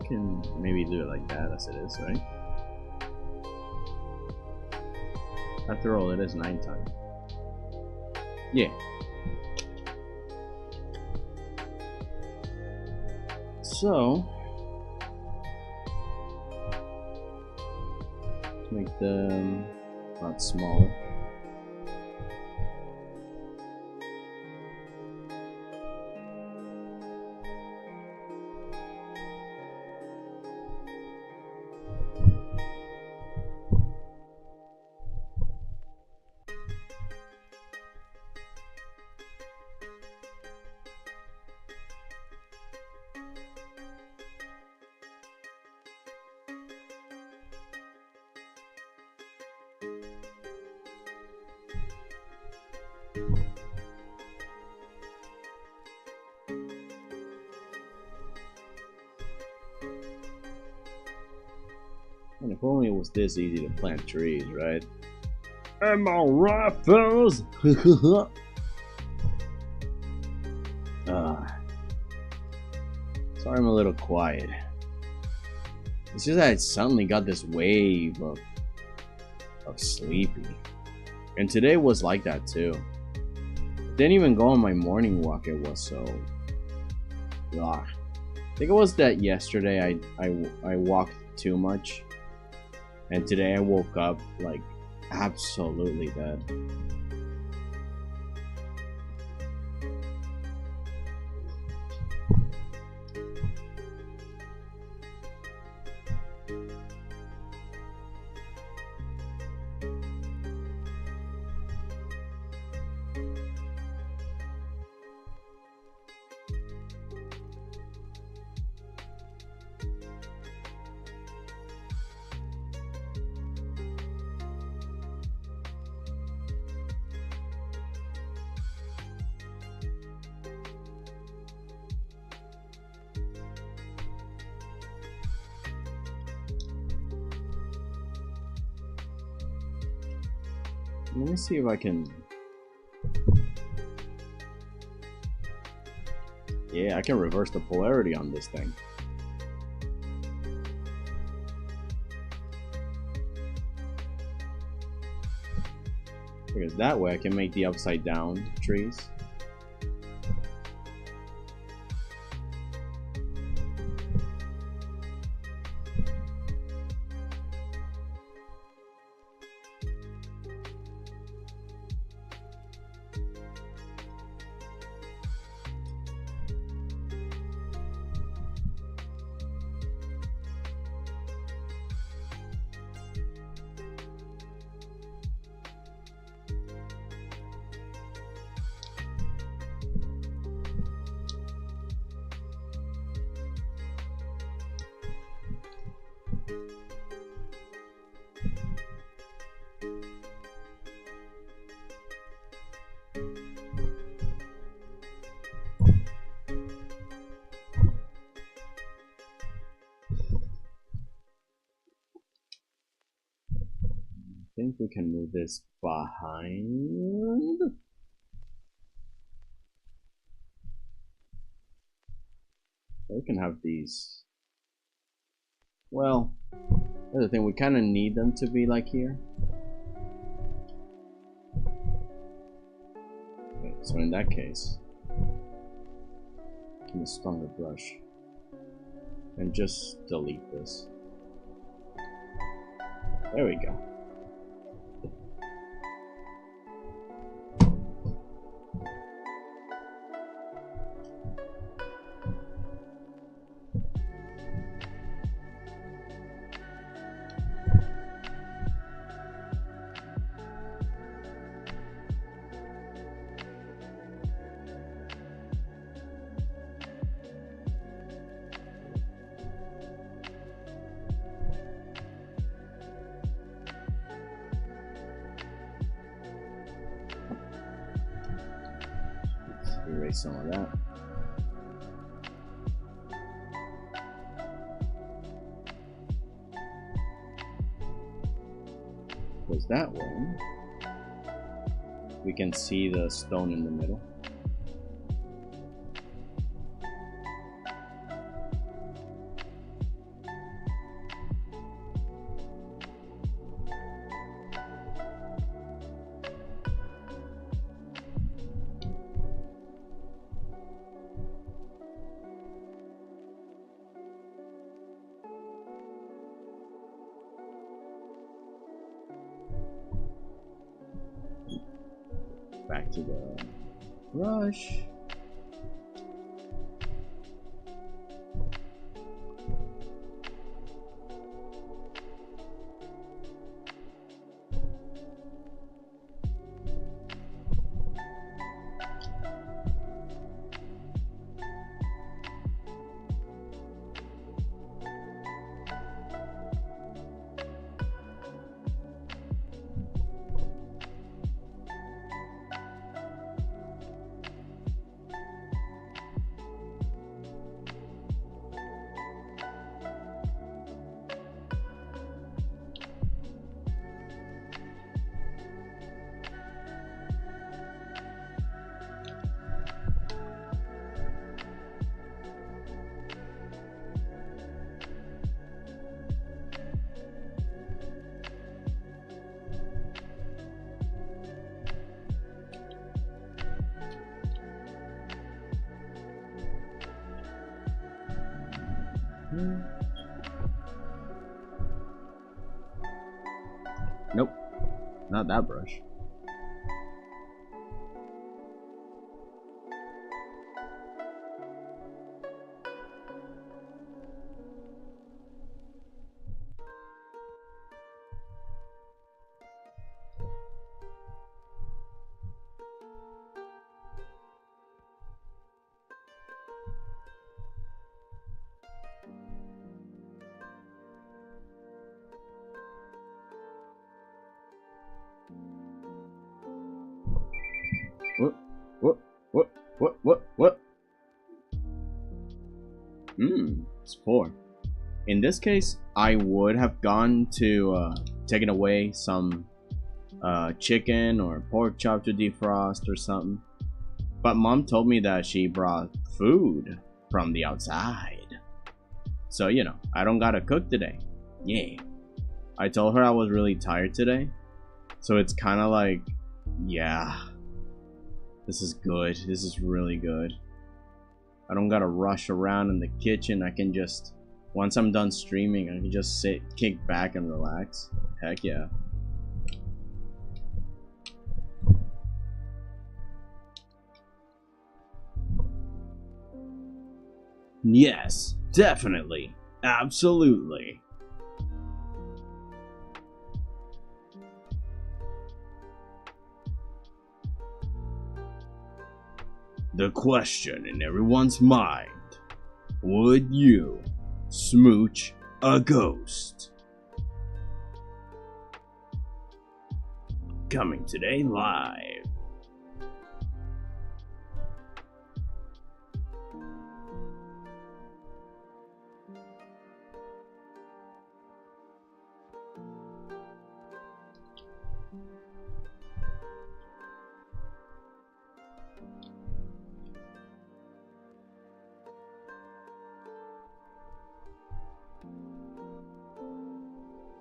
Can maybe do it like that as it is, right? After all, it is nighttime. Yeah. So let's make them a lot smaller. And if only it was this easy to plant trees, right? Am I right, fellas? Sorry I'm a little quiet. It's just that I suddenly got this wave of sleepy. And today was like that too. Didn't even go on my morning walk, it was so... I think it was that yesterday I walked too much. And today I woke up like absolutely dead. Let me see if I can... Yeah, I can reverse the polarity on this thing. Because that way I can make the upside down trees. I think we can move this behind. We can have these. Well, that's the thing, we kind of need them to be like here. Okay, so in that case, give me a stronger brush and just delete this. There we go. Erase some of that. Because that way we can see the stone in the middle. Back to the brush. Nope, not that brush. What? It's 4. In this case, I would have gone to taken away some chicken or pork chop to defrost or something. But Mom told me that she brought food from the outside. So, you know, I don't gotta cook today. Yeah. I told her I was really tired today. So it's kind of like, yeah. This is good. This is really good. I don't gotta rush around in the kitchen. I can just, once I'm done streaming, I can just sit, kick back and relax. Heck yeah. Yes, definitely. Absolutely. The question in everyone's mind, would you smooch a ghost? Coming today live.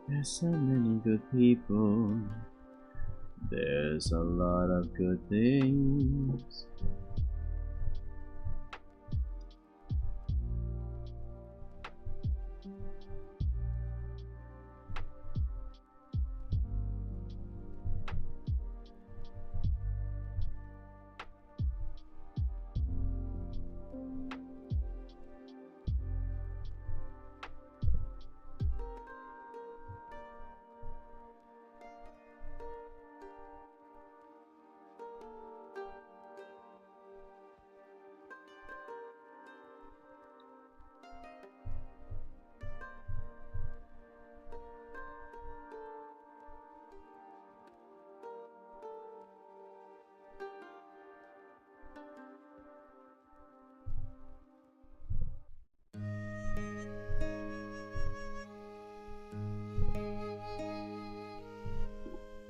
There's so many good people. There's a lot of good things.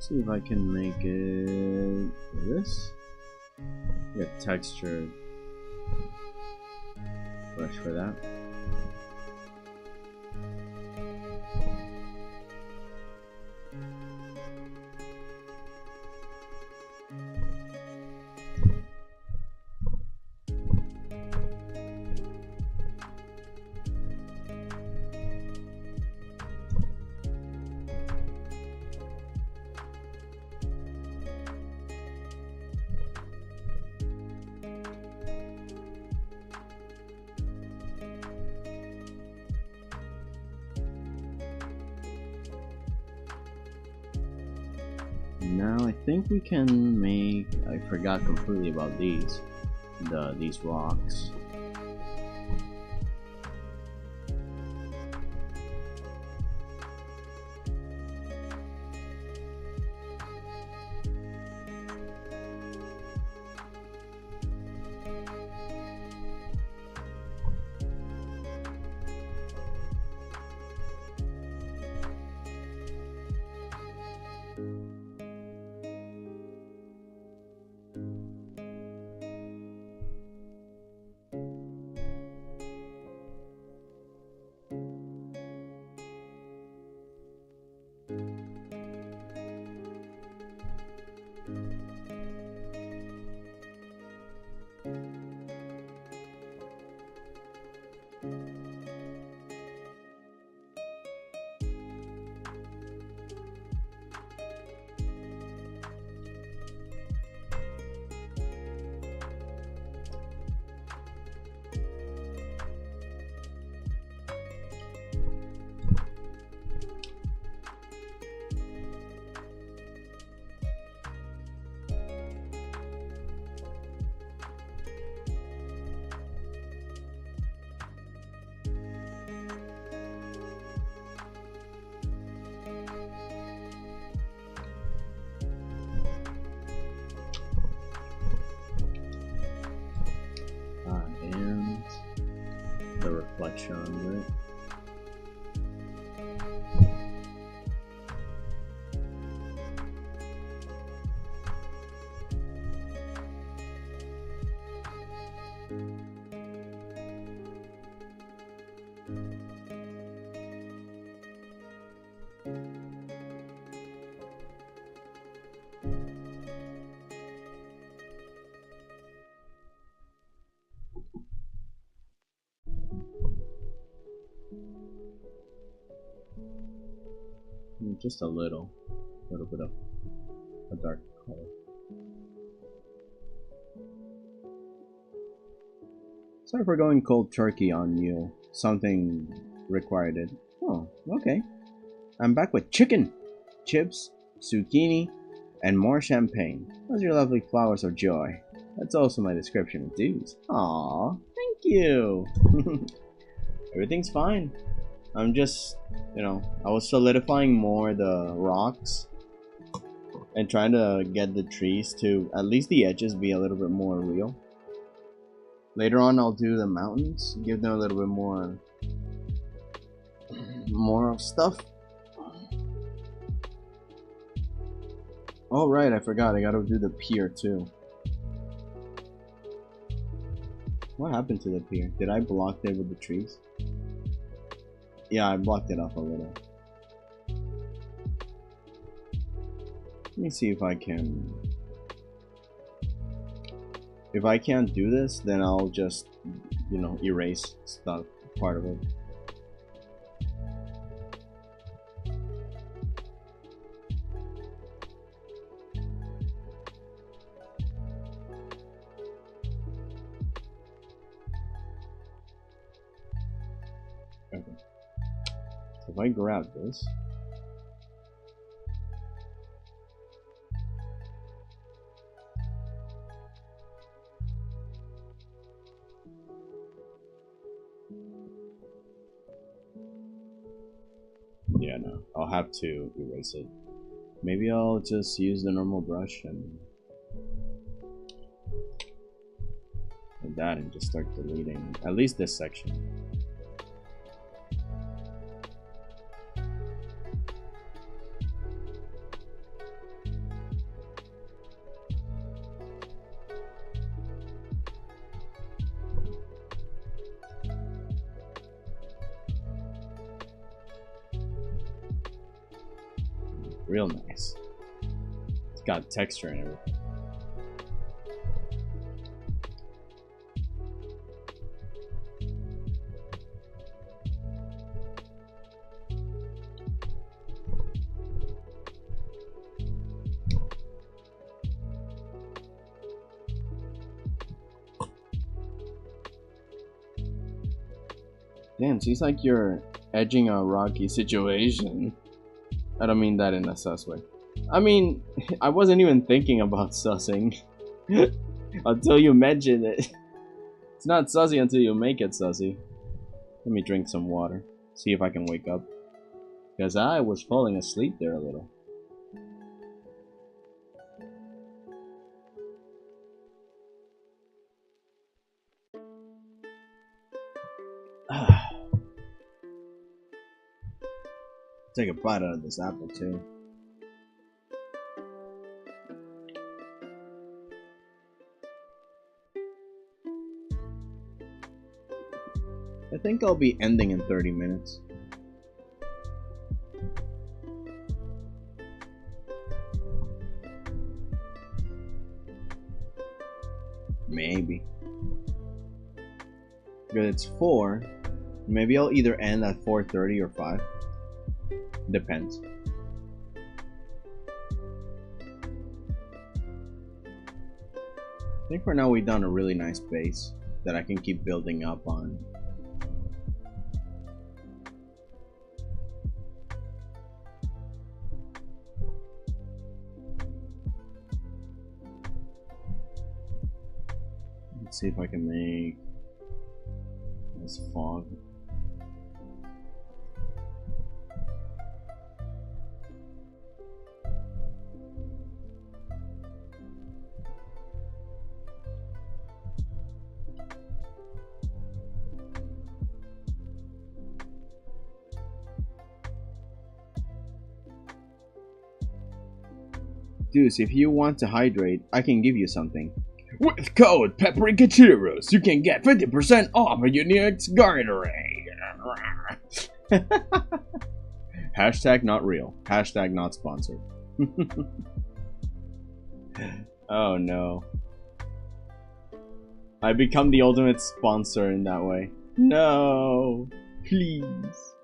See if I can make it this. Get textured brush for that. Now I think we can make. I forgot completely about these rocks. And the reflection on it. Just a little bit of a dark color. Sorry for going cold turkey on you. Something required it. Oh, okay. I'm back with chicken, chips, zucchini, and more champagne. Those are your lovely flowers of joy. That's also my description of dudes. Aww, thank you. Everything's fine. I'm just, you know, I was solidifying more the rocks and trying to get the trees to, at least the edges, be a little bit more real. Later on I'll do the mountains, give them a little bit more stuff. Oh right, I forgot, I gotta do the pier too. What happened to the pier? Did I block it with the trees? Yeah, I blocked it off a little. Let me see if I can... If I can't do this, then I'll just, you know, erase stuff, part of it. Okay. So if I grab this, yeah, no, I'll have to erase it. Maybe I'll just use the normal brush and like that and just start deleting at least this section. Real nice. It's got texture and everything. Damn, seems like you're edging a rocky situation. I don't mean that in a sus way. I mean, I wasn't even thinking about sussing until you mentioned it. It's not sussy until you make it sussy. Let me drink some water. See if I can wake up. Because I was falling asleep there a little. Take a bite out of this apple too. I think I'll be ending in 30 minutes. Maybe. Because it's 4. Maybe I'll either end at 4:30 or 5. Depends. I think for now we've done a really nice base that I can keep building up on. Let's see if I can make this fog. Dudes, if you want to hydrate, I can give you something. With code PAPRIKACHURROS, you can get 50% off of your next Gatorade. Hashtag not real. Hashtag not sponsored. Oh no. I become the ultimate sponsor in that way. No. Please.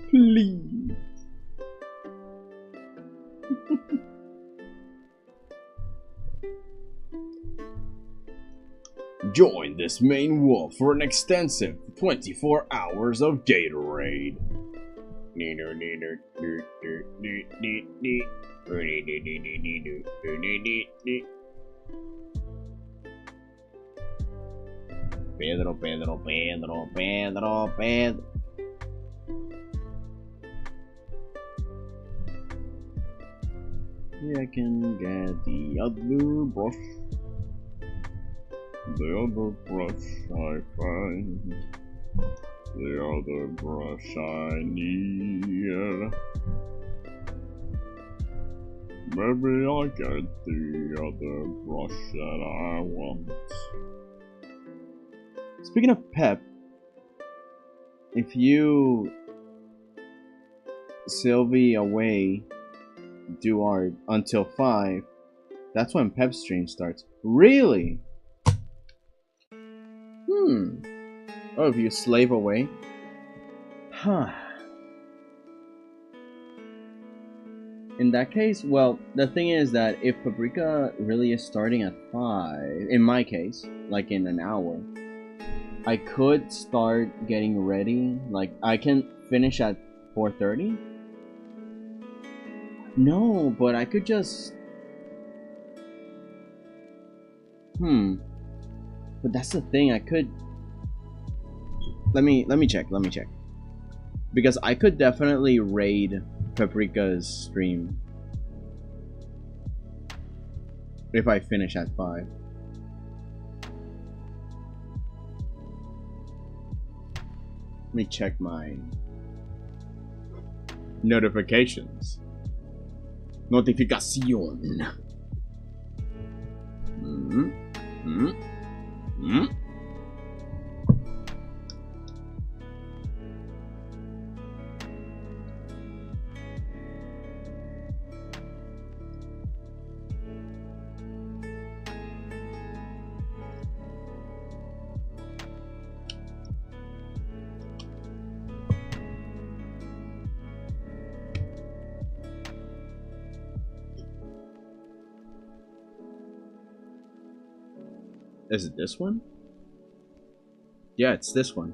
Please. Join this main wolf for an extensive 24 hours of Gatorade. Pedro. Yeah, I can get the other brush. The other brush I find. The other brush I need. Maybe I'll get the other brush that I want. Speaking of pep, if you Sylvie away do art until 5, that's when Pep stream starts. Really? Oh, if you slave away? Huh. In that case, well, the thing is that if Paprika really is starting at 5, in my case, like in an hour, I could start getting ready. Like, I can finish at 4:30? No, but I could just... But that's the thing, I could... Let me check. Because I could definitely raid Paprika's stream if I finish at 5. Let me check my notifications. Notificación. Is it this one? Yeah, it's this one.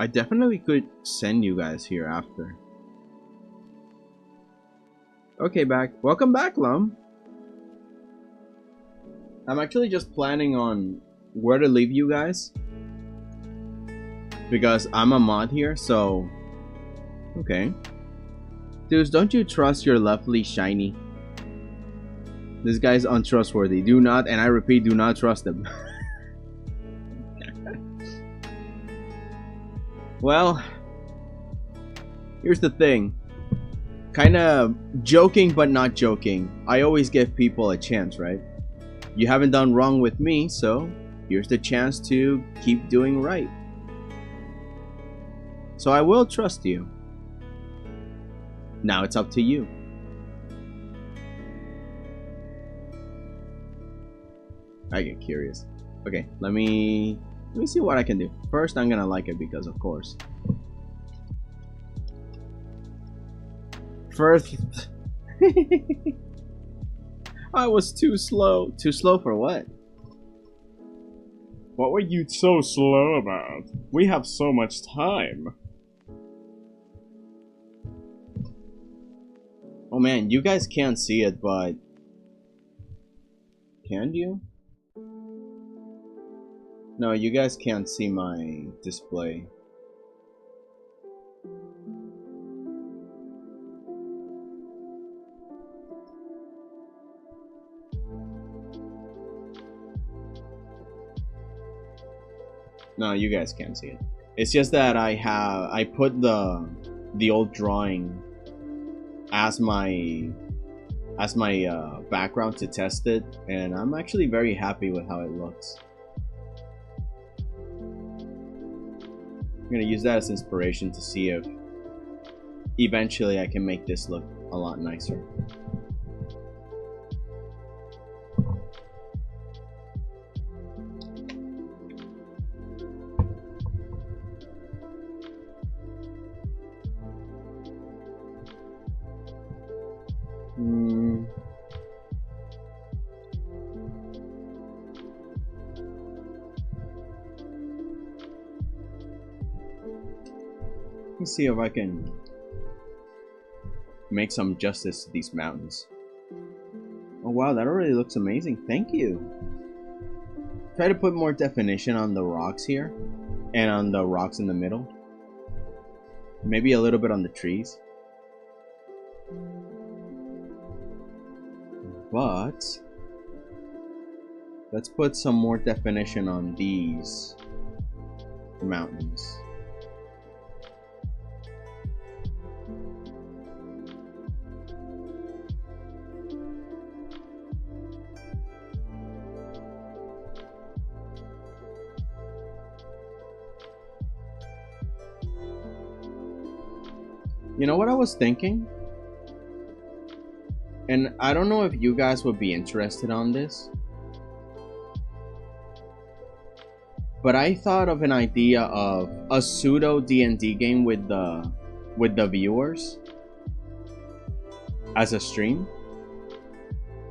I definitely could send you guys here after. Okay, welcome back, Lum. I'm actually just planning on where to leave you guys, because I'm a mod here, so okay. Dudes, don't you trust your lovely shiny? This guy's untrustworthy. Do not, and I repeat, do not trust him. Well, here's the thing. Kinda joking but not joking. I always give people a chance, right? You haven't done wrong with me, so here's the chance to keep doing right. So I will trust you. Now it's up to you. I get curious. Okay, let me see what I can do. First, I'm gonna like it because, of course. First, I was too slow. Too slow for what? What were you so slow about? We have so much time. Oh man, you guys can't see it, but can you? No, you guys can't see my display. No, you guys can't see it. It's just that I put the old drawing as my background to test it, and I'm actually very happy with how it looks. I'm gonna use that as inspiration to see if eventually I can make this look a lot nicer. Let's see if I can make some justice to these mountains. Oh wow, that already looks amazing. Thank you. Try to put more definition on the rocks here and on the rocks in the middle. Maybe a little bit on the trees. But let's put some more definition on these mountains. You know what I was thinking? And I don't know if you guys would be interested on this, but I thought of an idea of a pseudo D&D game with the viewers as a stream,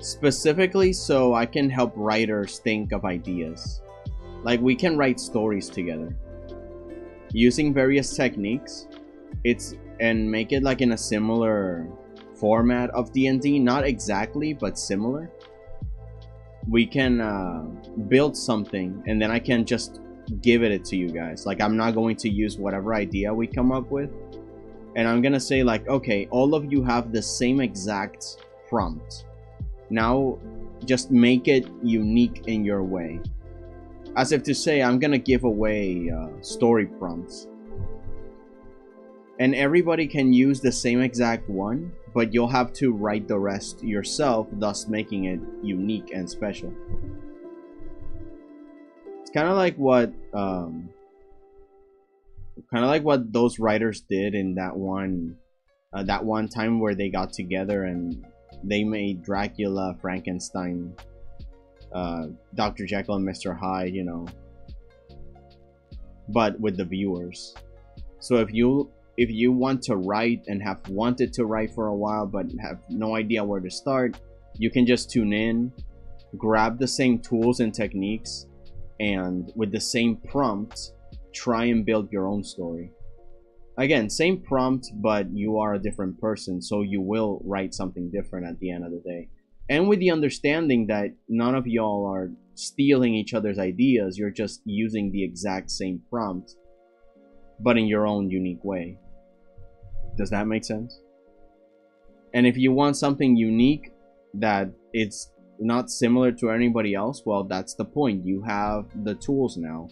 specifically so I can help writers think of ideas. Like, we can write stories together using various techniques. And make it like in a similar format of D&D, not exactly, but similar. We can build something, and then I can just give it to you guys. Like, I'm not going to use whatever idea we come up with, and I'm gonna say like, okay, all of you have the same exact prompt. Now, just make it unique in your way. As if to say, I'm gonna give away story prompts. And everybody can use the same exact one, but you'll have to write the rest yourself, thus making it unique and special. It's kind of like what those writers did in that one time where they got together and they made Dracula, Frankenstein, Dr. Jekyll and Mr. Hyde, you know, but with the viewers. So if you want to write and have wanted to write for a while but have no idea where to start, you can just tune in, grab the same tools and techniques, and with the same prompt, try and build your own story. Again, same prompt, but you are a different person, so you will write something different at the end of the day. And with the understanding that none of y'all are stealing each other's ideas, you're just using the exact same prompt, but in your own unique way. Does that make sense? And if you want something unique that it's not similar to anybody else, well, that's the point. You have the tools now.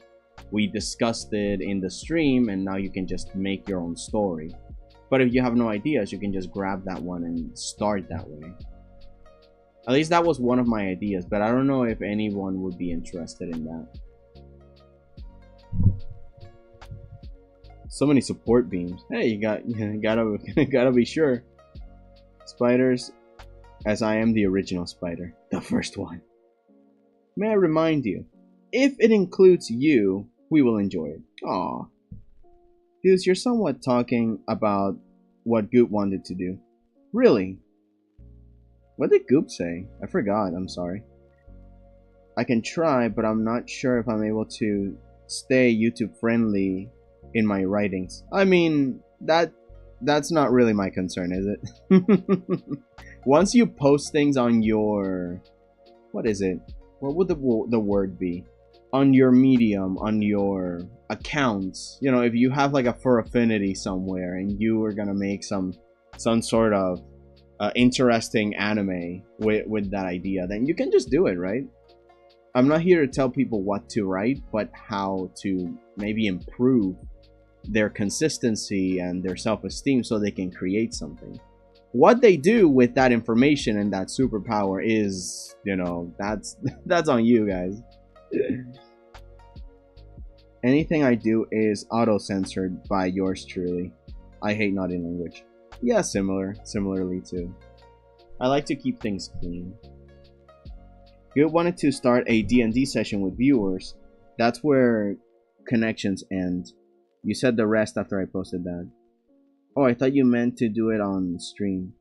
We discussed it in the stream, and now you can just make your own story. But if you have no ideas, you can just grab that one and start that way. At least that was one of my ideas, but I don't know if anyone would be interested in that. So many support beams. Hey, you gotta be sure. Spiders, as I am the original spider, the first one. May I remind you, if it includes you, we will enjoy it. Aww. Dudes, you're somewhat talking about what Goop wanted to do. Really? What did Goop say? I forgot, I'm sorry. I can try, but I'm not sure if I'm able to stay YouTube friendly in my writings. I mean, that's not really my concern, is it? Once you post things on your... What is it? What would the word be? On your Medium, on your accounts. You know, if you have like a fur affinity somewhere and you are gonna make some sort of interesting anime with that idea, then you can just do it, right? I'm not here to tell people what to write, but how to maybe improve their consistency and their self-esteem so they can create something. What they do with that information and that superpower is, you know, that's on you guys. Anything I do is auto-censored by yours truly. I hate naughty language. Yeah, similarly too. I like to keep things clean. You wanted to start a D&D session with viewers. That's where connections end. You said the rest after I posted that. Oh, I thought you meant to do it on stream.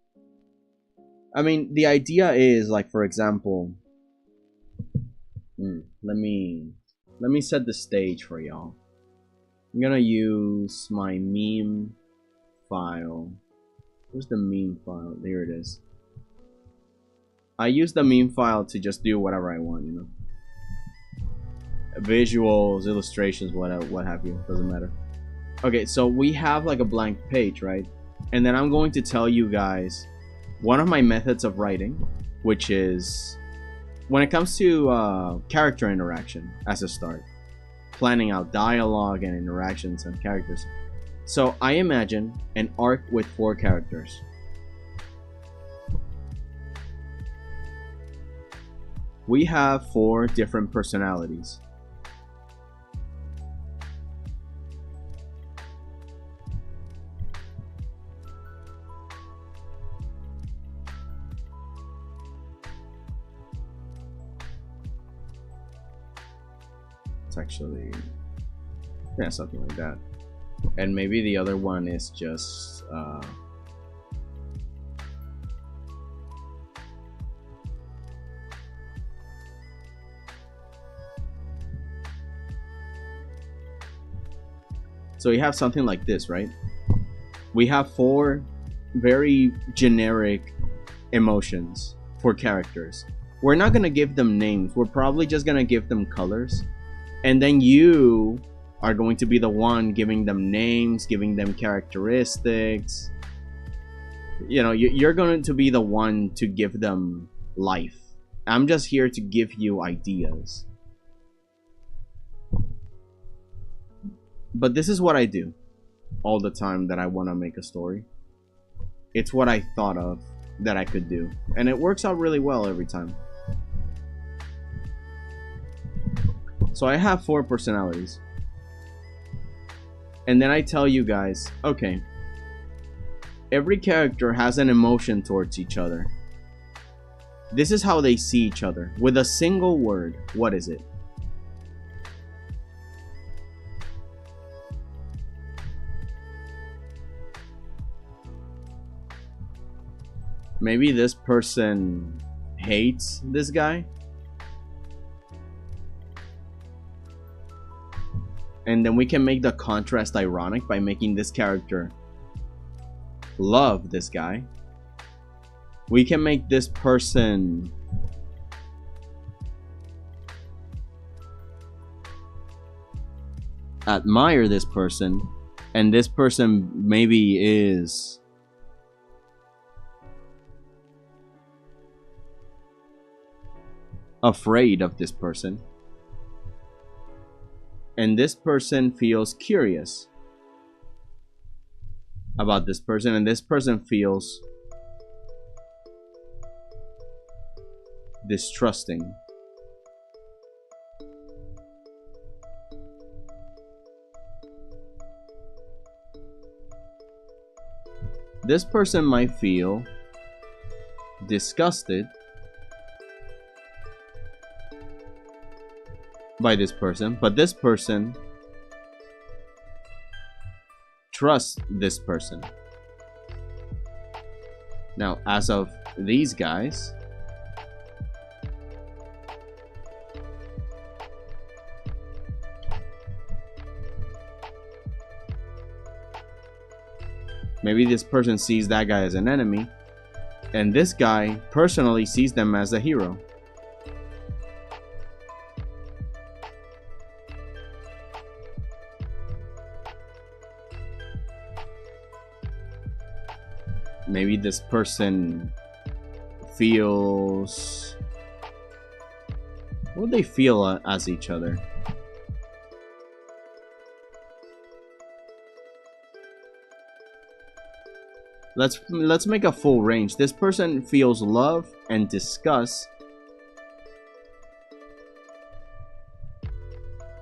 I mean, the idea is, like, for example... Let me set the stage for y'all. I'm gonna use my meme file. Where's the meme file? There it is. I use the meme file to just do whatever I want, you know. Visuals, illustrations, what have you. Doesn't matter. Okay, so we have like a blank page, right? And then I'm going to tell you guys one of my methods of writing, which is when it comes to character interaction as a start, planning out dialogue and interactions and characters. So I imagine an arc with 4 characters. We have 4 different personalities. It's actually, yeah, something like that. And maybe the other one is just so you have something like this, right? We have 4 very generic emotions for characters. We're not gonna give them names. We're probably just gonna give them colors. And then you are going to be the one giving them names, giving them characteristics. You know, you're going to be the one to give them life. I'm just here to give you ideas. But this is what I do all the time that I want to make a story. It's what I thought of that I could do. And it works out really well every time. So I have 4 personalities. And then I tell you guys, okay, every character has an emotion towards each other. This is how they see each other. With a single word, what is it? Maybe this person hates this guy. And then we can make the contrast ironic by making this character love this guy. We can make this person admire this person, and this person maybe is afraid of this person, and this person feels curious about this person, and this person feels distrusting. This person might feel disgusted by this person, but this person trusts this person. Now, as of these guys, maybe this person sees that guy as an enemy, and this guy personally sees them as a hero. Maybe this person feels... what do they feel as each other? Let's make a full range. This person feels love and disgust.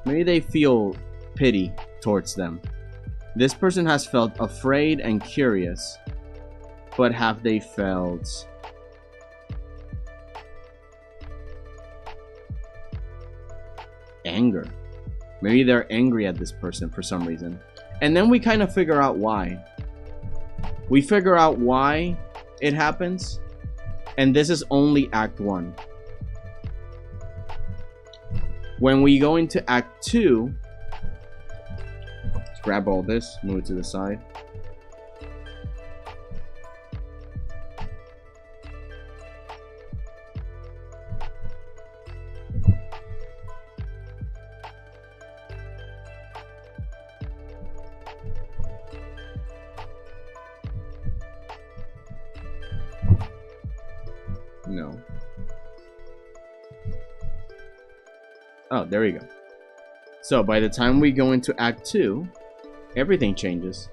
Maybe they feel pity towards them. This person has felt afraid and curious. But have they felt anger? Maybe they're angry at this person for some reason. And then we kind of figure out why. We figure out why it happens. And this is only Act 1. When we go into Act 2, let's grab all this, move it to the side. No. Oh, there we go. So by the time we go into Act 2, everything changes.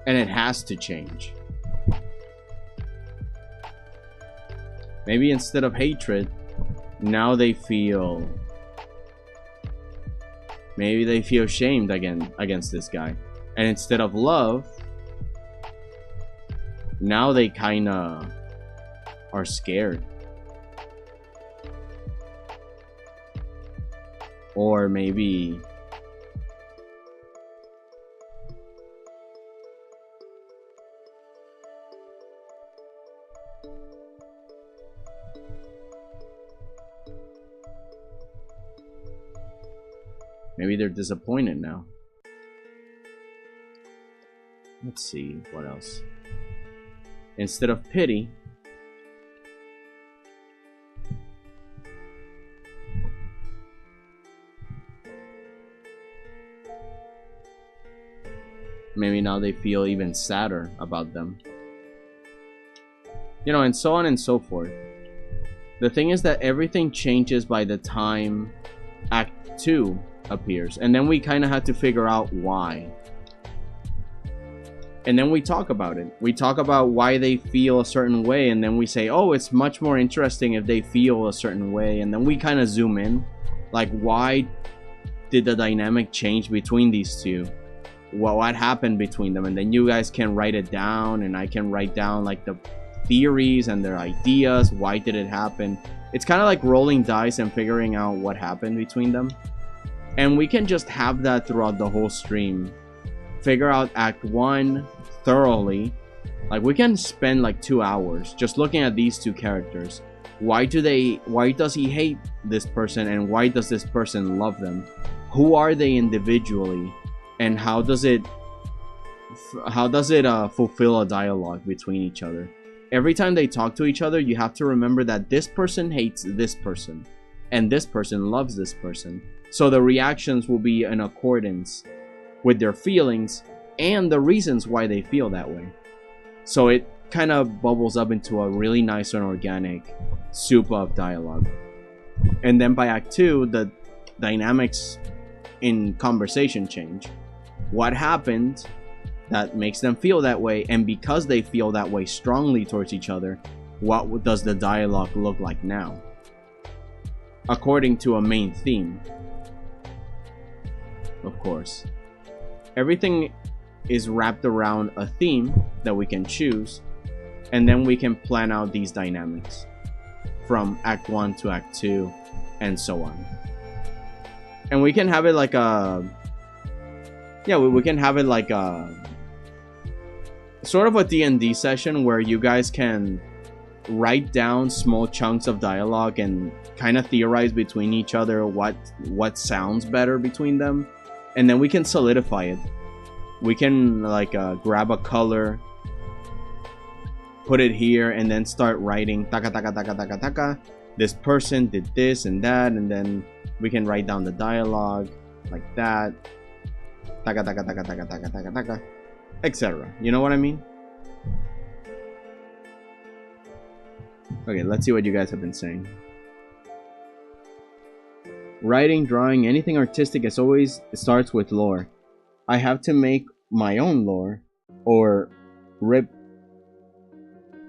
And it has to change. Maybe instead of hatred, now they feel... maybe they feel shamed again against this guy. And instead of love, now they kinda are scared. Or maybe they're disappointed now. Let's see what else. Instead of pity, maybe now they feel even sadder about them. You know, and so on and so forth. The thing is that everything changes by the time Act 2 appears. And then we kind of have to figure out why. And then we talk about it. We talk about why they feel a certain way. And then we say, oh, it's much more interesting if they feel a certain way. And then we kind of zoom in. Like, why did the dynamic change between these two? What happened between them? And then you guys can write it down. And I can write down, like, the theories and their ideas. Why did it happen? It's kind of like rolling dice and figuring out what happened between them. And we can just have that throughout the whole stream. Figure out Act 1 thoroughly. Like, we can spend like 2 hours just looking at these two characters. Why does he hate this person, and why does this person love them? Who are they individually, and how does it fulfill a dialogue between each other? Every time they talk to each other, you have to remember that this person hates this person, and this person loves this person. So the reactions will be in accordance with their feelings and the reasons why they feel that way. So it kind of bubbles up into a really nice and organic soup of dialogue. And then by Act 2, the dynamics in conversation change. What happened that makes them feel that way, and because they feel that way strongly towards each other, what does the dialogue look like now? According to a main theme, of course. Everything is wrapped around a theme that we can choose, and then we can plan out these dynamics from Act 1 to Act 2 and so on. And we can have it like a we can have it like a sort of a D&D session where you guys can write down small chunks of dialogue and kind of theorize between each other what sounds better between them, and then we can solidify it. We can like grab a color, put it here, and then start writing taka taka taka taka taka. This person did this and that, and then we can write down the dialogue like that, taka taka taka taka taka taka taka, etc. You know what I mean? Okay, let's see what you guys have been saying. Writing, drawing, anything artistic as always starts with lore. I have to make my own lore, or rip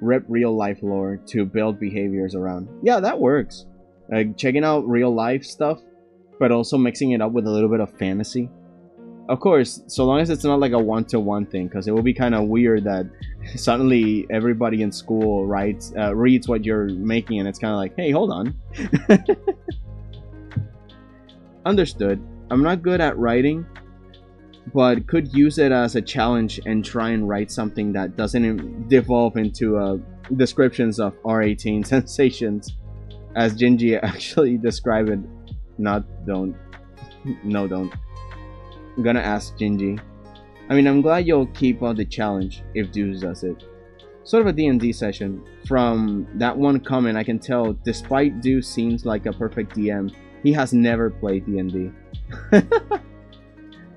real life lore to build behaviors around. Yeah, that works. Checking out real life stuff, but also mixing it up with a little bit of fantasy. Of course, so long as it's not like a one-to-one thing, because it will be kind of weird that suddenly everybody in school reads what you're making, and it's kind of like, hey, hold on. Understood. I'm not good at writing, but could use it as a challenge and try and write something that doesn't devolve into descriptions of R18 sensations, as Gingy actually described it. Don't. I'm gonna ask Gingy. I mean, I'm glad you'll keep on the challenge if Deuce does it. Sort of a D&D session. From that one comment, I can tell, despite Deuce seems like a perfect DM, he has never played D&D.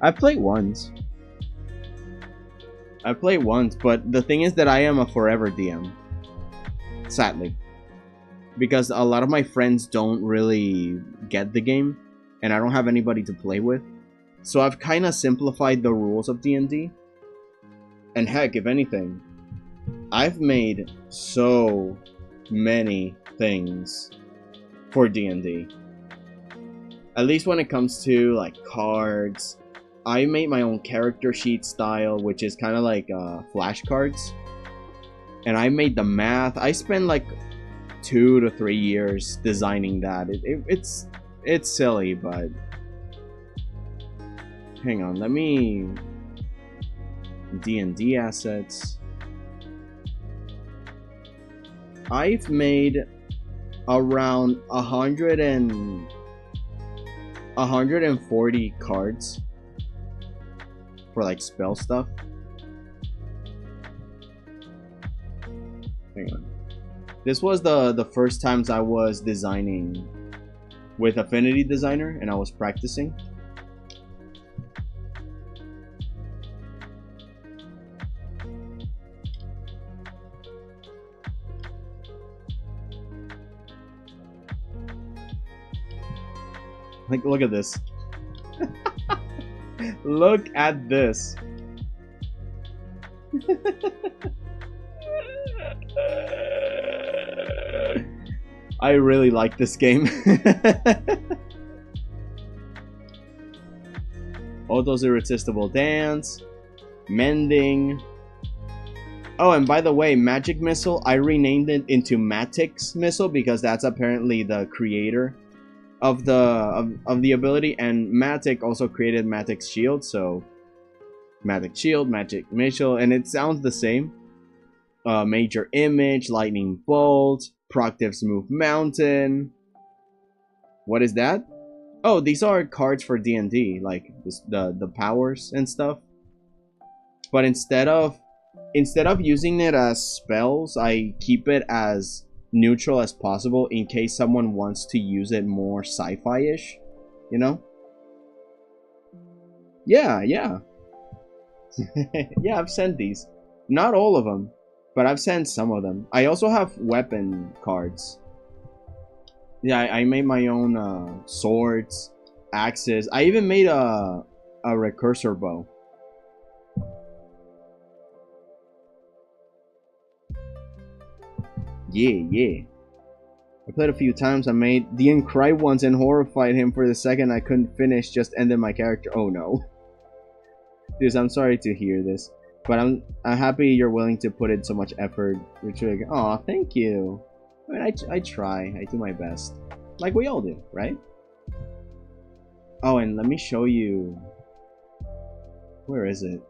I've played once, but the thing is that I am a forever DM. Sadly. Because a lot of my friends don't really get the game, and I don't have anybody to play with. So I've kind of simplified the rules of D&D. And heck, if anything, I've made so many things for D&D. At least when it comes to like cards, I made my own character sheet style, which is kind of like flashcards. And I made the math. I spent like 2 to 3 years designing that. It's silly, but hang on, let me D&D assets. I've made around 140 cards for like spell stuff. Hang on. This was the first times I was designing with Affinity Designer, and I was practicing. Like, look at this. Look at this. I really like this game. Otto's Irresistible Dance. Mending. Oh, and by the way, Magic Missile, I renamed it into Matix Missile because that's apparently the creator of the ability, and Matic also created Matic's Shield, so Matic Shield, Magic Missile, and it sounds the same. Major Image, Lightning Bolt, Proctive's Move Mountain. What is that? Oh, these are cards for D&D, like the powers and stuff. But instead of using it as spells, I keep it as neutral as possible in case someone wants to use it more sci-fi-ish, you know? Yeah. Yeah, I've sent these. Not all of them, but I've sent some of them. I also have weapon cards. Yeah, I made my own swords, axes. I even made a recursor bow. Yeah. I played a few times. I made the Cry once and horrified him for the second I couldn't finish. Just ended my character. Oh no. Dude, I'm sorry to hear this, but I'm happy you're willing to put in so much effort. You're truly. Aw, thank you. I mean, I try. I do my best. Like we all do, right? Oh, and let me show you. Where is it?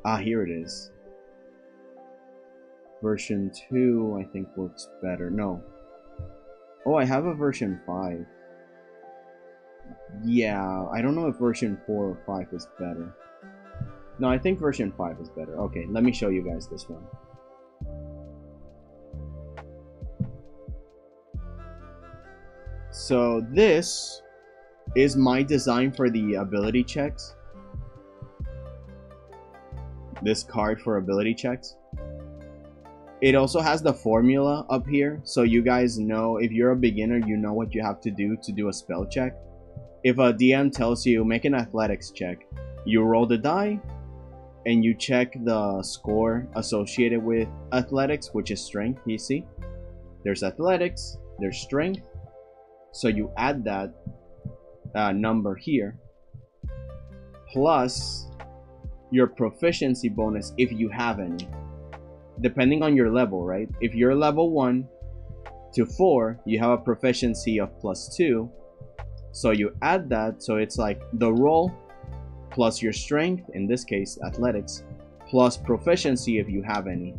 Ah, here it is. Version 2, I think, works better. No. Oh, I have a version 5. Yeah, I don't know if version 4 or 5 is better. No, I think version 5 is better. Okay, let me show you guys this one. So this is my design for the ability checks. This card for ability checks. It also has the formula up here, so you guys know, if you're a beginner, you know what you have to do a spell check. If a DM tells you, make an athletics check, you roll the die, and you check the score associated with athletics, which is strength, you see? There's athletics, there's strength, so you add that number here, plus your proficiency bonus if you have any. Depending on your level, right? If you're level 1 to 4, you have a proficiency of +2. So you add that, so it's like the roll plus your strength, in this case athletics, plus proficiency if you have any.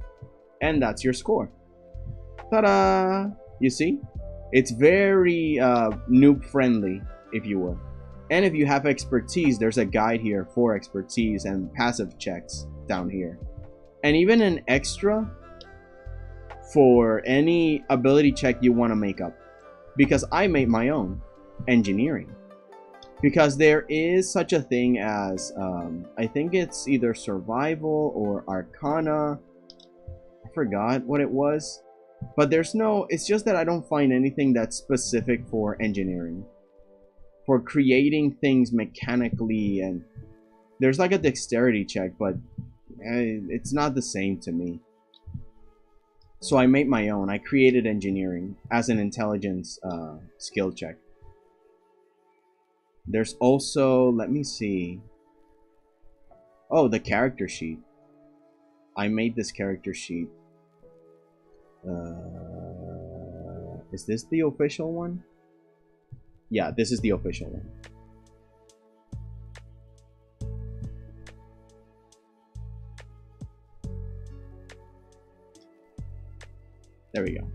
And that's your score. Ta-da! You see? It's very noob friendly, if you will. And if you have expertise, there's a guide here for expertise and passive checks down here. And even an extra for any ability check you want to make up. Because I made my own. Engineering. Because there is such a thing as, I think it's either survival or arcana. I forgot what it was. But there's no, it's just that I don't find anything that's specific for engineering. For creating things mechanically, and there's like a dexterity check, but it's not the same to me. So I made my own. I created engineering as an intelligence skill check. There's also, let me see. Oh, the character sheet. I made this character sheet. Is this the official one? Yeah, this is the official one. There we go.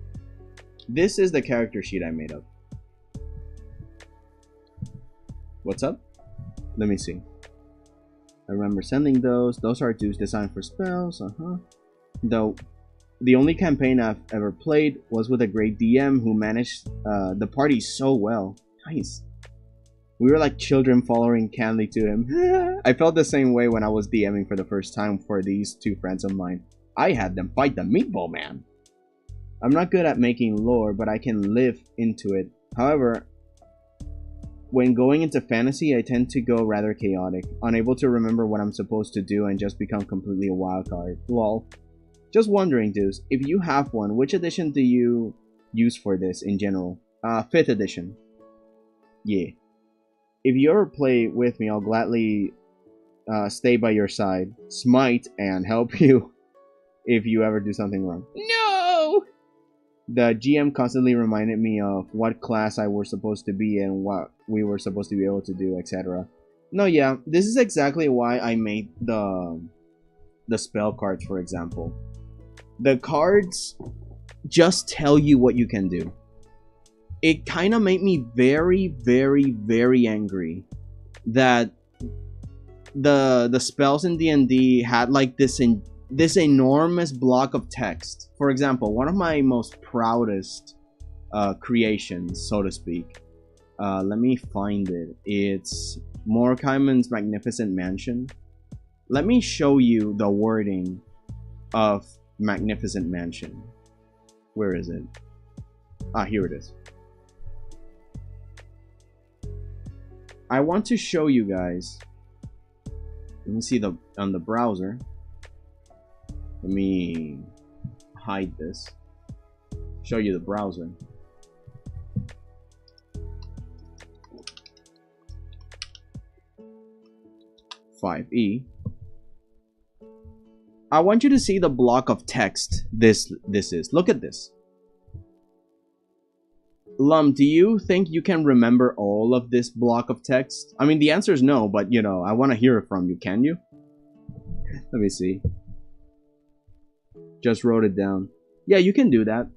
This is the character sheet I made up. What's up? Let me see. I remember sending those. Those are dudes designed for spells. Though the only campaign I've ever played was with a great DM who managed the party so well. Nice. We were like children following Canley to him. I felt the same way when I was DMing for the first time for these two friends of mine. I had them fight the Meatball Man. I'm not good at making lore, but I can live into it. However, when going into fantasy, I tend to go rather chaotic, unable to remember what I'm supposed to do and just become completely a wild card. Lol. Just wondering, dudes, if you have one, which edition do you use for this in general? 5th edition. Yeah. If you ever play with me, I'll gladly stay by your side, smite, and help you if you ever do something wrong. No! The GM constantly reminded me of what class I was supposed to be and what we were supposed to be able to do, etc. No, yeah, this is exactly why I made the spell cards, for example. The cards just tell you what you can do. It kind of made me very, very, very angry that the spells in D&D had like this enormous block of text. For example, one of my most proudest creations, so to speak. Let me find it. It's 𝐒𝐭𝐫𝐞𝐚𝐦's Magnificent Mansion. Let me show you the wording of Magnificent Mansion. Where is it? Ah, here it is. I want to show you guys. Let me see on the browser. Let me hide this. Show you the browser. 𝐹𝐸. I want you to see the block of text this is. Look at this. Lum, do you think you can remember all of this block of text? I mean, the answer is no, but you know, I want to hear it from you. Can you? Let me see. Just wrote it down. Yeah, you can do that.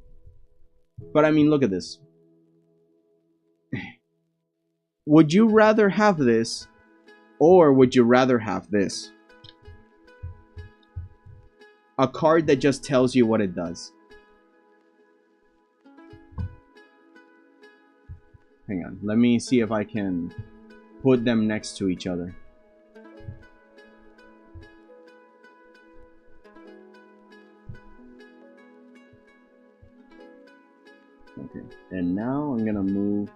But I mean, look at this. Would you rather have this, or would you rather have this? A card that just tells you what it does. Hang on, let me see if I can put them next to each other. Okay, and now I'm gonna move.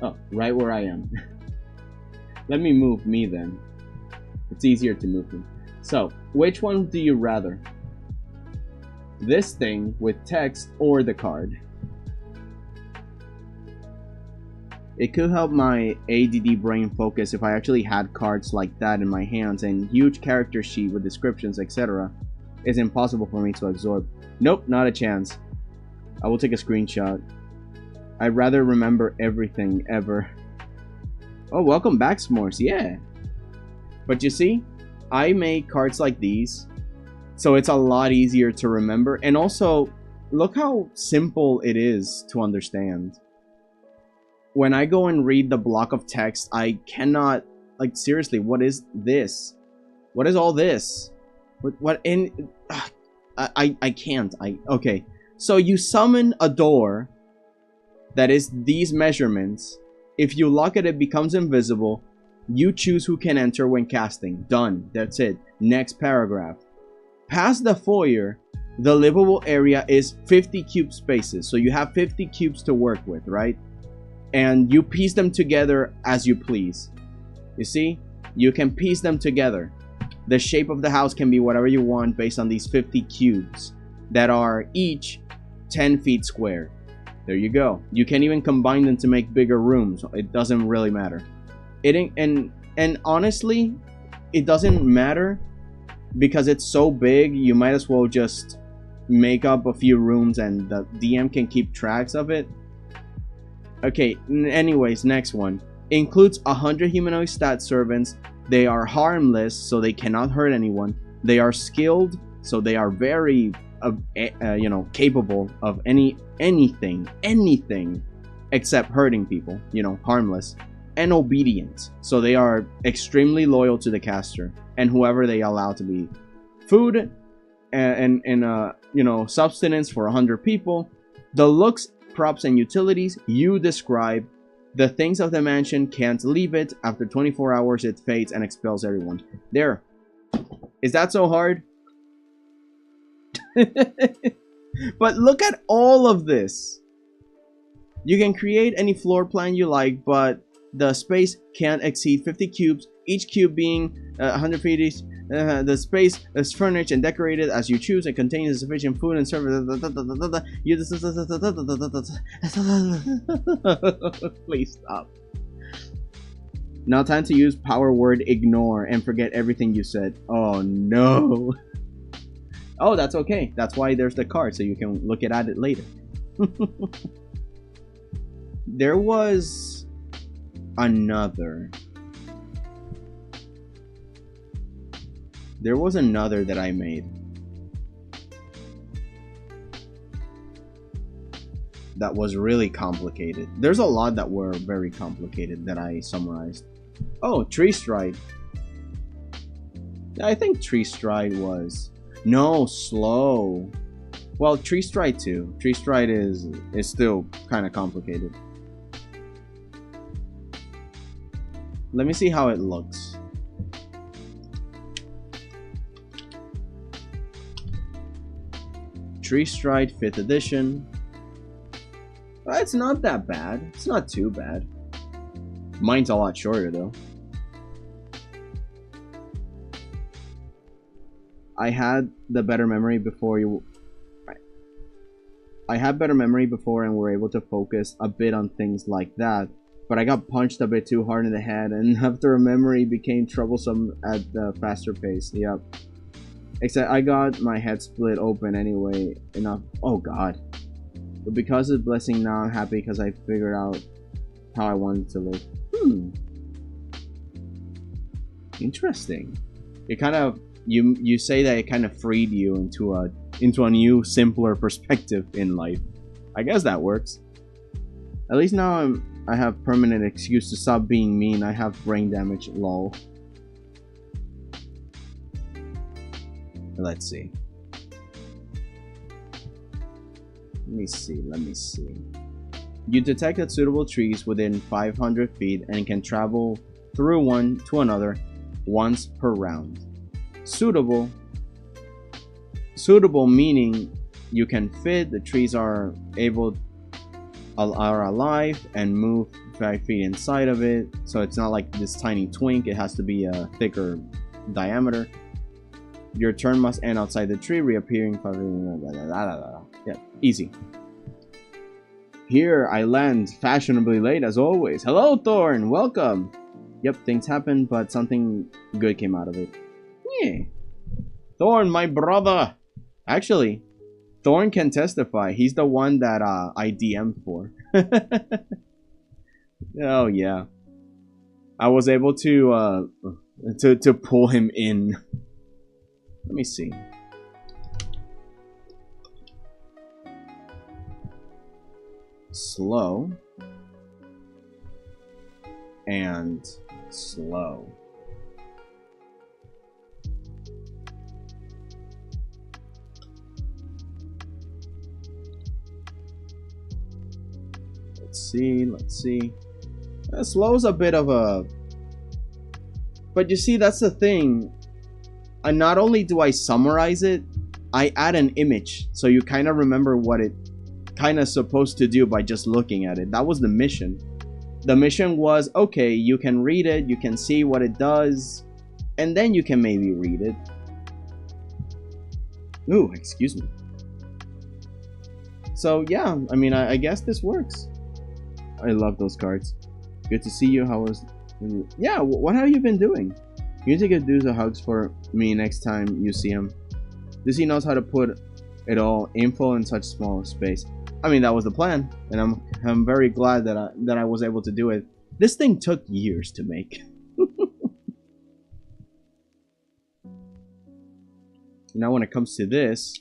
Oh, right where I am. Let me move me then. It's easier to move me. So, which one do you rather? This thing with text or the card? It could help my ADD brain focus if I actually had cards like that in my hands, and huge character sheet with descriptions, etc. is impossible for me to absorb. Nope, not a chance. I will take a screenshot. I'd rather remember everything ever. Oh, welcome back, S'mores. Yeah. But you see, I make cards like these, so it's a lot easier to remember. And also, look how simple it is to understand. When I go and read the block of text, I cannot, like, seriously, what is this? What is all this? What in... I can't. Okay. So you summon a door that is these measurements. If you lock it, it becomes invisible. You choose who can enter when casting. Done. That's it. Next paragraph. Past the foyer, the livable area is 50 cube spaces. So you have 50 cubes to work with, right? And you piece them together as you please. You see? You can piece them together. The shape of the house can be whatever you want based on these 50 cubes that are each 10 feet square. There you go. You can even combine them to make bigger rooms. It doesn't really matter. And honestly, it doesn't matter because it's so big. You might as well just make up a few rooms and the DM can keep tracks of it. Okay, anyways, next one. Includes 100 humanoid stat servants. They are harmless, so they cannot hurt anyone. They are skilled, so they are very you know, capable of anything except hurting people, you know, harmless, and obedient, so they are extremely loyal to the caster and whoever they allow to be. Food and you know, subsistence for 100 people. The looks, props, and utilities you describe. The things of the mansion can't leave it. After 24 hours it fades and expels everyone. There. Is that so hard? But look at all of this. You can create any floor plan you like, but the space can't exceed 50 cubes, each cube being 100 feet each. The space is furnished and decorated as you choose and contains sufficient food and service. Please stop. Now time to use power word ignore and forget everything you said. Oh no. Oh, that's okay. That's why there's the card, so you can look at it later. There was another. There was another that I made. That was really complicated. There's a lot that were very complicated that I summarized. Oh, Tree Stride. I think Tree Stride was... No, Slow. Well, Tree Stride too. Tree Stride is still kind of complicated. Let me see how it looks. Tree Stride 5th edition. It's not that bad. It's not too bad. Mine's a lot shorter though. I had the better memory before you... I had better memory before and were able to focus a bit on things like that. But I got punched a bit too hard in the head, and after memory became troublesome at the faster pace. Yep. Except I got my head split open anyway. Enough. Oh god. But because of the blessing now, I'm happy because I figured out how I wanted to live. Interesting. It kind of... You say that it kind of freed you into a new, simpler perspective in life. I guess that works. At least now I have permanent excuse to stop being mean. I have brain damage, lol. Let's see. Let me see. You detected suitable trees within 500 feet and can travel through one to another once per round. Suitable meaning you can fit. The trees are alive and move 5 feet inside of it, so it's not like this tiny twink. It has to be a thicker diameter. Your turn must end outside the tree, reappearing. Yeah, easy. Here I land fashionably late as always. Hello, Thorn. Welcome. Yep, things happened, but something good came out of it. Yeah. Thorn, my brother. Actually, Thorn can testify. He's the one that I DM'd for. Oh yeah. I was able to pull him in. Let me see. Slow and slow. Let's see. Slow's a bit of a... But you see, that's the thing. And not only do I summarize it, I add an image, so you kind of remember what it kind of supposed to do by just looking at it. That was the mission. The mission was, okay, you can read it, you can see what it does, and then you can maybe read it. Ooh, excuse me. So yeah, I mean, I guess this works. I love those cards. Good to see you. How was... Yeah, what have you been doing? You need to give Dooza hugs for me next time you see him. He knows how to put it all info in such small space. I mean, that was the plan, and I'm very glad that I was able to do it. This thing took years to make. Now when it comes to this,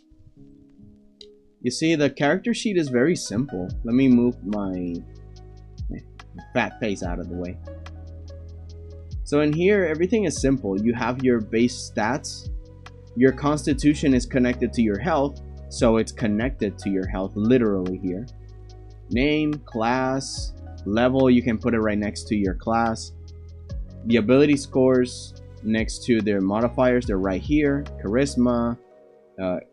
you see the character sheet is very simple. Let me move my fat face out of the way. So in here, everything is simple. You have your base stats. Your constitution is connected to your health, so it's connected to your health literally here. Name, class, level, you can put it right next to your class. The ability scores next to their modifiers, they're right here. Charisma,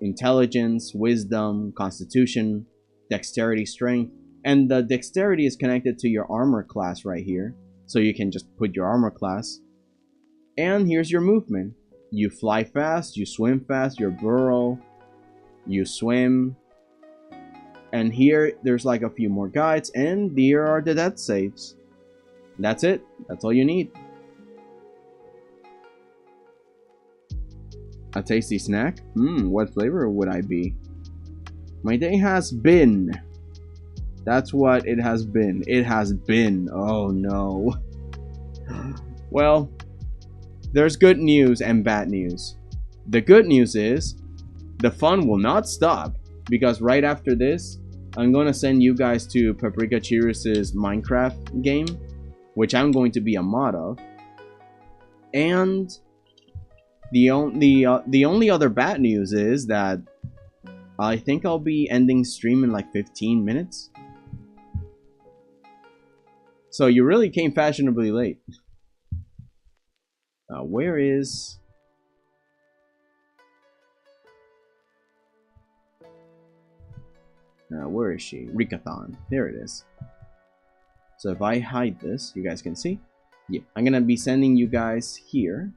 intelligence, wisdom, constitution, dexterity, strength. And the dexterity is connected to your armor class right here. So you can just put your armor class. And here's your movement. You fly fast, you swim fast, you burrow, you swim. And here, there's like a few more guides. And here are the death saves. That's it. That's all you need. A tasty snack? What flavor would I be? My day has been. That's what it has been. It has been. Oh no. Well, there's good news and bad news. The good news is the fun will not stop, because right after this, I'm going to send you guys to 𝐒𝐭𝐫𝐞𝐚𝐦's Minecraft game, which I'm going to be a mod of. And the only other bad news is that I think I'll be ending stream in like 15 minutes. So you really came fashionably late. Where is... where is she? Rikathon. There it is. So if I hide this, you guys can see. Yeah, I'm gonna be sending you guys here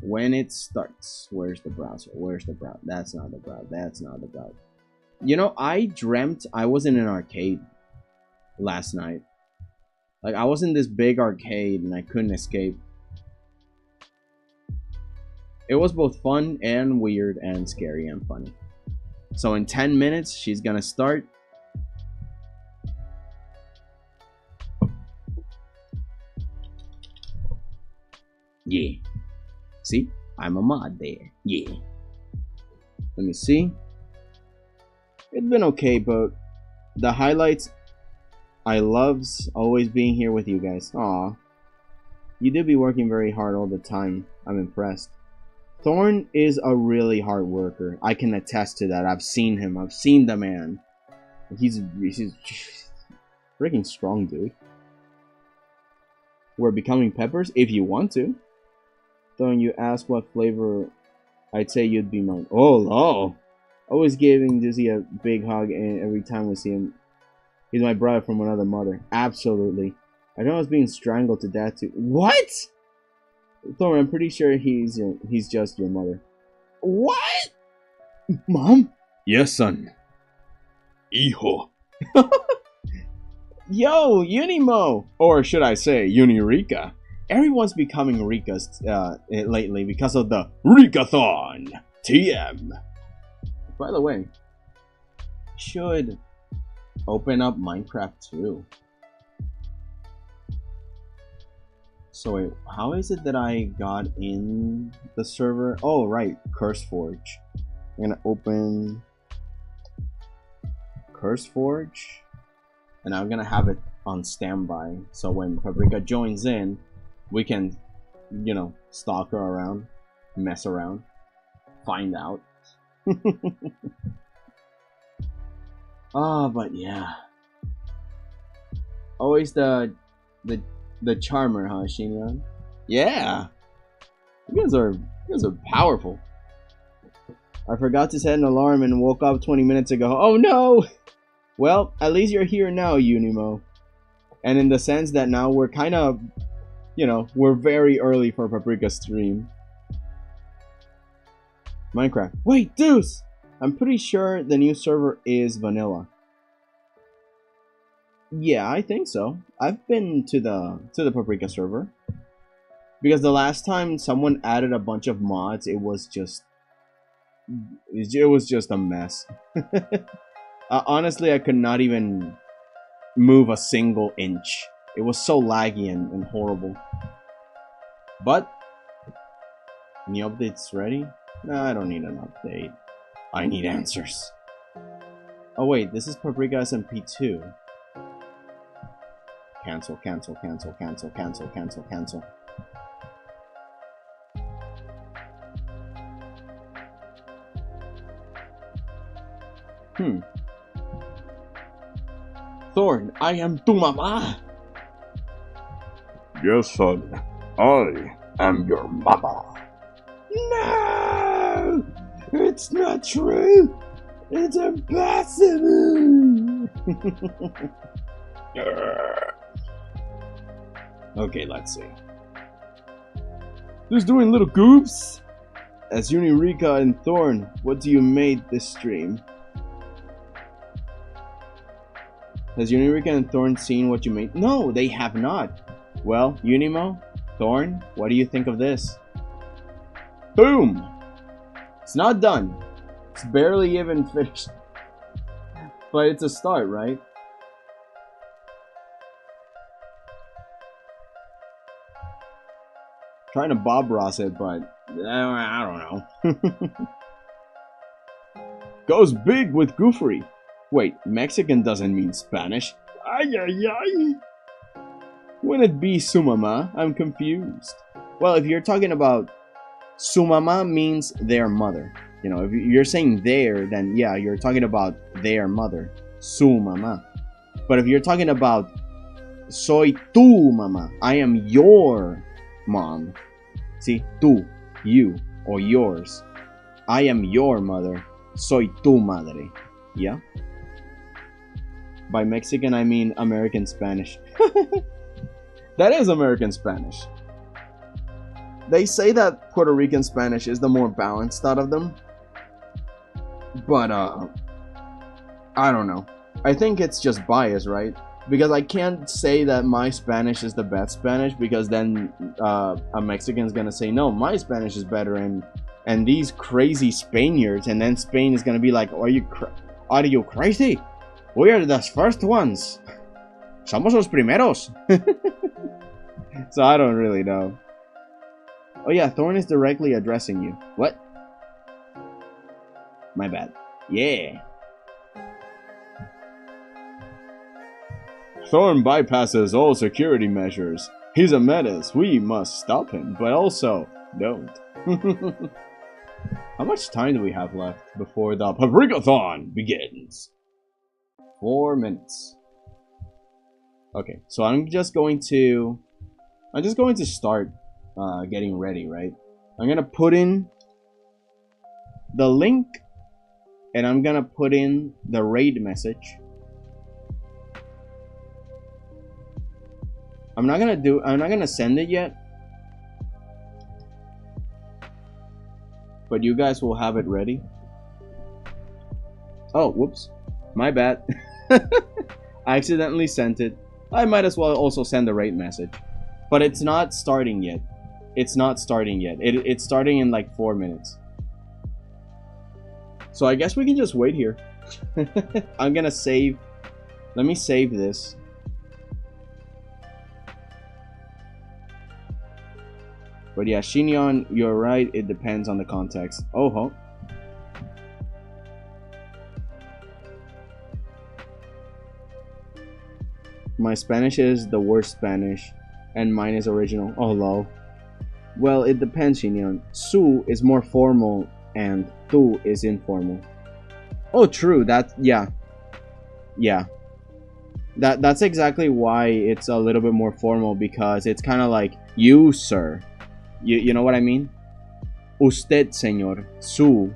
when it starts. Where's the browser? Where's the browser? That's not the browser. That's not the browser. You know, I dreamt I was in an arcade last night. Like, I was in this big arcade and I couldn't escape. It was both fun and weird and scary and funny. So in 10 minutes, she's gonna start. Yeah. See? I'm a mod there. Yeah. Let me see. It's been okay, but the highlights, I loves always being here with you guys. Aw. You do be working very hard all the time. I'm impressed. Thorn is a really hard worker. I can attest to that. I've seen him. I've seen the man. He's freaking strong, dude. We're becoming peppers if you want to. Thorn, you asked what flavor, I'd say you'd be mine. Oh, no. Always giving Dizzy a big hug and every time we see him. He's my brother from another mother. Absolutely. I know I was being strangled to death too. What? Thorn, I'm pretty sure he's just your mother. What? Mom? Yes, son. Hijo. Yo, Unimo! Or should I say, Unirika. Everyone's becoming Rikas lately because of the Rikathon TM. By the way, should open up Minecraft too. So wait, how is it that I got in the server? Oh right, CurseForge. I'm gonna open CurseForge, and I'm gonna have it on standby. So when Paprika joins in, we can, you know, stalk her around, mess around, find out. But yeah. Always the charmer, huh, Shinran? Yeah. You guys are powerful. I forgot to set an alarm and woke up 20 minutes ago. Oh no! Well, at least you're here now, Unimo. And in the sense that now we're kind of, you know, we're very early for Paprika's stream. Minecraft. Wait, Deuce! I'm pretty sure the new server is vanilla. Yeah, I think so. I've been to the Paprika server. Because the last time someone added a bunch of mods, it was just a mess. Honestly, I could not even move a single inch. It was so laggy and horrible. But new update's ready? No, I don't need an update. I need answers. Oh wait, this is Paprika SMP2. Cancel, cancel, cancel, cancel, cancel, cancel, cancel. Thorn, I am tu mama. Yes, son. I am your mama. No! It's not true! It's impossible! Okay, let's see. Just doing little goofs? As Unirika and Thorn, what do you made this stream? Has Unirika and Thorn seen what you made? No, they have not. Well, Unimo, Thorn, what do you think of this? Boom! It's not done. It's barely even finished. But it's a start, right? Trying to Bob Ross it, but I don't know. Goes big with goofery. Wait, Mexican doesn't mean Spanish. Ay, ay, ay. Wouldn't it be su mamá? I'm confused. Well, if you're talking about su mamá means their mother. You know, if you're saying their, then yeah, you're talking about their mother. Su mamá. But if you're talking about soy tu mamá, I am your mom. See, tú, you, or yours. I am your mother. Soy tu madre. Yeah? By Mexican, I mean American Spanish. That is American Spanish. They say that Puerto Rican Spanish is the more balanced out of them. But, I don't know. I think it's just bias, right? Because I can't say that my Spanish is the best Spanish, because then a Mexican's gonna say, no, my Spanish is better, and these crazy Spaniards, and then Spain is gonna be like, are you crazy? We are the first ones. Somos los primeros. So I don't really know. Oh yeah, Thorn is directly addressing you. What? My bad. Yeah. Thorn bypasses all security measures. He's a menace. We must stop him, but also don't. How much time do we have left before the Paprikathon begins? 4 minutes. Okay, so I'm just going to start getting ready, right? I'm gonna put in the link, and I'm gonna put in the raid message. I'm not gonna send it yet, but you guys will have it ready. Oh, whoops, my bad. I accidentally sent it. I might as well also send the raid message, but it's not starting yet. It's not starting yet. It's starting in like 4 minutes. So I guess we can just wait here. I'm gonna save. Let me save this. But yeah, Shinyon, you're right. It depends on the context. Oh ho. My Spanish is the worst Spanish, and mine is original. Oh lol. Well, it depends, Shinyon. Su is more formal, and tu is informal. Oh, true. Yeah. That's exactly why it's a little bit more formal, because it's kind of like you, sir. You know what I mean? Usted, señor. Su,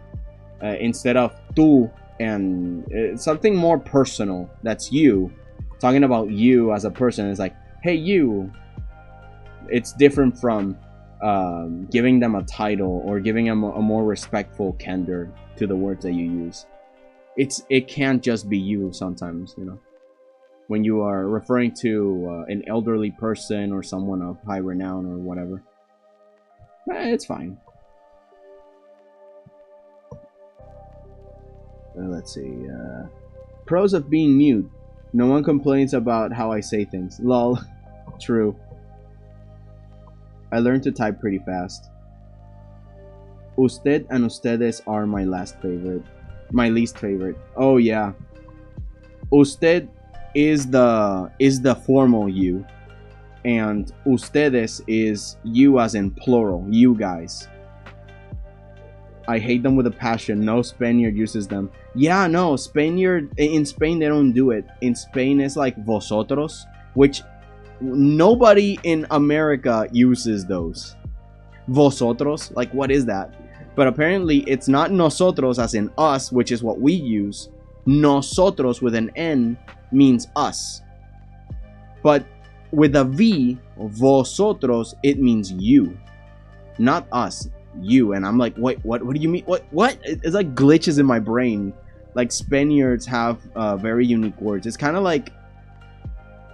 instead of tú, and something more personal. That's you. Talking about you as a person is like, hey, you. It's different from giving them a title or giving them a more respectful candor to the words that you use. It can't just be you sometimes, you know. When you are referring to an elderly person or someone of high renown or whatever. It's fine. Let's see. Pros of being mute. No one complains about how I say things. Lol. True. I learned to type pretty fast. Usted and ustedes are my least favorite. Oh yeah. Usted is the formal you. And ustedes is you as in plural, you guys. I hate them with a passion. No Spaniard uses them. Yeah, no, in Spain they don't do it. In Spain it's like vosotros, which nobody in America uses those. Vosotros, like what is that? But apparently it's not nosotros as in us, which is what we use. Nosotros with an N means us. But with a V, vosotros, it means you, not us, you. And I'm like, wait, what do you mean? What? It's like glitches in my brain. Like Spaniards have very unique words. It's kind of like,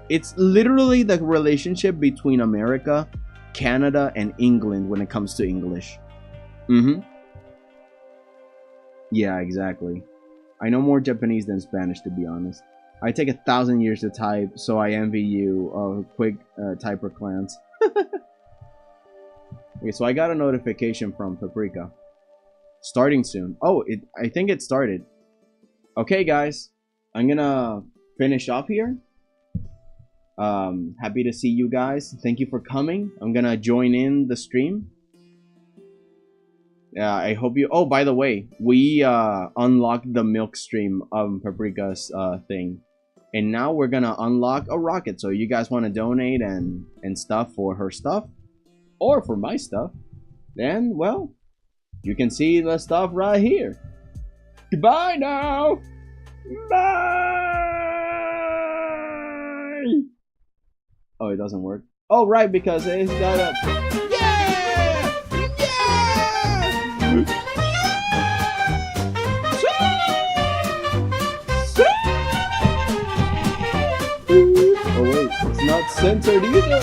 it's literally the relationship between America, Canada, and England when it comes to English. Yeah, exactly. I know more Japanese than Spanish, to be honest. I take 1,000 years to type, so I envy you, quick typer clans. Okay, so I got a notification from Paprika. Starting soon. Oh, I think it started. Okay, guys. I'm gonna finish off here. Happy to see you guys. Thank you for coming. I'm gonna join in the stream. Yeah, I hope you... Oh, by the way, we unlocked the milk stream of Paprika's thing. And now we're gonna unlock a rocket. So you guys want to donate and stuff for her stuff, or for my stuff, then, well, you can see the stuff right here. Goodbye now. Bye. Oh, it doesn't work. Oh, right, because it's got a... Yeah! Yeah! Oh wait, it's not censored either.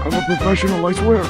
I'm a professional, I swear.